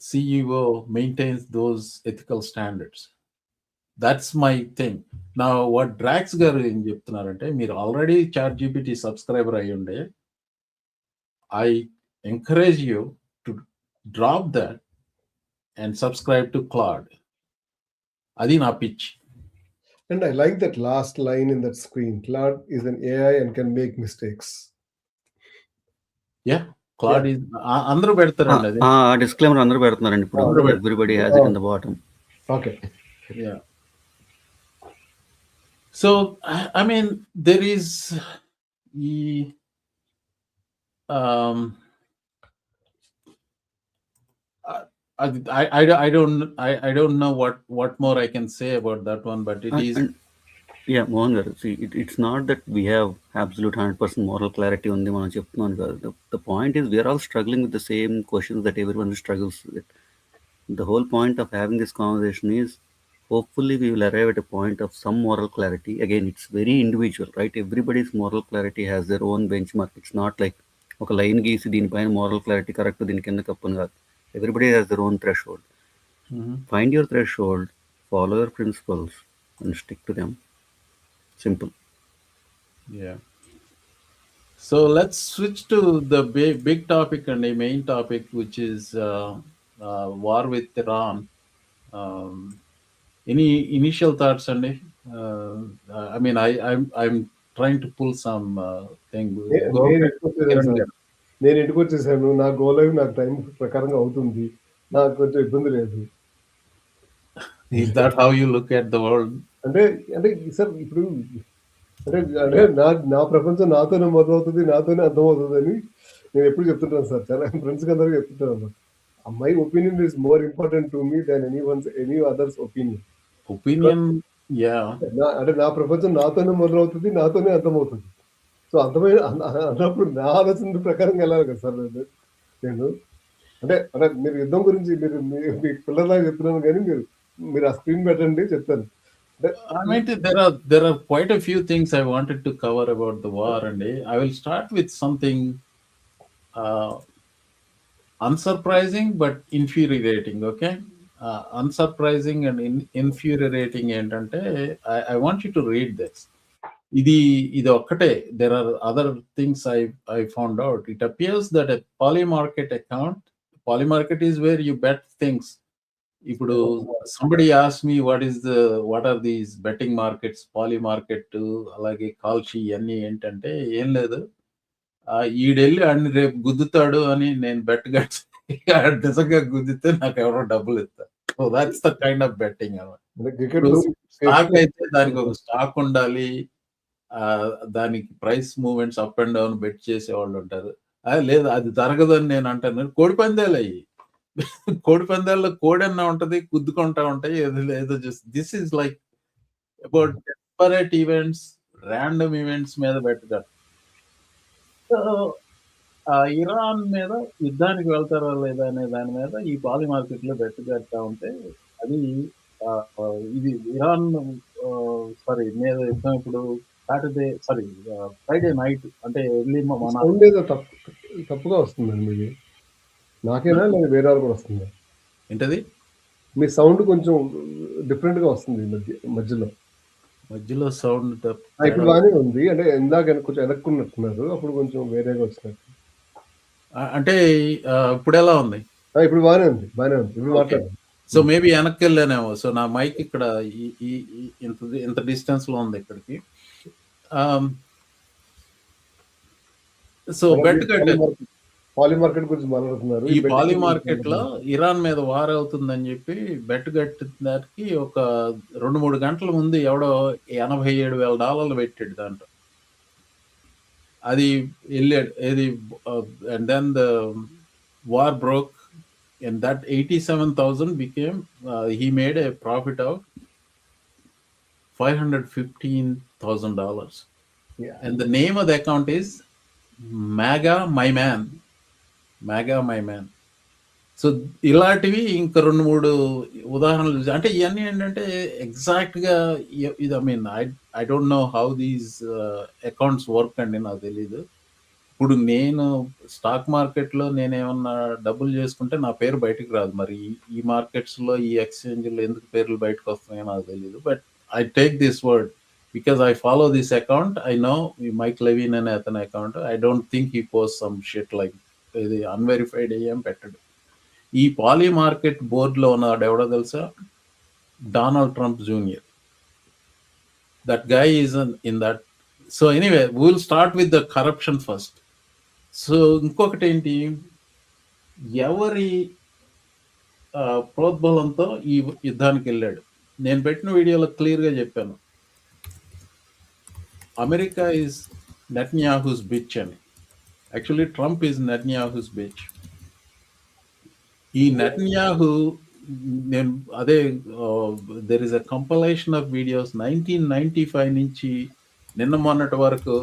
CEO maintains those ethical standards. That's my thing. Now, what Drax garu em cheptunarante, meer already ChatGPT subscriber ayyunde, I encourage you to drop that and subscribe to Claude. Adi na pitch. And I like that last line in that screen. Claude is an AI and can make mistakes. Yeah, Claude is andaru pedtarandi adi. Disclaimer andaru pedtunarandi ippudu. Everybody has it in the bottom. Okay. Yeah. So I mean, there is I don't know what more I can say about that one, but it is. Yeah, Mohan garu, see, it's not that we have absolute 100% moral clarity on the The point is we are all struggling with the same questions that everyone struggles with. The whole point of having this conversation is hopefully we will arrive at a point of some moral clarity. Again, it's very individual, right? Everybody's moral clarity has their own benchmark. It's not like ఒక line గీసి దీనిపైన moral clarity correct దీని కింద కప్పని కాదు. Everybody has their own threshold. Find your threshold, follow your principles, and stick to them. Simple. Yeah. So let's switch to the big topic and the main topic, which is war with Iran. Any initial thoughts, Andy? I mean, I'm trying to pull some thing. నేను ఇంటికి వచ్చేసాను. నా goal అవి నాకు time ప్రకారంగా అవుతుంది. నాకు కొంచెం ఇబ్బంది లేదు. Is that how you look at the world? అంటే సార్ ఇప్పుడు అంటే నా ప్రపంచం నాతోనే మొదలవుతుంది, నాతోనే అర్థమవుతుంది అని నేను ఎప్పుడు చెప్తుంటాను సార్. చాలా ఫ్రెండ్స్కి అందరికీ చెప్తుంటాను. My opinion is more important to me than any other's opinion. Opinion, yeah. అంటే నా ప్రపంచం నాతోనే మొదలవుతుంది, నాతోనే అర్థమవుతుంది. సో అర్థమైన అన్నప్పుడు నా ఆలోచన ప్రకారం వెళ్ళాలి కదా సార్ నేను. అంటే అంటే మీరు యుద్ధం గురించి మీరు మీ పిల్లలాగా చెప్తున్నాను కానీ మీరు ఆ స్క్రీన్ పెట్టండి చెప్తాను. I mean, there are quite a few things I wanted to cover about the war, and I will start with something unsurprising but infuriating. Okay, unsurprising and infuriating ఏంటంటే I want you to read this. ఇది ఒక్కటే. There are other things I found out. It appears that a polymarket account, polymarket is where you bet things. ఇప్పుడు somebody asked me what are these betting markets, polymarket, అలాగే కాల్షీ ఇవన్నీ ఏంటంటే ఏం లేదు, ఈడెళ్ళి అన్ని రేపు గుద్దుతాడు అని నేను బెట్ కట్టి నిజంగా గుద్దితే నాకు ఎవరో డబ్బులు ఇస్తారు. So that's the kind of betting అన్నమాట. స్టాక్ అయితే దానికి ఒక స్టాక్ ఉండాలి, దానికి price movements up and down bet చేసే వాళ్ళు ఉంటారు. లేదు అది జరగదని నేను అంటాను. కోడి పందాలు అయ్యి, కోడి పందాల్లో కోడన్నా ఉంటది, గుద్దుకుంటా ఉంటాయి, ఏదో just this is like about desperate events, random events మీద పెట్టారు. సో ఇరాన్ మీద యుద్ధానికి వెళ్తారా లేదా అనే దాని మీద ఈ పాలి మార్కెట్ లో పెట్టుకడతా ఉంటే అది ఇది ఇరాన్ మీద యుద్ధం ఇప్పుడు సాటర్డే ఫ్రైడే నైట్ అంటే ఎర్లీ తప్పుగా వస్తుందండి మీది. నాకేనా లేదా వేరే వాళ్ళు కూడా వస్తుంది? ఏంటది? మీ సౌండ్ కొంచెం డిఫరెంట్ గా వస్తుంది మధ్యలో సౌండ్. ఇప్పుడు బాగానే ఉంది. అంటే ఇందాక కొంచెం వెనక్కున్నట్టున్నారు, అప్పుడు కొంచెం వేరేగా వచ్చినట్టు. అంటే ఇప్పుడు ఎలా ఉంది? ఇప్పుడు బాగానే ఉంది. ఇప్పుడు మాట్లాడండి. సో మేబీ వెనక్కి వెళ్ళానేమో. సో నా మైక్ ఇక్కడ ఇంత డిస్టెన్స్ లో ఉంది ఇక్కడికి. సో బెట్ కట్టారు. పాలిమార్కెట్ గురించి మాట్లాడుతున్నారు. ఈ పాలిమార్కెట్ లో ఇరాన్ మీద వార్ అవుతుందని చెప్పి బెట్ కట్టడానికి ఒక 2-3 గంటల ముందు ఎవడో $87,000 పెట్టాడు దాంట్లో. అది వెళ్ళాడు ఏది, and then the war broke and that 87,000 became he made a profit of $515,000. Yeah. And the name of the account is MAGA My Man. So ఇలాంటివి ఇంకా 2-3 ఉదాహరణలు. అంటే ఇవన్నీ ఏంటంటే ఎగ్జాక్ట్ గా ఇది I don't know how these accounts work అండి, నాకు తెలీదు. ఇప్పుడు నేను స్టాక్ మార్కెట్ లో నేనేమన్నా డబ్బులు చేసుకుంటే నా పేరు బయటకు రాదు. మరి ఈ మార్కెట్స్ లో ఈ ఎక్స్చేంజ్ లో ఎందుకు పేర్లు బయటకు వస్తున్నాయో నాకు తెలీదు. But I take this word because I follow this account. I know Mike Levin అనే అతని account. I don't think he post some shit like ఇది అన్వెరిఫైడ్ ఏం పెట్టడు. ఈ పాలీ మార్కెట్ బోర్డ్ లో ఉన్నాడు ఎవడో తెలుసా? Donald Trump junior. That guy is in that. So anyway will start with the corruption first. So ఇంకొకటి ఏంటి, ఎవరి ప్రోద్బలంతో ఈ యుద్ధానికి వెళ్ళాడు? నేను పెట్టిన వీడియోలో క్లియర్గా చెప్పాను, అమెరికా ఈజ్ నెతన్యాహూస్ బిచ్ అని. Actually Trump is Netanyahu's bitch. ఈ నెతన్యాహూ, నేను అదే there is a compilation of videos 1995 నుంచి నిన్న మొన్నటి వరకు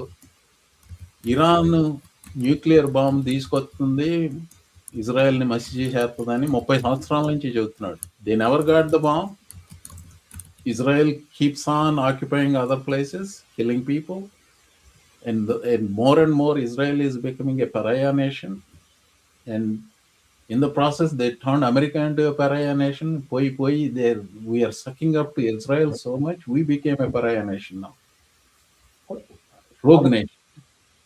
ఇరాన్ న్యూక్లియర్ బాంబ్ తీసుకొస్తుంది, ఇజ్రాయెల్ ని మసి చేసేస్తుందని 30 సంవత్సరాల నుంచి చెబుతున్నాడు. They never got the bomb. Israel keeps on occupying other places, killing people, and more Israel is becoming a pariah nation, and in the process they turned America into a pariah nation. We are sucking up to Israel so much, we became a pariah nation now, rogue nation.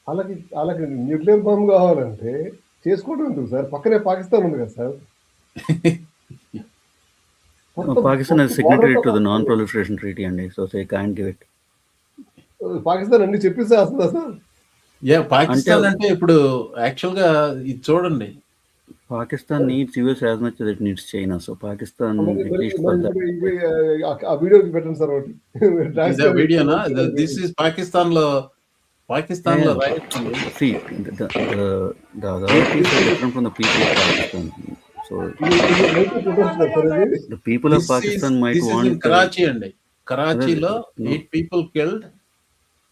అలాగే nuclear bomb కావాలంటే చేసుకోవడం ఎందుకు sir? పక్కనే పాకిస్తాన్ ఉంది కదా sir. Pakistan is signatory to the non-proliferation treaty and so they can't give it. Pakistan అన్ని చెప్పేసి వస్తుందా సార్? పాకిస్తాన్ అంటే ఇప్పుడు యాక్చువల్ గా ఇది చూడండి, Pakistan needs US as much as it needs China. So Pakistan, at least for that. ఆ video పెట్టండి సార్ ఒకటి. వీడియోనా? దిస్ ఇస్ పాకిస్తాన్ లో right. See, the authorities are different from the people of Pakistan. So the people of Pakistan might want. Karachi and Karachi lo 8 people killed.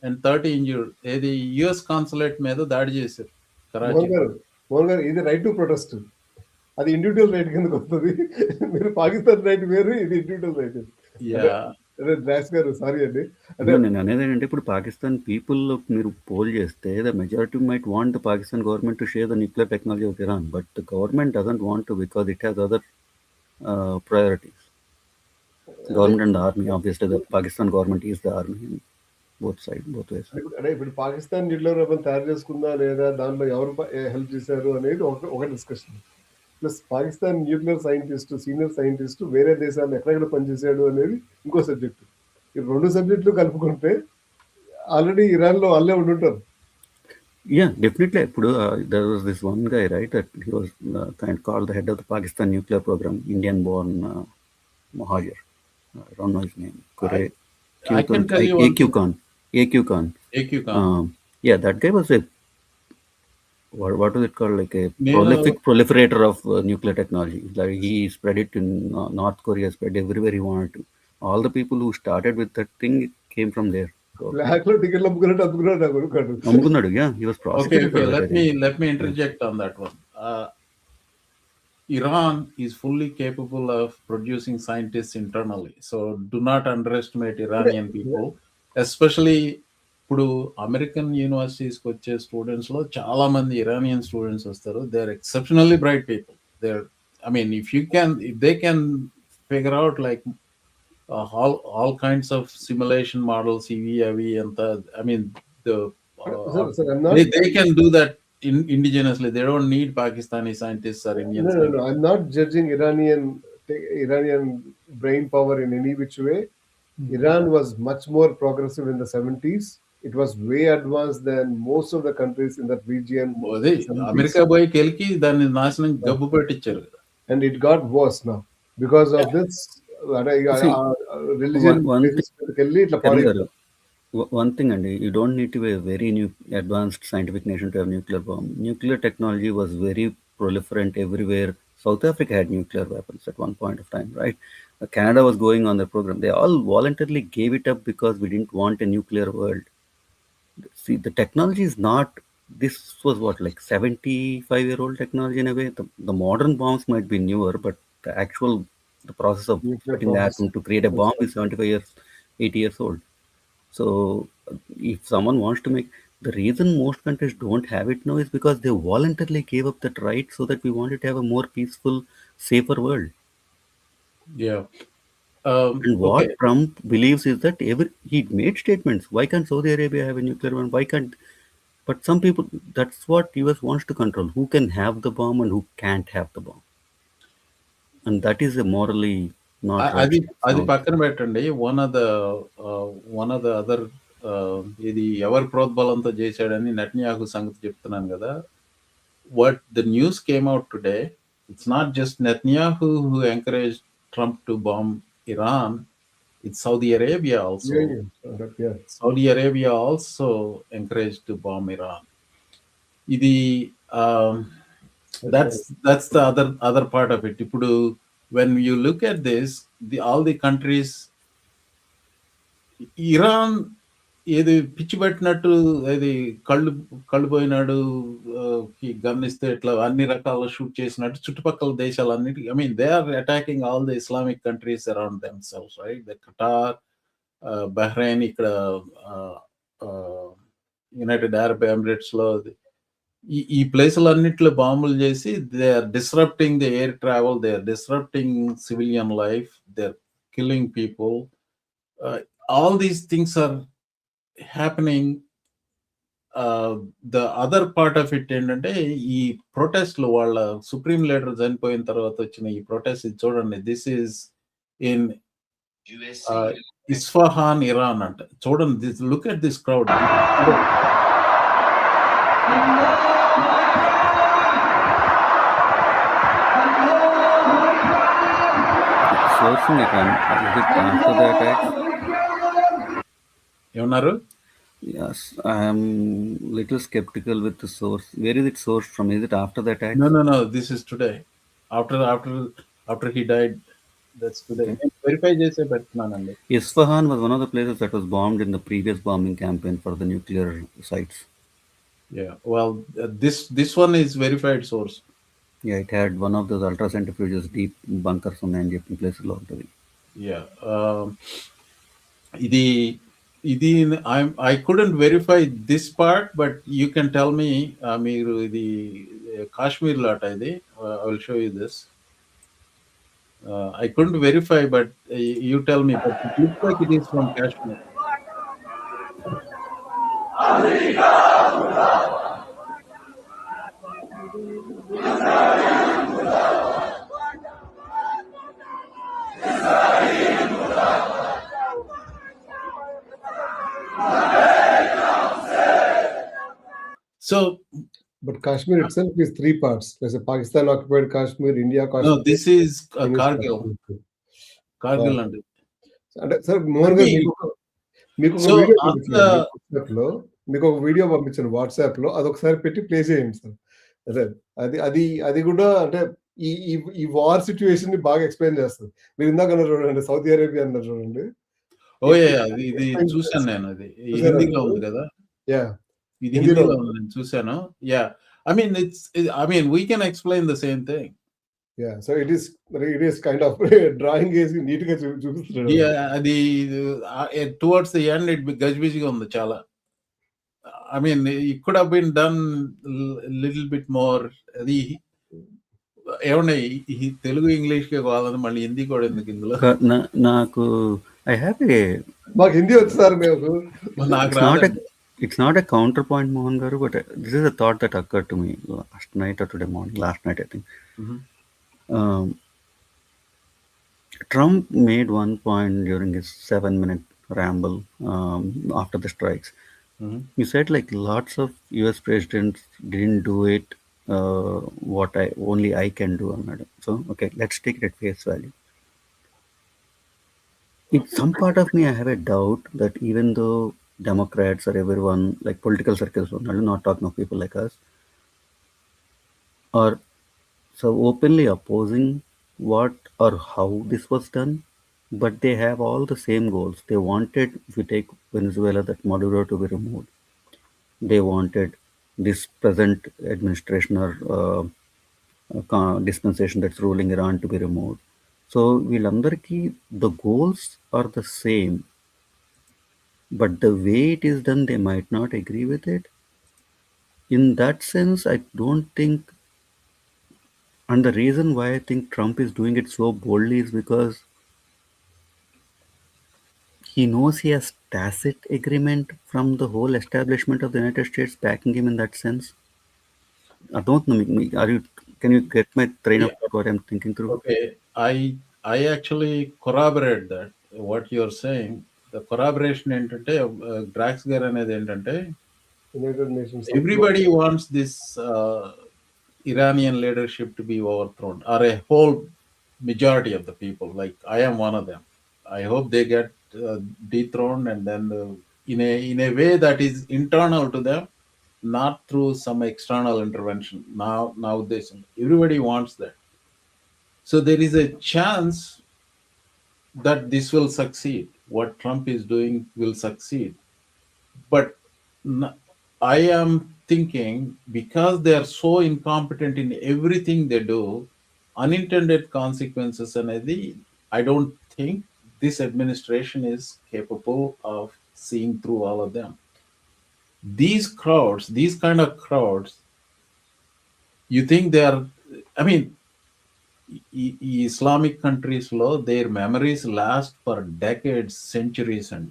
and 30 injured. ఏది US consulate మీద దాడి చేశారు కరాచీ. మోహన్ గారు ఇది right to protest, అది individual right కిందకి వస్తుంది. మీరు పాకిస్తాన్ రైట్ వేరు, ఇది ఇండివిజువల్ రైట్. రాజ్ గారు సారీ అండి. నేను అనేది ఏంటంటే ఇప్పుడు పాకిస్తాన్ పీపుల్ మీరు పోల్ చేస్తే the majority might want the Pakistan government to share the nuclear technology of Iran, but the government doesn't want to because it has other priorities. Government and the army, obviously the Pakistan government is the army in both ways. అంటే ఇప్పుడు Pakistan nuclear weapon తయారు చేసుకుందా లేదా, దాంట్లో ఎవరు help చేశారు అనేది ఒక discussion. Plus Pakistan nuclear scientist, senior scientist వేరే దేశాల్లో ఎక్కడెక్కడ పనిచేశాడు అనేది ఇంకో సబ్జెక్ట్. ఈ రెండు సబ్జెక్టులు కలుపుకుంటే ఆల్రెడీ ఇరాన్ లో వాళ్ళే ఉండుంటారు. Yeah, definitely. There was this one guy, right? That he was kind of called the head of the Pakistan nuclear program, Indian-born Mohan. I don't know his name. I can tell you AQ Khan. Yeah, that guy was what is it called? Like a prolific proliferator of nuclear technology. Like he spread it in North Korea, spread everywhere he wanted to. All the people who started with that thing came from there. Yeah, he was prosecuted. Okay. Let me interject on that one. Iran is fully capable of producing scientists internally, so do not underestimate Iranian people. Especially ఇప్పుడు American యూనివర్సిటీస్కి వచ్చే స్టూడెంట్స్లో చాలా మంది Iranian students వస్తారు. They are exceptionally bright people. If they can figure out like all kinds of simulation models, EV, and they can do that indigenously. They don't need Pakistani scientists or Indian scientists. No. I'm not judging Iranian brain power in any which way. Iran was much more progressive in the 70s. It was way advanced than most of the countries in that region. America boy kelki danni nasanam gabbu petticharu. And it got worse now because of this religion. One thing, and you don't need to be a very advanced scientific nation to have nuclear bomb. Nuclear technology was very proliferant everywhere. South Africa had nuclear weapons at one point of time, right? Canada was going on the program. They all voluntarily gave it up because we didn't want a nuclear world. See, the technology is not, this was what, like 75-year-old technology in a way. The modern bombs might be newer, but the process of putting the atom to create a bomb is 75 years, 80 years old. So if someone wants to make, the reason most countries don't have it now is because they voluntarily gave up that right so that we wanted to have a more peaceful, safer world. Yeah. And what Trump believes is that he made statements. Why can't Saudi Arabia have a nuclear one? Why can't? But some people, that's what US wants to control. Who can have the bomb and who can't have the bomb. And that is a morally not right. అది పక్కన పెట్టండి. One of the other ఇది ఎవరి ప్రోద్బలంతో చేశాడని నెట్న్యాహు సంగతి చెప్తున్నాను కదా. What the news came out today, it's not just Netanyahu who encouraged Trump to bomb Iran, it's Saudi Arabia also. Yeah. Saudi Arabia also encouraged to bomb Iran. That's the other part of it. Ipudu, when you look at this, all the countries, Iran ఏది పిచ్చి పట్టినట్టు, ఏది కళ్ళు పోయినాడు గమనిస్తే ఇట్లా అన్ని రకాల షూట్ చేసినట్టు చుట్టుపక్కల దేశాలన్నిటి, they are attacking all the Islamic countries around themselves, right? The Qatar, Bahrain, ఇక్కడ యునైటెడ్ అరబ్ ఎమిరేట్స్ లో ఈ ప్లేసులన్నిట్లో బాంబులు చేసి they are disrupting the air travel, they are disrupting civilian life, they are killing people. All these things are happening. The other part of it ఏంటంటే ఈ ప్రొటెస్ట్లు, వాళ్ళ supreme leader చనిపోయిన తర్వాత వచ్చిన ఈ ప్రొటెస్ట్ చూడండి. This is in Isfahan, Iran అంట. చూడండి, లుక్ ఎట్ దిస్ క్రౌడ్. ఏమన్నారు? Yes, I am little skeptical with the source. Where is it sourced from? Is it after the attack? No. This is today. After he died. That's good. Verify చేసే పెడుతున్నానండి. Isfahan was one of the places that was bombed in the previous bombing campaign for the nuclear sites. Yeah, well, this one is verified source. Yeah, it had one of those ultra-centrifuges deep bunkers ఉన్నాయని చెప్పిన ప్లేస్లో ఉంటుంది. Yeah, ఇది I couldn't verify this part, but you can tell me. మీరు ఇది కాశ్మీర్ లాట ఇది. I will show you this. I couldn't verify, but you tell me. But it looks like it is from Kashmir. So, but Kashmir itself is 3 parts. There's a Pakistan occupied Kashmir, India Kashmir. No, this is Kargil. Kargil and అంటే sir Mohan గారు మీకు ఒక video పంపించాను మీకు ఒక video పంపించాను WhatsApp లో అదొకసారి పెట్టి ప్లే చేయండి సార్. అదే అది కూడా అంటే ఈ వార్ సిచ్యువేషన్ ని బాగా ఎక్స్ప్లెయిన్ చేస్తుంది. మీరు ఇందాక అన్నారు చూడండి, సౌదీ అరేబియా అన్నారు చూడండి. ఇది చూసాను నేను. అది హిందీలో ఉంది కదా. యా, ఇది హిందీలో ఉంది, నేను చూసాను. Yeah, I mean we can explain the same thing. Yeah, so it is kind of drawing వేసి నీట్ గా చూపిస్తున్నాడు. అది towards the end it గజిబిజిగా ఉంది చాలా. I mean it could have been done little bit more. అది ఏమన్నా Telugu English కే కావాలని మళ్ళీ హిందీ కూడా ఎందుకు ఇందులో? నాకు మాకు హిందీ వచ్చు sir. It's not a counterpoint, Mohan garu, but this is a thought that occurred to me last night or today morning. Last night, I think. Trump made one point during his 7-minute ramble after the strikes. He said like lots of US presidents didn't do it what only I can do. So, okay, let's take it at face value. In some part of me, I have a doubt that even though Democrats or everyone, like political circles, I'm not talking of people like us, are so openly opposing what or how this was done, but they have all the same goals. They wanted, if you take Venezuela, that Maduro to be removed. They wanted this present administration or dispensation that's ruling Iran to be removed. So, వీళ్ళందరికీ the goals are the same, but the way it is done, they might not agree with it. In that sense, I don't think, and the reason why I think Trump is doing it so boldly is because he knows he has tacit agreement from the whole establishment of the United States backing him in that sense. I don't know. Can you get my train of thought, what I'm thinking through? Okay, I actually corroborate that what you're saying. The corroboration ఏంటంటే గ్రాక్స్ గారు అనేది ఏంటంటే United Nations. Everybody wants this Iranian leadership to be overthrown, or a whole majority of the people. Like I am one of them. I hope they get dethroned, and then in a way that is internal to them, not through some external intervention. Now everybody wants that. So there is a chance that this will succeed. What Trump is doing will succeed. But I am thinking, because they are so incompetent in everything they do, unintended consequences అనేది I don't think this administration is capable of seeing through all of them. These kind of crowds, you think they are, I mean, Islamic countries law, their memories last for decades, centuries. And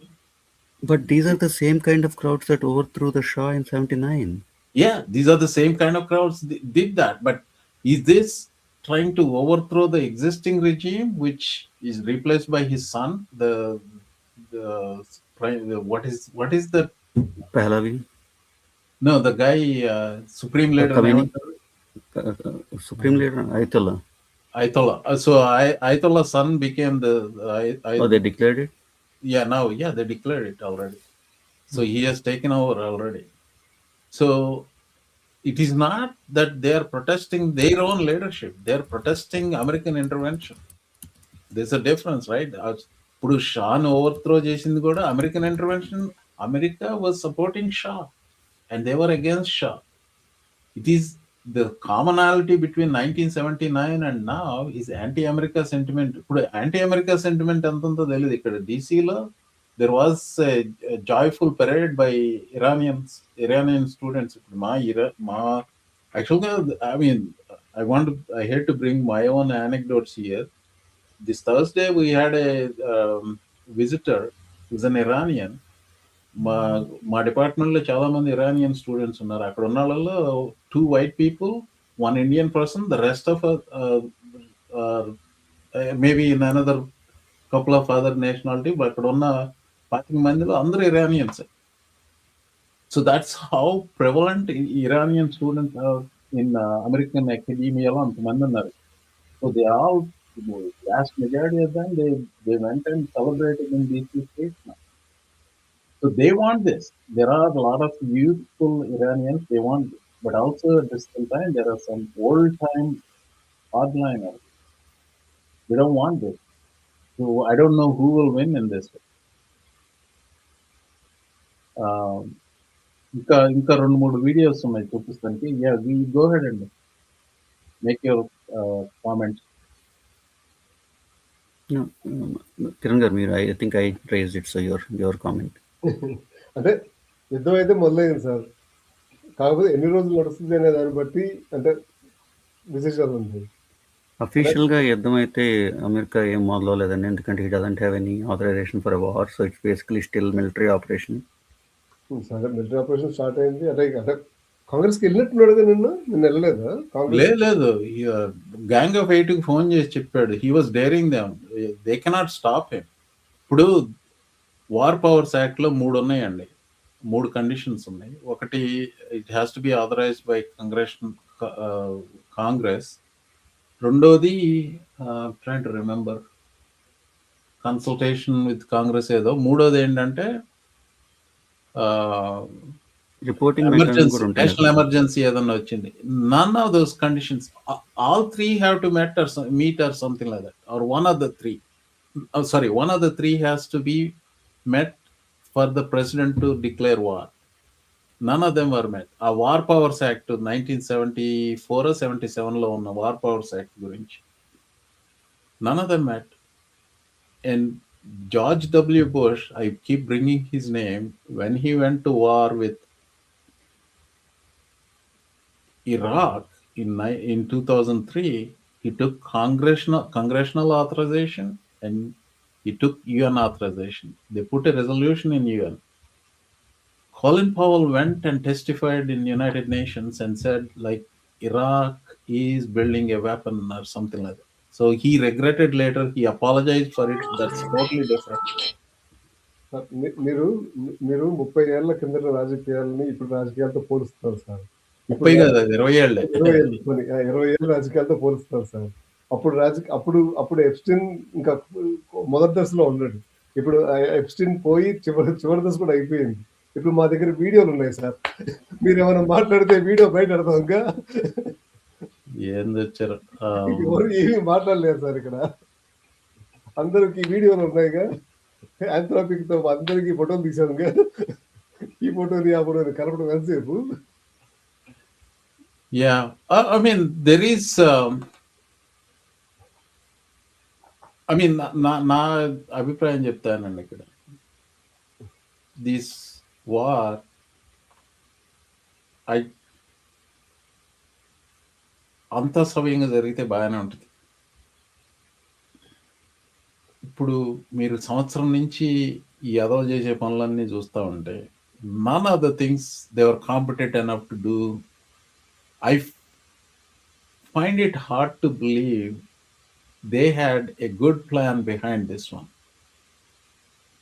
but these are the same kind of crowds that overthrew the Shah in 79. Yeah, these are the same kind of crowds did that. But is this trying to overthrow the existing regime, which is replaced by his son? What is the Pahlavi? No, the guy, supreme leader. Supreme leader Ayatollah. So Ayatollah's son became the. Oh, they declared it? Yeah, now, they declared it already. So he has taken over already. So it is not that they are protesting their own leadership. They are protesting American intervention. This a difference, right? ఇప్పుడు షాను ఓవర్త్రో చేసింది కూడా American intervention. America was supporting Shah and they were against Shah. It is the commonality between 1979 and now is anti-America sentiment. ఇప్పుడు anti-America sentiment ఎంత ఉందో తెలియదు. ఇక్కడ డీసీలో there was a joyful parade by Iranian students. ఇప్పుడు మా actually, I mean, I hate to bring my own anecdotes here. This Thursday we had a visitor who's an Iranian. మా డిపార్ట్మెంట్లో చాలా మంది ఇరానియన్ స్టూడెంట్స్ ఉన్నారు. అక్కడ ఉన్న వాళ్ళలో 2 white people, 1 Indian person, the rest of maybe in another couple of other nationality. అక్కడ ఉన్న 20 మందిలో అందరూ Iranians. So that's how prevalent Iranian students in American అకాడమియాలో అంతమంది ఉన్నారు. So they all vast majority of them they went and celebrated in these 2 states now. So they want this. There are a lot of youthful Iranians, they want this. But also at the same time, there are some old-time hardliners. They don't want this. So I don't know who will win in this. ఇంకా 2-3 videos ఉన్నాయి చూపిస్తానికి. Yeah, we go ahead and make your comments. No, Kiran garu, I think I raised it, so your comment. అంటే యుద్ధం అయితే మొదలైంది sir. కాకపోతే ఎన్ని రోజులు నడుస్తుంది అనే దాన్ని బట్టి అంటే విశేషాలు ఉంది. అఫీషియల్గా యుద్ధం అయితే అమెరికా ఏం మొదలలేదండి, ఎందుకంటే he doesn't have any authorization for a war, so it's basically still military operation. సరే, మిలిటరీ ఆపరేషన్ స్టార్ట్ అయింది. అంటే కాంగ్రెస్కి వెళ్ళినట్టున్నాడు కదా, నిన్న వెళ్ళలేదా కాంగ్రెస్? లేదు, గ్యాంగ్ ఆఫ్ 8కి ఫోన్ చేసి చెప్పాడు. He was daring them, they cannot stop him. ఇప్పుడు వార్ పవర్స్ యాక్ట్లో 3 ఉన్నాయండి, 3 కండిషన్స్ ఉన్నాయి. ఒకటి, it has to be authorised by Congress. రెండోది trying to remember, consultation with Congress ఏదో. మూడోది ఏంటంటే రిపోర్టింగ్ ఎమర్జెన్సీ, నేషనల్ ఎమర్జెన్సీ ఏదన్నా వచ్చింది. None of those conditions, all 3 have to meet or something like that, or one of the 3 has to be met for the president to declare war. None of them were met. A War Powers Act 1974 or 77 లో ఉన్న War Powers Act గురించి none of them met. And George W. Bush, I keep bringing his name, when he went to war with Iraq in 2003, he took congressional authorization and he took UN authorization. They put a resolution in UN. Colin Powell went and testified in United Nations and said, like, Iraq is building a weapon or something like that. So he regretted later, he apologized for it. That's totally different. మీరు 30 ఏళ్ల కింద రాజకీయాలని ఇప్పుడు రాజకీయాలతో పోలుస్తారు sir. 30 కాదు, 20 ఏళ్ళే. 20 ఏళ్ళ రాజకీయాలతో పోలుస్తారు sir. అప్పుడు Epstein ఇంకా మొదటి దశలో ఉన్నాడు. ఇప్పుడు ఎప్స్టీన్ పోయి చివరి దశ కూడా అయిపోయింది. ఇప్పుడు మా దగ్గర వీడియోలు ఉన్నాయి సార్. మీరు ఏమైనా మాట్లాడితే వీడియో బయట పెడతాం. ఇంకా ఏంది వచ్చారు, ఎవరు ఏమీ మాట్లాడలేదు సార్. ఇక్కడ అందరికి వీడియోలు ఉన్నాయిగా. ఆంథ్రోపిక్ తో అందరికి ఫోటోలు తీసానుగా. ఈ ఫోటోని ఆ ఫోటోని కలపడం ఎంతసేపు? Yeah, I mean, there is నా అభిప్రాయం చెప్తానండి. ఇక్కడ దిస్ వార్, అంత సవ్యంగా జరిగితే బాగానే ఉంటుంది. ఇప్పుడు మీరు సంవత్సరం నుంచి ఈ ఎదవ చేసే పనులన్నీ చూస్తూ ఉంటే, none of the things they were competent enough to do. I find it hard to believe they had a good plan behind this one,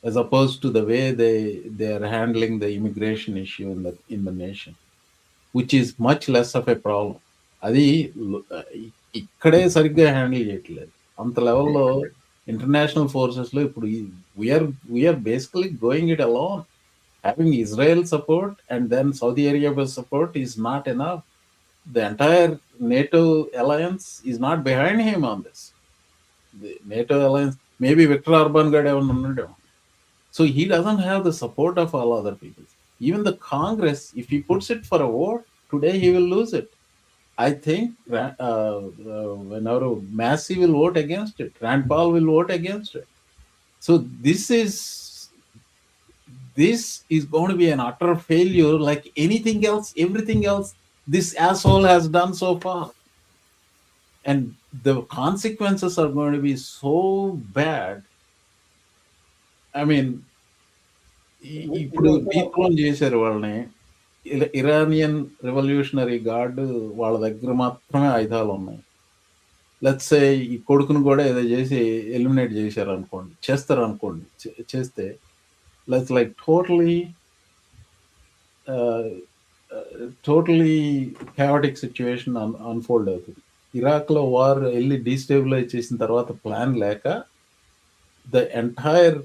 as opposed to the way they are handling the immigration issue in the nation, which is much less of a problem. అది ఇక్కడే సరిగ్గా handle చేయట్లేదు. అంత లెవెల్లో international ఫోర్సెస్లో ఇప్పుడు we are basically going it alone. Having Israel support and then Saudi Arabia support is not enough. The entire NATO alliance is not behind him on this. the NATO alliance, maybe Viktor Orban got even. So he doesn't have the support of all other people. Even the Congress, if he puts it for a vote, today he will lose it. I think whenever Massey will vote against it, Rand Paul will vote against it. So this is going to be an utter failure, like anything else, everything else this asshole has done so far. And the consequences are going to be so bad. I mean, ఇప్పుడు dethrone చేశారు వాళ్ళని. Iranian revolutionary gourd వాళ్ళ దగ్గర మాత్రమే ఆయుధాలు ఉన్నాయి. Let's say ఈ కొడుకును కూడా ఏదో చేసి ఎలిమినేట్ చేశారు అనుకోండి, చేస్తారు అనుకోండి, చేస్తే let's like totally chaotic situation unfold అవుతుంది. ఇరాక్లో వార్ వెళ్ళి డీస్టెబిలైజ్ చేసిన తర్వాత ప్లాన్ లేక the entire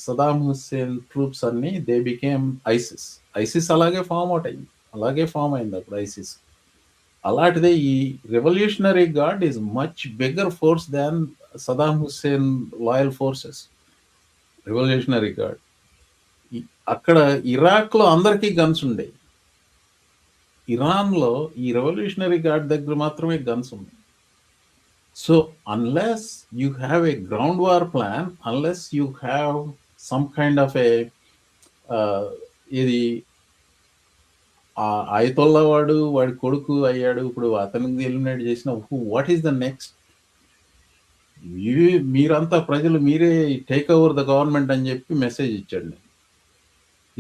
Saddam Hussein troops అన్ని they became ISIS అలాగే ఫామ్ అవుట్ అయింది, అలాగే ఫామ్ అయింది అప్పుడు ISIS. అలాంటిదే ఈ revolutionary guard is much bigger force than Saddam Hussein loyal forces. Revolutionary guard అక్కడ ఇరాక్లో అందరికీ గన్స్ ఉండేవి, ఇరాన్లో ఈ రెవల్యూషనరీ గార్డ్ దగ్గర మాత్రమే గన్స్ ఉన్నాయి. So unless you have a ground war plan, unless you have some kind of a ఇది ఆయతొల్లా వాడి కొడుకు అయ్యాడు, ఇప్పుడు అతనికి ఎలిమినేట్ చేసిన వాట్ ఈస్ ద నెక్స్ట్? మీరంతా ప్రజలు మీరే టేక్ ఓవర్ ద గవర్నమెంట్ అని చెప్పి మెసేజ్ ఇచ్చాడు.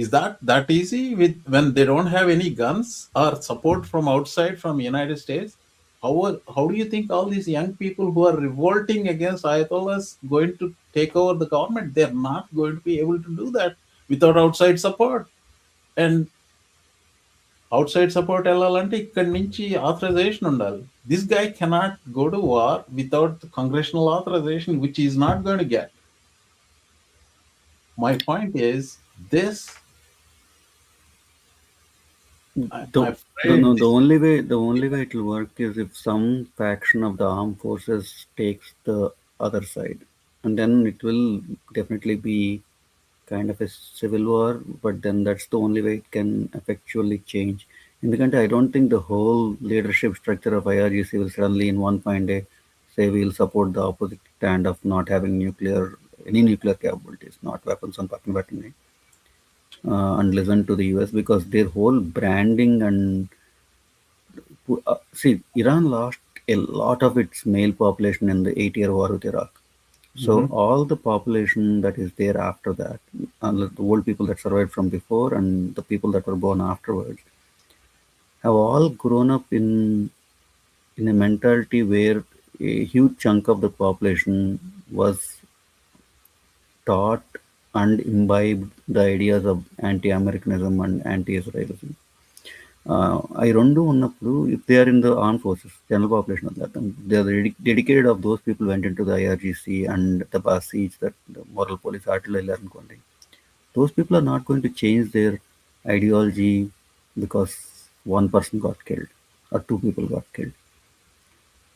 Is that easy when they don't have any guns or support from outside, from United States? How do you think all these young people who are revolting against Ayatollahs going to take over the government? They're not going to be able to do that without outside support. And outside support ellalante ikkadi nunchi authorization undali. This guy cannot go to war without the congressional authorization, which he is not going to get. My point is this. The only way it will work is if some faction of the armed forces takes the other side, and then it will definitely be kind of a civil war. But then that's the only way it can effectually change. In the country, I don't think the whole leadership structure of IRGC will suddenly in one fine day say we'll support the opposite stand of not having any nuclear capabilities, not weapons on fucking weaponry. And listen to the US, because their whole branding and see, Iran lost a lot of its male population in the 8-year war with Iraq. So all the population that is there after that, the old people that survived from before and the people that were born afterwards, have all grown up in a mentality where a huge chunk of the population was taught and imbibed the ideas of anti-Americanism and anti-Israelism. I రెండు ఉన్నప్పుడు, if they are in the armed forces, general population of that, they are dedicated of those people went into the IRGC and the Basij, that the moral police artillery అనుకోండి, those people are not going to change their ideology because one person got killed or two people got killed.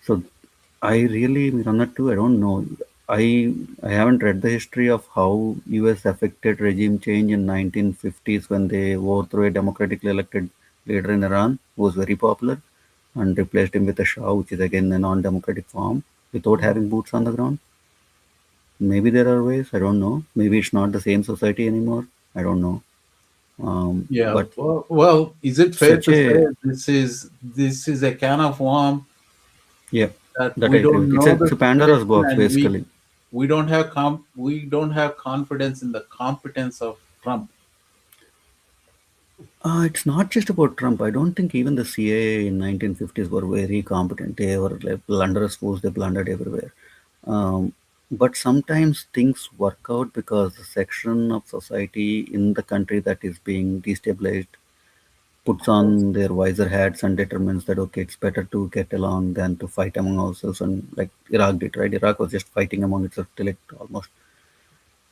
So I really, I don't know. I haven't read the history of how US affected regime change in 1950s when they overthrew a democratically elected leader in Iran who was very popular and replaced him with a Shah, which is again a non-democratic form, without having boots on the ground. Maybe there are ways, I don't know. Maybe it's not the same society anymore. I don't know. But well, is it fair to say this is a can of worm? Yeah, that we don't know. It's a Pandora's box, basically. We don't have confidence in the competence of Trump. It's not just about Trump. I don't think even the CIA in 1950s were very competent. They were like blunderous fools. They blundered everywhere. But sometimes things work out because the section of society in the country that is being destabilized puts on their wiser hats and determines that, okay, it's better to get along than to fight among ourselves. And like Iraq did, right? Iraq was just fighting among itself till it almost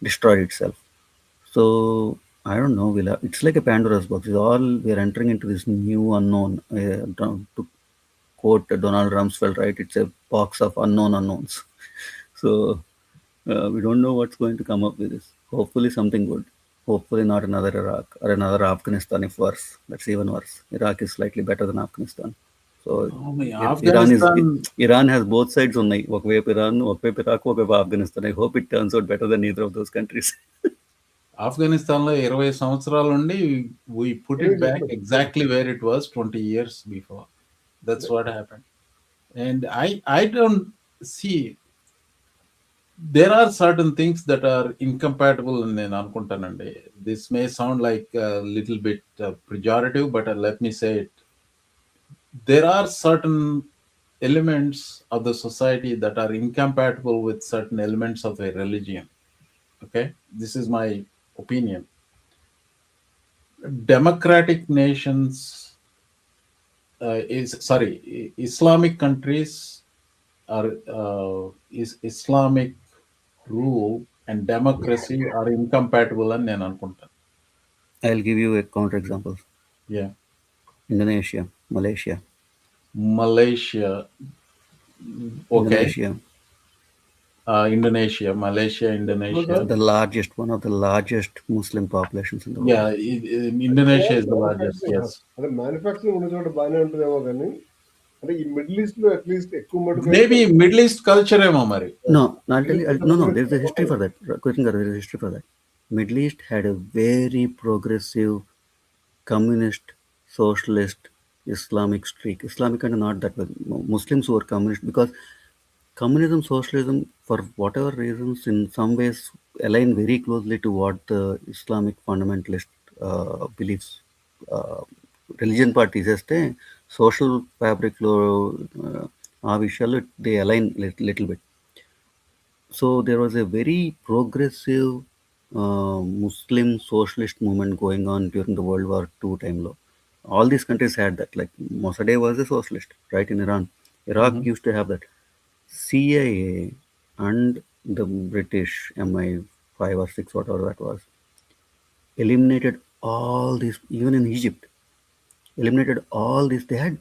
destroyed itself. So I don't know, it's like a Pandora's box. We are entering into this new unknown. To quote Donald Rumsfeld, right? It's a box of unknown unknowns. So we don't know what's going to come up with this. Hopefully something good. Hopefully not another Iraq or another Afghanistan if worse. That's even worse. Iraq is slightly better than Afghanistan. So Iran has both sides ఉన్నాయి. ఒకవైపు Iran, ఒకవైపు Iraq, ఒకవైపు Afghanistan. I hope it turns out better than either of those countries. ఆఫ్ఘనిస్తాన్లో 20 సంవత్సరాల నుండి we put it back exactly where it was 20 years before. That's what happened. And I don't see, there are certain things that are incompatible in నేను అనుకుంటానండి. This may sound like a little bit pejorative, but let me say it. There are certain elements of the society that are incompatible with certain elements of a religion. Okay, this is my opinion. Democratic nations Islamic countries are Islamic rule and democracy are incompatible అని నేను అనుకుంటాను. I'll give you a counter example. Yeah. Indonesia, Malaysia. Okay. Indonesia. Malaysia, Indonesia. One of the largest Muslim populations in the world. Yeah, Indonesia is the largest, yes. అంటే manufacturing ఉన్న చోట బాగానే ఉంటుందేమో కానీ అంటే ఈ మిడిల్ ఈస్ట్ లో at least ఎక్కువ మటుకు Maybe Middle East culture ఏమో మరి. No, there's a history for that. There's a history for that. Middle East had a very progressive communist, socialist, Islamic streak. Islamic and not that way. Muslims who were communist, because communism, socialism, for whatever reasons, in some ways align very closely to what the Islamic fundamentalist beliefs. Religion parties చేస్తే social ఫ్యాబ్రిక్లో ఆ విషయాలు they align little bit. So there was a very progressive Muslim socialist movement going on during the World War II time. All these countries had that. Like Mossadegh was a socialist, right, in Iran. Iraq used to have that. CIA and the British MI5 or 6, whatever that was, eliminated all these, even in Egypt, eliminated all these. They had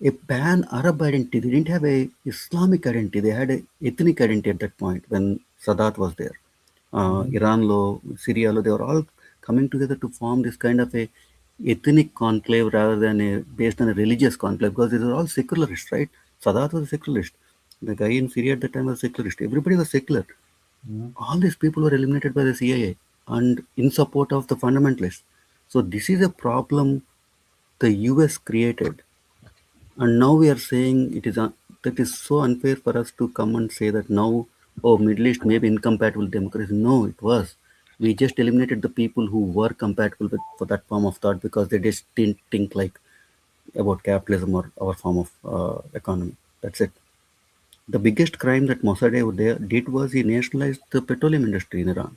a pan-Arab identity. They didn't have a Islamic identity. They had a ethnic identity at that point when Sadat was there. Iran, Syria, they were all coming together to form this kind of a ethnic conclave rather than based on a religious conclave, because these are all secularists, right? Sadat was a secularist. The guy in Syria at the time was a secularist. Everybody was secular. All these people were eliminated by the CIA and in support of the fundamentalists. So this is a problem the US created. And now we are saying that is so unfair for us to come and say that now, Middle East may be incompatible with democracy. No, it was. We just eliminated the people who were compatible for that form of thought because they just didn't think like about capitalism or our form of economy. That's it. The biggest crime that Mossadegh did was he nationalized the petroleum industry in Iran,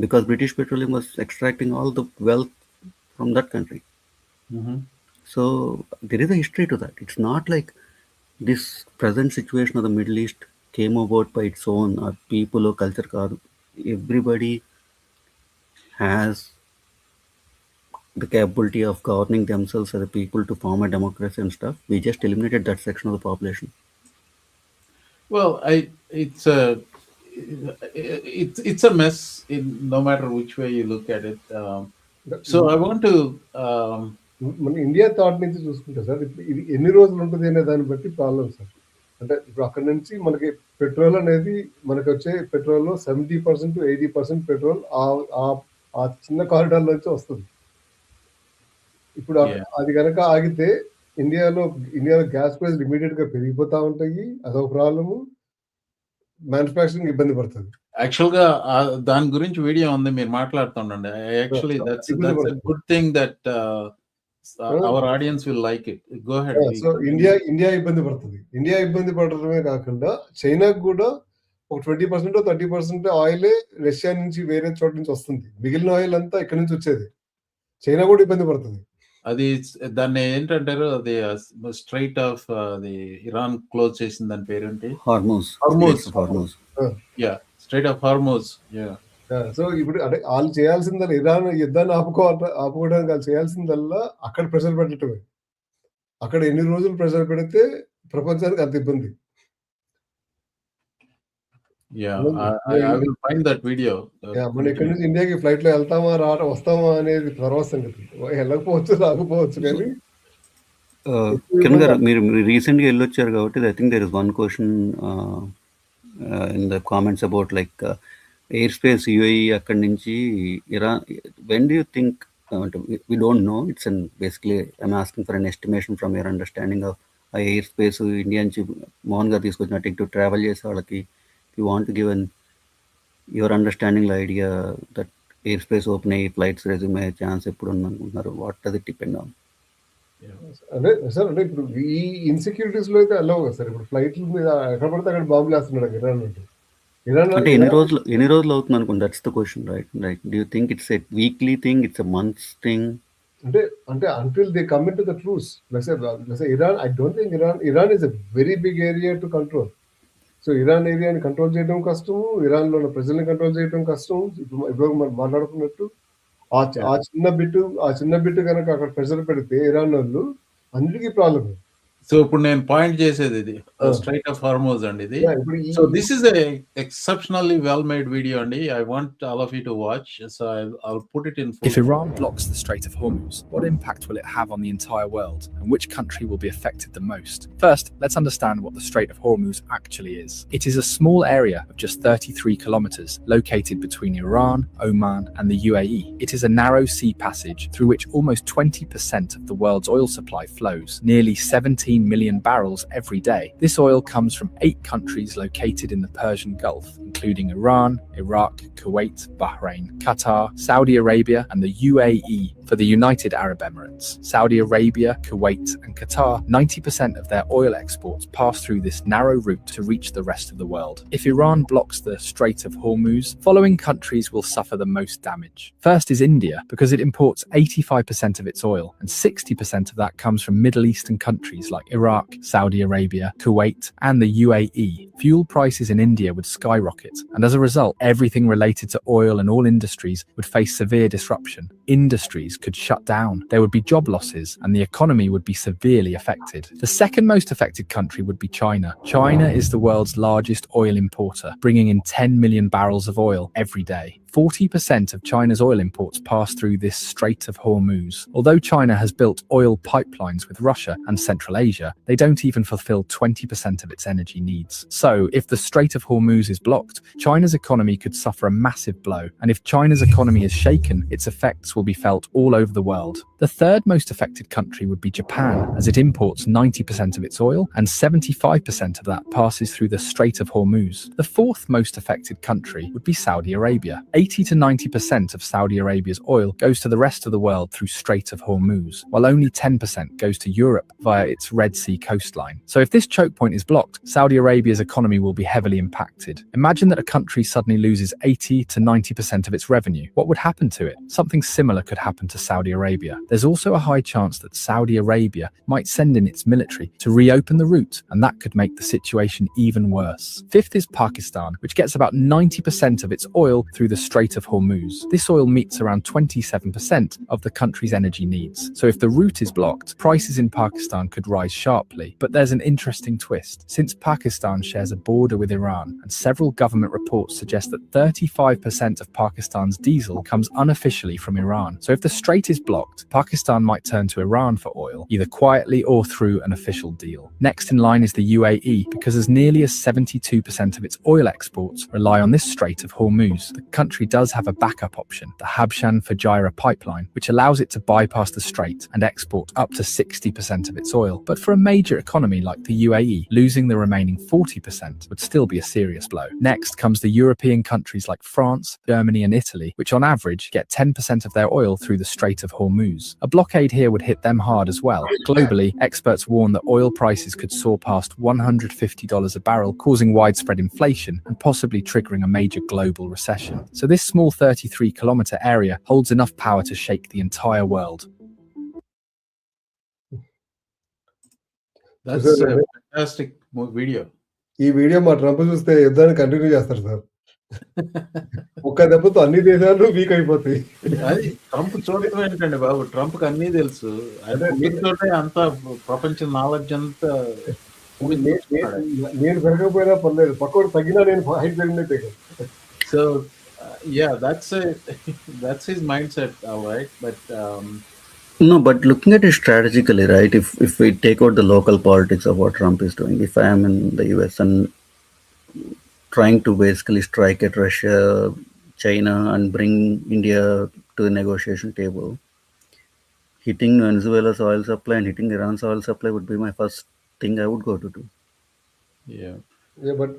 because British Petroleum was extracting all the wealth from that country. So there is a history to that. It's not like this present situation of the Middle East came about by its own, or people or culture. Everybody has the capability of governing themselves as a people to form a democracy and stuff. We just eliminated that section of the population. Well, it's a mess in no matter which way you look at it. So I want to మన India thought నుంచి చూసుకుంటే sir ఇది ఎన్ని రోజులు ఉంటుంది అనే దాన్ని బట్టి ప్రాబ్లం సార్. అంటే ఇప్పుడు అక్కడ నుంచి మనకి పెట్రోల్ అనేది మనకు వచ్చే పెట్రోల్లో 70% to 80% పెట్రోల్ ఆ చిన్న కారిడార్ నుంచి వస్తుంది. ఇప్పుడు అది కనుక ఆగితే ఇండియాలో గ్యాస్ ప్రైస్ ఇమీడియట్ గా పెరిగిపోతా ఉంటాయి. అదొక ప్రాబ్లము. మ్యానుఫ్యాక్చరింగ్ ఇబ్బంది పడుతుంది. యాక్చువల్ గా దాని గురించి వీడియో ఉంది, మీరు మాట్లాడుతుండండి. Actually that's a good thing that our audience will like it. Go ahead. So India ఇబ్బంది పడుతుంది. ఇండియా ఇబ్బంది పడటమే కాకుండా చైనాకు కూడా ఒక 20% 30% ఆయిల్ రష్యా నుంచి వేరే చోట నుంచి వస్తుంది. మిగిలిన ఆయిల్ అంతా ఇక్కడ నుంచి వచ్చేది. చైనా కూడా ఇబ్బంది పడుతుంది. అది దాన్ని ఏంటంటారు, అది స్ట్రైట్ ఆఫ్ అది ఇరాన్ క్లోజ్ చేసిన దాని పేరేంటి? Hormuz. Yeah, straight of Hormuz. Yeah. So ఇప్పుడు అంటే వాళ్ళు చేయాల్సిందల్లా ఇరాన్ యుద్ధాన్ని ఆపుకోవడానికి వాళ్ళు చేయాల్సిందల్లా అక్కడ ప్రెషర్ పెట్టడమే. అక్కడ ఎన్ని రోజులు ప్రెషర్ పెడితే ప్రపంచానికి అంత ఇబ్బంది. Yeah, I will find that video. మన ఇక్కడ నుంచి ఇండియాకి ఫ్లైట్ లో వెళ్తామా వస్తామా అనేది తర్వాత సంగతి. వెళ్ళకపోవచ్చు రాకపోవచ్చు కానీ కిరణ్ గారు మీరు రీసెంట్గా వెళ్ళొచ్చారు కాబట్టి I think there is one question in the comments about like air space UAE అక్కడి నుంచి Iran. When do you think, we don't know, it's an basically I'm asking for an estimation from your understanding of a air space India నుంచి మోహన్ గారు తీసుకొచ్చినట్టు ఇటు travel చేసే వాళ్ళకి you want give an your understanding idea that air space open అయ్యి flights resume అయ్యే chance ఎప్పుడు ఉందనుకుంటున్నారు? What does it depend on? అంటే సార్, అంటే ఇప్పుడు ఈ ఇన్సెక్యూరిటీస్ లో అయితే అలవ్ కదా సార్. ఇప్పుడు ఫ్లైట్ల మీద ఎక్కడ పడితే అక్కడ బాంబులు వేస్తున్నాడు ఇరాన్ అంటే. అంటే ఎన్ని రోజులు అవుతుంది అనుకోండి, that's the question, right? Like do you think it's a weekly thing, it's a months thing? అంటే until they come into the truce, let's say Iran, I don't think Iran is a very big area to control. So Iran ఏరియాని control చేయడం కష్టం, Iran లో ఉన్న ప్రజల్ని control చేయడం కష్టం. ఇప్పుడు మనం మాట్లాడుకున్నట్టు ఆ చిన్న బిట్టు కనుక అక్కడ ప్రెషర్ పెడితే ఇరాన్ వాళ్ళు అందరికీ ప్రాబ్లం. సో ఇప్పుడు నేను పాయింట్ చేసేది ఇది స్ట్రైట్ ఆఫ్ హార్మోజ్ అండి ఇది. So this is a exceptionally well made video అండి. I want all of you to watch. So I'll put it in full. If Iran blocks the Strait of Hormuz, what impact will it have on the entire world, and which country will be affected the most? First, let's understand what the Strait of Hormuz actually is. It is a small area of just 33 kilometers located between Iran, Oman, and the UAE. It is a narrow sea passage through which almost 20% of the world's oil supply flows, nearly 17 million barrels every day. This oil comes from 8 countries located in the Persian Gulf, including Iran, Iraq, Kuwait, Bahrain, Qatar, Saudi Arabia, and the UAE for the United Arab Emirates. Saudi Arabia, Kuwait, and Qatar, 90% of their oil exports pass through this narrow route to reach the rest of the world. If Iran blocks the Strait of Hormuz, following countries will suffer the most damage. First is India, because it imports 85% of its oil, and 60% of that comes from Middle Eastern countries like Iraq, Saudi Arabia, Kuwait, and the UAE. Fuel prices in India would skyrocket, and as a result, everything related to oil and all industries would face severe disruption. Industries could shut down, there would be job losses, and the economy would be severely affected. The second most affected country would be China. China is the world's largest oil importer, bringing in 10 million barrels of oil every day. 40% of China's oil imports pass through this Strait of Hormuz. Although China has built oil pipelines with Russia and Central Asia, they don't even fulfill 20% of its energy needs. So, if the Strait of Hormuz is blocked, China's economy could suffer a massive blow. And if China's economy is shaken, its effects will be felt all over the world. The third most affected country would be Japan, as it imports 90% of its oil, and 75% of that passes through the Strait of Hormuz. The fourth most affected country would be Saudi Arabia. 80 to 90% of Saudi Arabia's oil goes to the rest of the world through Strait of Hormuz, while only 10% goes to Europe via its Red Sea coastline. So if this choke point is blocked, Saudi Arabia's economy will be heavily impacted. Imagine that a country suddenly loses 80 to 90% of its revenue. What would happen to it? Something similar could happen to Saudi Arabia. There's also a high chance that Saudi Arabia might send in its military to reopen the route, and that could make the situation even worse. Fifth is Pakistan, which gets about 90% of its oil through the Strait of Hormuz. This oil meets around 27% of the country's energy needs. So if the route is blocked, prices in Pakistan could rise sharply. But there's an interesting twist. Since Pakistan shares a border with Iran, and several government reports suggest that 35% of Pakistan's diesel comes unofficially from Iran. So if the strait is blocked, Pakistan might turn to Iran for oil, either quietly or through an official deal. Next in line is the UAE, because as nearly as 72% of its oil exports rely on this Strait of Hormuz, the country does have a backup option, the Habshan-Fujairah pipeline, which allows it to bypass the strait and export up to 60% of its oil. But for a major economy like the UAE, losing the remaining 40% would still be a serious blow. Next comes the European countries like France, Germany, and Italy, which on average get 10% of their oil through the Strait of Hormuz. A blockade here would hit them hard as well. Globally, experts warn that oil prices could soar past $150 a barrel, causing widespread inflation and possibly triggering a major global recession. So this small 33-kilometer area holds enough power to shake the entire world. That's a fantastic video. ఈ video మా Trump చూస్తే యుద్ధాన్ని continue చేస్తారు sir. ఒక్క దెబ్బతో అన్ని దేశాలు week అయిపోతాయి. అది ట్రంప్ చూడటం ఏంటండి బాబు, ట్రంప్ కి అన్నీ తెలుసు. మీతోటే అంత ప్రపంచ నాలెడ్జ్ అంతా నేను పెరగకపోయినా పర్లేదు, పక్కోడు తగ్గినా నేను హైట్ పెరిగినట్టే కదా. So yeah, that's his mindset, all right. But No, but looking at it strategically, right? If we take out the local politics of what Trump is doing, if I am in the US and trying to basically strike at Russia, China, and bring India to the negotiation table, hitting Venezuela's oil supply and hitting Iran's oil supply would be my first thing I would go to do. yeah. Yeah, but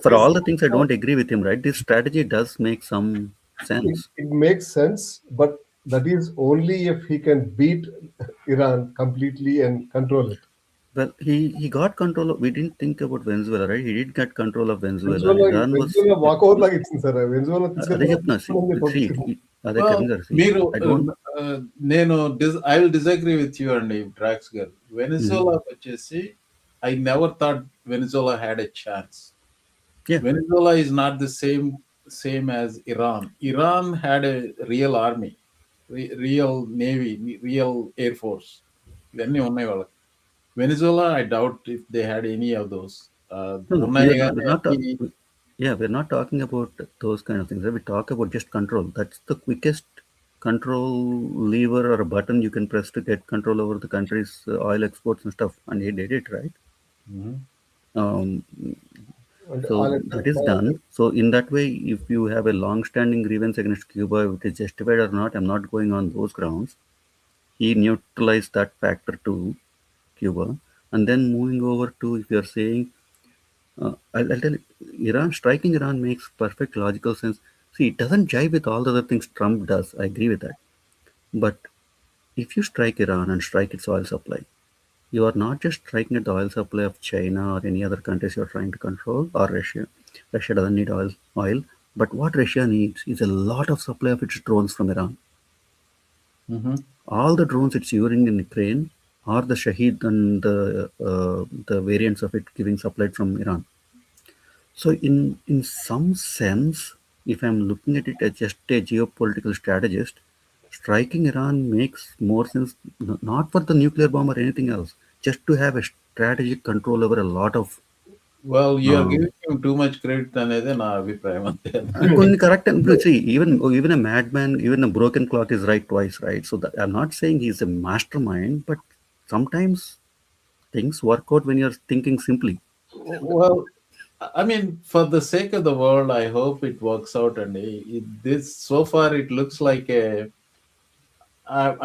For all the things I don't agree with him, right? This strategy does make some sense. It makes sense, but that is only if he can beat Iran completely and control it. Well, he got control of. We didn't think about Venezuela, right? He did get control of Venezuela. Venezuela walkout లాగా ఇచ్చింది sir. Venezuela అదే చెప్తున్నా. అదే Well, కదా sir. మీరు నేను I will disagree with you అండి, Drax గారు. వెనిజులా వచ్చేసి I never thought Venezuela had a chance. Yeah. Venezuela is not the same as Iran. Iran had a real army, real navy, real air force. ఇవన్నీ ఉన్నాయి వాళ్ళకి. Venezuela, I doubt if they had any of those. We're not talking about those kind of things. We talk about just control. That's the quickest control lever or a button you can press to get control over the country's oil exports and stuff. And he did it, right? So that is done. So in that way, if you have a long-standing grievance against Cuba, if it is justified or not, I'm not going on those grounds. He neutralized that factor to Cuba. And then moving over to, if you're saying, I'll tell you, striking Iran makes perfect logical sense. See, it doesn't jive with all the other things Trump does. I agree with that. But if you strike Iran and strike its oil supply, you are not just striking at the oil supply of China or any other countries you're trying to control, or Russia. Russia doesn't need oil. But what Russia needs is a lot of supply of its drones from Iran. All the drones it's using in Ukraine are the Shahid and the variants of it giving supplied from Iran. So in some sense, if I'm looking at it as just a geopolitical strategist, striking Iran makes more sense, not for the nuclear bomb or anything else, just to have a strategic control over a lot of. Well, you are giving him too much credit అనేది నా అభిప్రాయం అంతే. కొన్ని correct and see, even a madman, even a broken clock is right twice, right? So that, I'm not saying he's a mastermind, but sometimes things work out when you're thinking simply. Well, I mean, for the sake of the world, I hope it works out. And this, so far, it looks like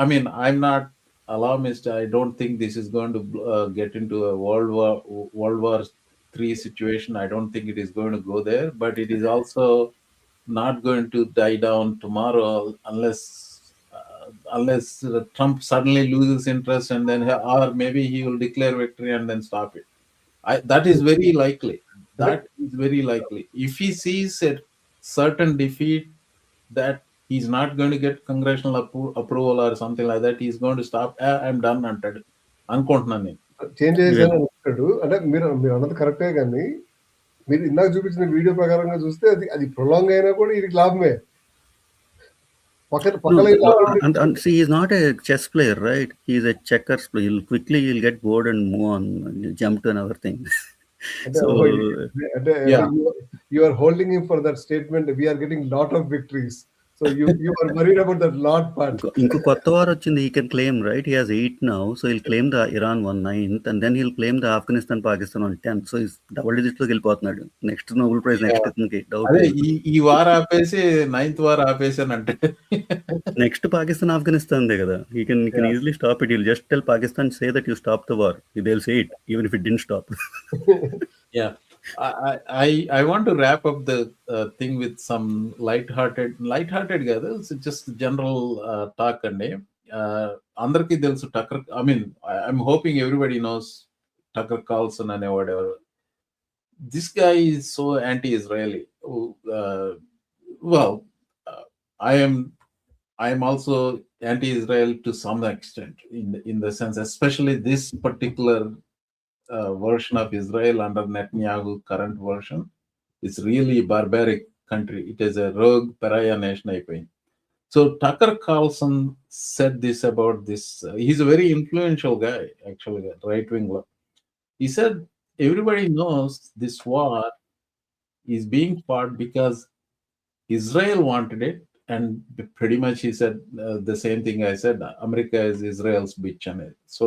I mean, I'm not alarmist. I don't think this is going to get into a World War III situation. I don't think it is going to go there. But it is also not going to die down tomorrow unless Trump suddenly loses interest and then, or maybe he will declare victory and then stop it. That is very likely. That is very likely. If he sees a certain defeat that he's not going to get congressional approval or something like that, he's going to stop. I'm done అంటాడు అనుకుంటున్నాను నేను. Change చేశాను అనుకుంటాడు. అంటే మీరు అన్నది కరెక్టే, కానీ మీరు ఇందాక చూపించిన వీడియో ప్రకారంగా చూస్తే అది ప్రొలాంగ్ అయినా కూడా ఇది లాభమే. And see, he's not a chess player, right? He's a checkers player. He'll get bored and move on, jump to another thing. So, you are holding him for that statement. We are getting lot of victories. So you are worried about that lot part. ఇంకో కొత్త war వచ్చింది. He can claim, right? He has 8 now, so he'll claim the Iran on 9th, and then he'll claim the Afghanistan, Pakistan on 10th. So he's double digits లోకి వెళ్ళిపోతున్నాడు. Next Nobel prize next అదే ఈ war ఆపేసి 9th war ఆపేసాను అంటే next Pakistan Afghanistan they కదా. He can easily stop it. He'll just tell Pakistan, say that you stop the war. They'll say it even if it didn't stop. Yeah. I want to wrap up the thing with some light-hearted కాదు, just general talk అండి. అందరికీ తెలుసు టక్కర్, I mean, I'm hoping everybody knows Tucker Carlson అనేవాడు ఎవరు. This guy is so anti-Israeli. Well, I am also anti-Israel to some extent in the sense, especially this particular version of Israel under Netanyahu, current version. It's really a barbaric country. It is a rogue pariah nation అయిపోయింది. So Tucker Carlson said this about this. He's a very influential guy, actually, right wing. He said everybody knows this war is being fought because Israel wanted it, and pretty much he said the same thing I said. America is Israel's bitch, and so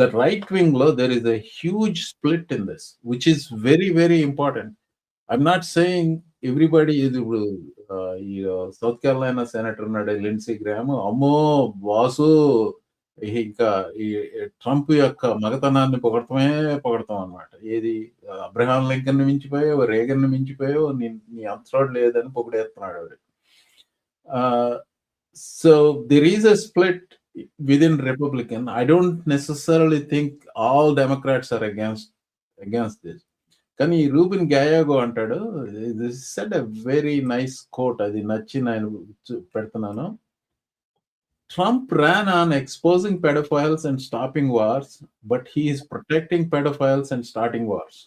the right wing law, there is a huge split in this, which is very, very important. I'm not saying everybody is South Carolina Senator Lindsey Graham, అమ్మో boss ఇంకా ఈ Trump యొక్క మగతనాన్ని పొగడతాం అనమాట. ఏది Abraham Lincoln మించిపోయావు, Reagan మించిపోయావు, నీ అంతరాడు లేదని పొగిడేస్తున్నాడు ఆవిడ. So there is a split within Republican. I don't necessarily think all Democrats are against this. కానీ రూబిన్ గయాగో అంటాడు, this said a very nice quote, అది నచ్చి నేను పెడుతున్నాను. Trump ran on exposing pedophiles and stopping wars, but he is protecting pedophiles and starting wars.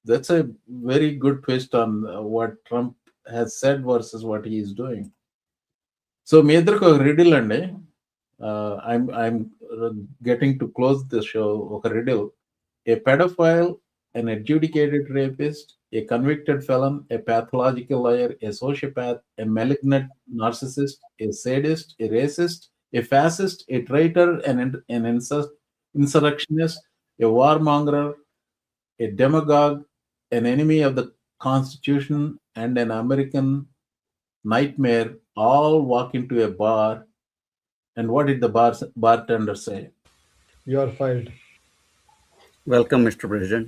That's a very good twist on what Trump has said versus what he is doing. So మీ ఇద్దరికి ఒక riddle అండి. I'm getting to close the show. ఒక riddle. A pedophile, an adjudicated rapist, a convicted felon, a pathological liar, a sociopath, a malignant narcissist, a sadist, a racist, a fascist, a traitor, an insurrectionist, a warmonger, a demagogue, an enemy of the Constitution, and an American nightmare all walk into a bar. And what did the bartender say? You are fired. Welcome, Mr. President.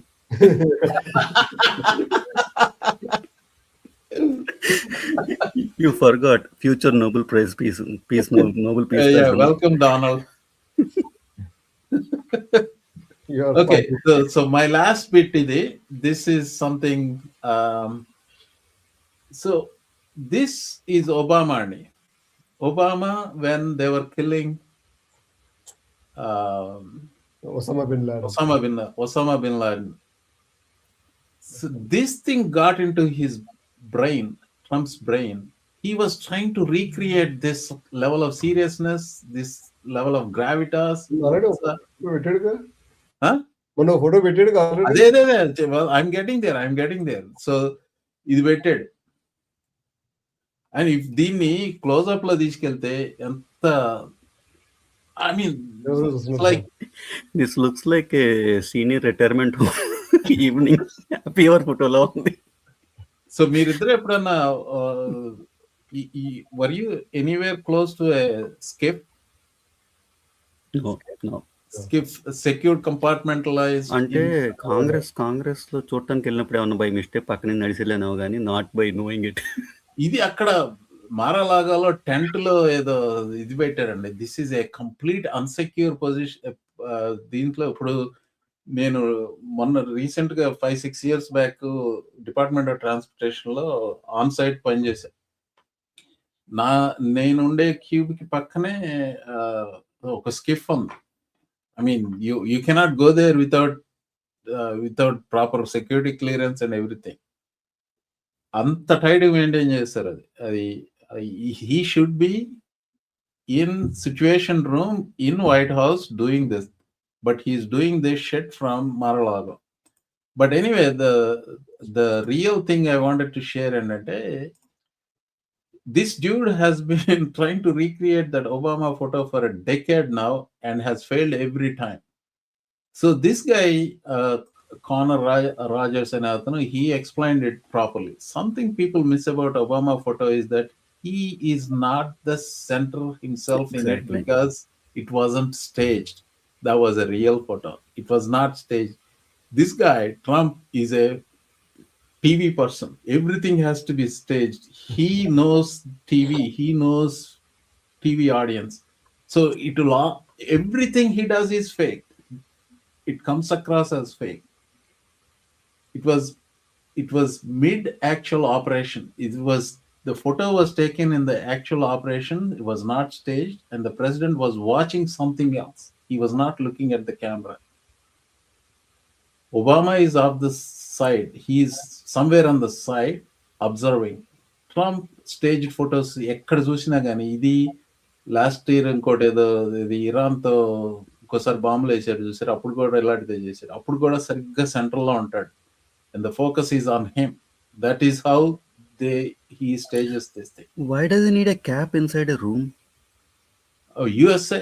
You forgot future Nobel Prize Nobel Peace Prize. Yeah, welcome, Donald. Okay, so my last bit today, this is something. So this is Obama. Obama, when they were killing Osama bin Laden. So this thing got into his brain, Trump's brain. He was trying to recreate this level of seriousness, this level of gravitas. Huh? Well, I'm getting there. So ఇది పెట్టాడు. And if దీన్ని close up లో తీసుకెళ్తే ఎంత, I mean, like this looks like a senior retirement evening happy hour photo lo undi. So మీరిద్దరు ఎప్పుడన్నా were you anywhere close to a skip? No. Skip, secure compartmentalized. అంటే కాంగ్రెస్ లో చూడటానికి వెళ్ళినప్పుడు ఏమన్నా బై మిస్టేక్ పక్కన నడిచిలేనావు కానీ నాట్ బై నోయింగ్ ఇట్. ఇది అక్కడ మారలాగాలో టెంట్ లో ఏదో ఇది పెట్టారండి. This is a complete unsecure position. దీంట్లో ఇప్పుడు నేను మొన్న రీసెంట్ గా 5-6 years back department of transportation లో ఆన్ సైట్ పనిచేశాను. నేనుండే క్యూబ్ కి పక్కనే ఒక స్కిఫ్ ఉంది. I mean, you cannot go there without proper security clearance and everything. అంత టైట్ మెయింటైన్ చేస్తారు. అది he should be in situation room in White House doing this, but he's doing this shit from Mar-a-Lago. But anyway, the real thing I wanted to share ఏంటంటే, this dude has been trying to recreate that Obama photo for a decade now and has failed every time. So this guy, Connor Rogers and Athanu, he explained it properly. Something people miss about Obama photo is that he is not the center himself in it, because it wasn't staged. That was a real photo. It was not staged. This guy, Trump, is a TV person. Everything has to be staged. He knows TV. He knows TV audience. So everything he does is fake. It comes across as fake. It was mid actual operation. The photo was taken in the actual operation. It was not staged, and the president was watching something else. He was not looking at the camera. Obama is off the side. He is somewhere on the side observing. Trump staged photos ఎక్కడ చూసినా కానీ, ఇది last year ఇంకోటి ఏదో ఇది ఇరాన్తో ఒక్కోసారి బాంబులు వేసారు చూసారు, అప్పుడు కూడా ఇలాంటిదే చేశారు. అప్పుడు కూడా సరిగ్గా సెంటర్లో ఉంటాడు. And the focus is on him. That is how he stages this thing. Why does he need a cap inside a room? Oh, USA,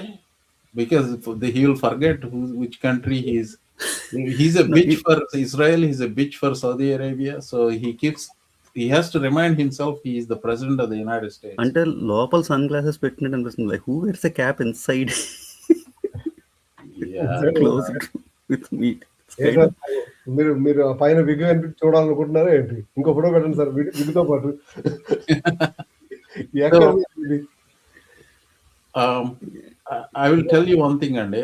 because he will forget which country he is. He's a bitch for Israel. He's a bitch for Saudi Arabia. So he has to remind himself he is the president of the United States. Until local sunglasses పెట్టినట్టు అనిపిస్తుంది. Like who wears a cap inside? Yeah, close it with meat. మీరు పైన wig చూడాలనుకుంటున్నారా ఏంటి? ఇంకో photo పెట్టండి sir విగ్తో పాటు. I will tell you one thing, Andy.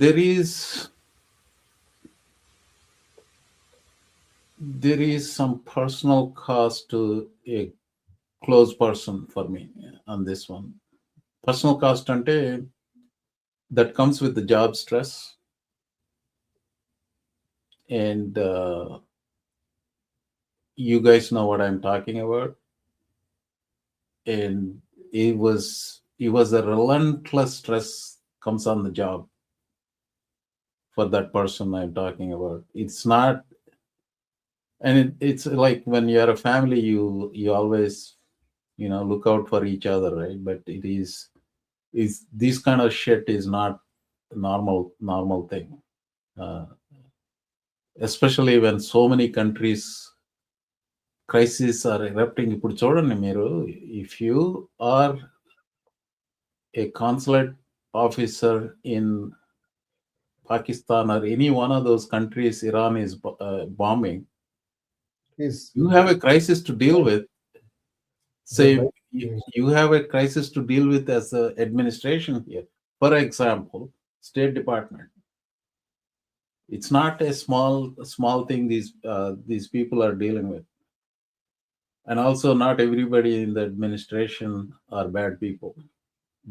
There is some personal cost to a close person for me on this one. Personal cost ante that comes with the job stress, and you guys know what I'm talking about. And it was a relentless stress comes on the job for that person I'm talking about. It's not, and it's like when you are a family, you always look out for each other, right? But it is this kind of shit is not normal thing, especially when so many countries crises are erupting. Ippudu chodandi meeru, if you are a consulate officer in Pakistan or any one of those countries Iran is bombing, you have a crisis to deal with. Say you have a crisis to deal with as the administration here. For example, State Department. It's not a small thing these people are dealing with. And also, not everybody in the administration are bad people.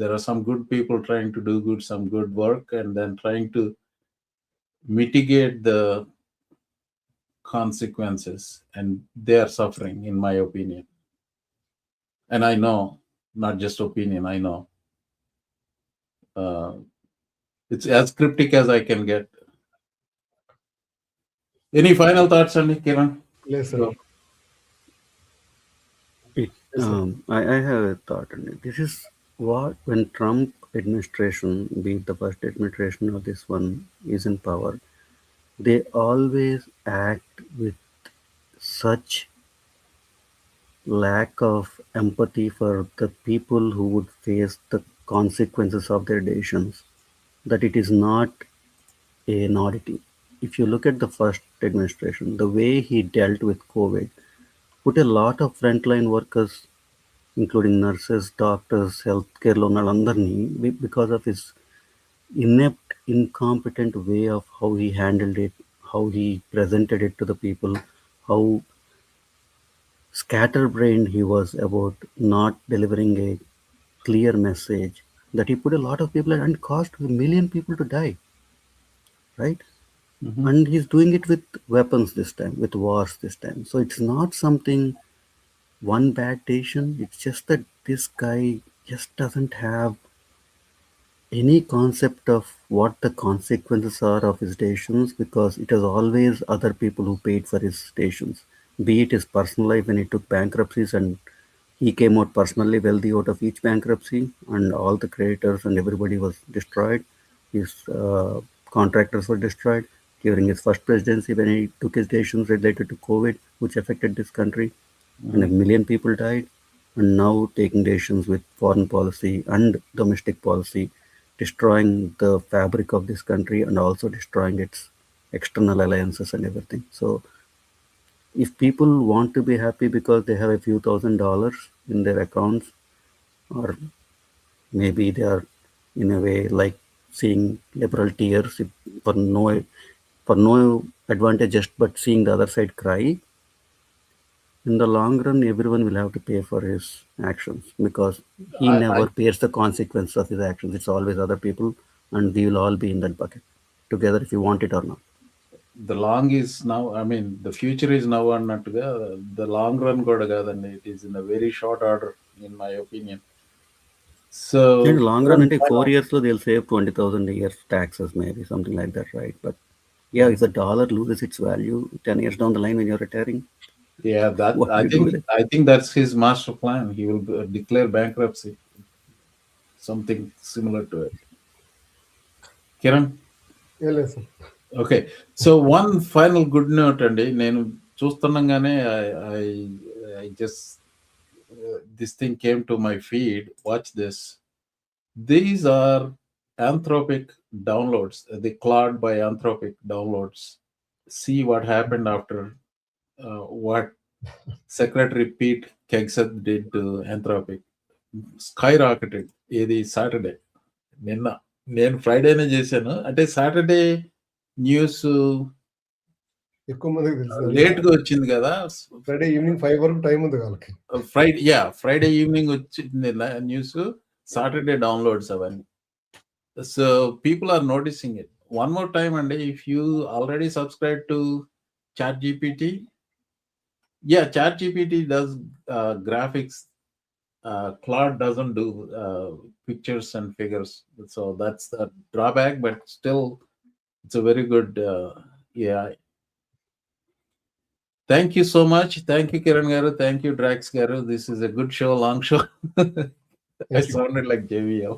There are some good people trying to do some good work, and then trying to mitigate the consequences, and they are suffering, in my opinion. And I know, not just opinion, I know. It's as cryptic as I can get. Any final thoughts, Andy, Kiran? Yes, sir. I have a thought on it. This is what, when Trump administration, be it the first administration or this one, is in power, they always act with such lack of empathy for the people who would face the consequences of their decisions that it is not an oddity. If you look at the first administration, the way he dealt with COVID put a lot of frontline workers, including nurses, doctors, healthcare lonalandarni, because of his inept, incompetent way of how he handled it, how he presented it to the people, how scatterbrained he was about not delivering a clear message, that he put a lot of people and caused 1 million people to die, right? Mm-hmm. And he's doing it with weapons this time, with wars this time. So it's not something, one bad decision. It's just that this guy just doesn't have any concept of what the consequences are of his decisions, because it is always other people who paid for his decisions. Be it his personal life when he took bankruptcies and he came out personally wealthy out of each bankruptcy, and all the creditors and everybody was destroyed. His contractors were destroyed. During his first presidency, when he took his decisions related to COVID, which affected this country, and 1 million people died. And now taking decisions with foreign policy and domestic policy, destroying the fabric of this country and also destroying its external alliances and everything. So if people want to be happy because they have a few $1,000s in their accounts, or maybe they are in a way like seeing liberal tears for no advantage, just but seeing the other side cry, in the long run, everyone will have to pay for his actions, because he never bears the consequences of his actions. It's always other people, and we will all be in that bucket together, if you want it or not. The long is now, I mean, the future is now, and not the long run, and it is in a very short order. in my opinion. So in the long run, 4 years they'll save 20,000 a year taxes, maybe something like that, right? But yeah, if the dollar loses its value 10 years down the line when you're retiring, yeah, that what do you do with it? I think that's his master plan. He will declare bankruptcy, something similar to it. Kiran? Yes, sir. Okay, so one final good note అండి. నేను చూస్తుండగానే I just this thing came to my feed. Watch this. These are Anthropic downloads, the Claude by Anthropic downloads. See what happened after what Secretary Pete Hegseth did to Anthropic. Skyrocketed. ఇది Saturday. నేను ఫ్రైడేనే చేశాను. అంటే Saturday news ఎక్కువ మందికి తెలుసు. లేట్గా వచ్చింది కదా. ఫ్రైడే ఈవినింగ్ 5 వరకు టైం ఉంది వాళ్ళకి. ఫ్రైడే ఈవినింగ్ వచ్చింది న్యూస్. సాటర్డే డౌన్లోడ్స్ అవన్నీ. So people are noticing it. One more time, and if you already subscribe to ChatGPT, ChatGPT does graphics. Claude doesn't do pictures and figures, so that's the drawback. But still, it's a very good AI. Thank you so much. Thank you, Kiran Garu. Thank you, Drax Garu. This is a good show, long show. I sounded like JVL.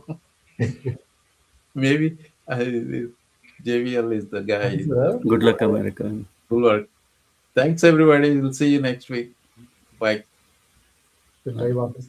Maybe JVL is the guy. Good luck, America. Good work. Thanks, everybody. We'll see you next week. Bye. Live office.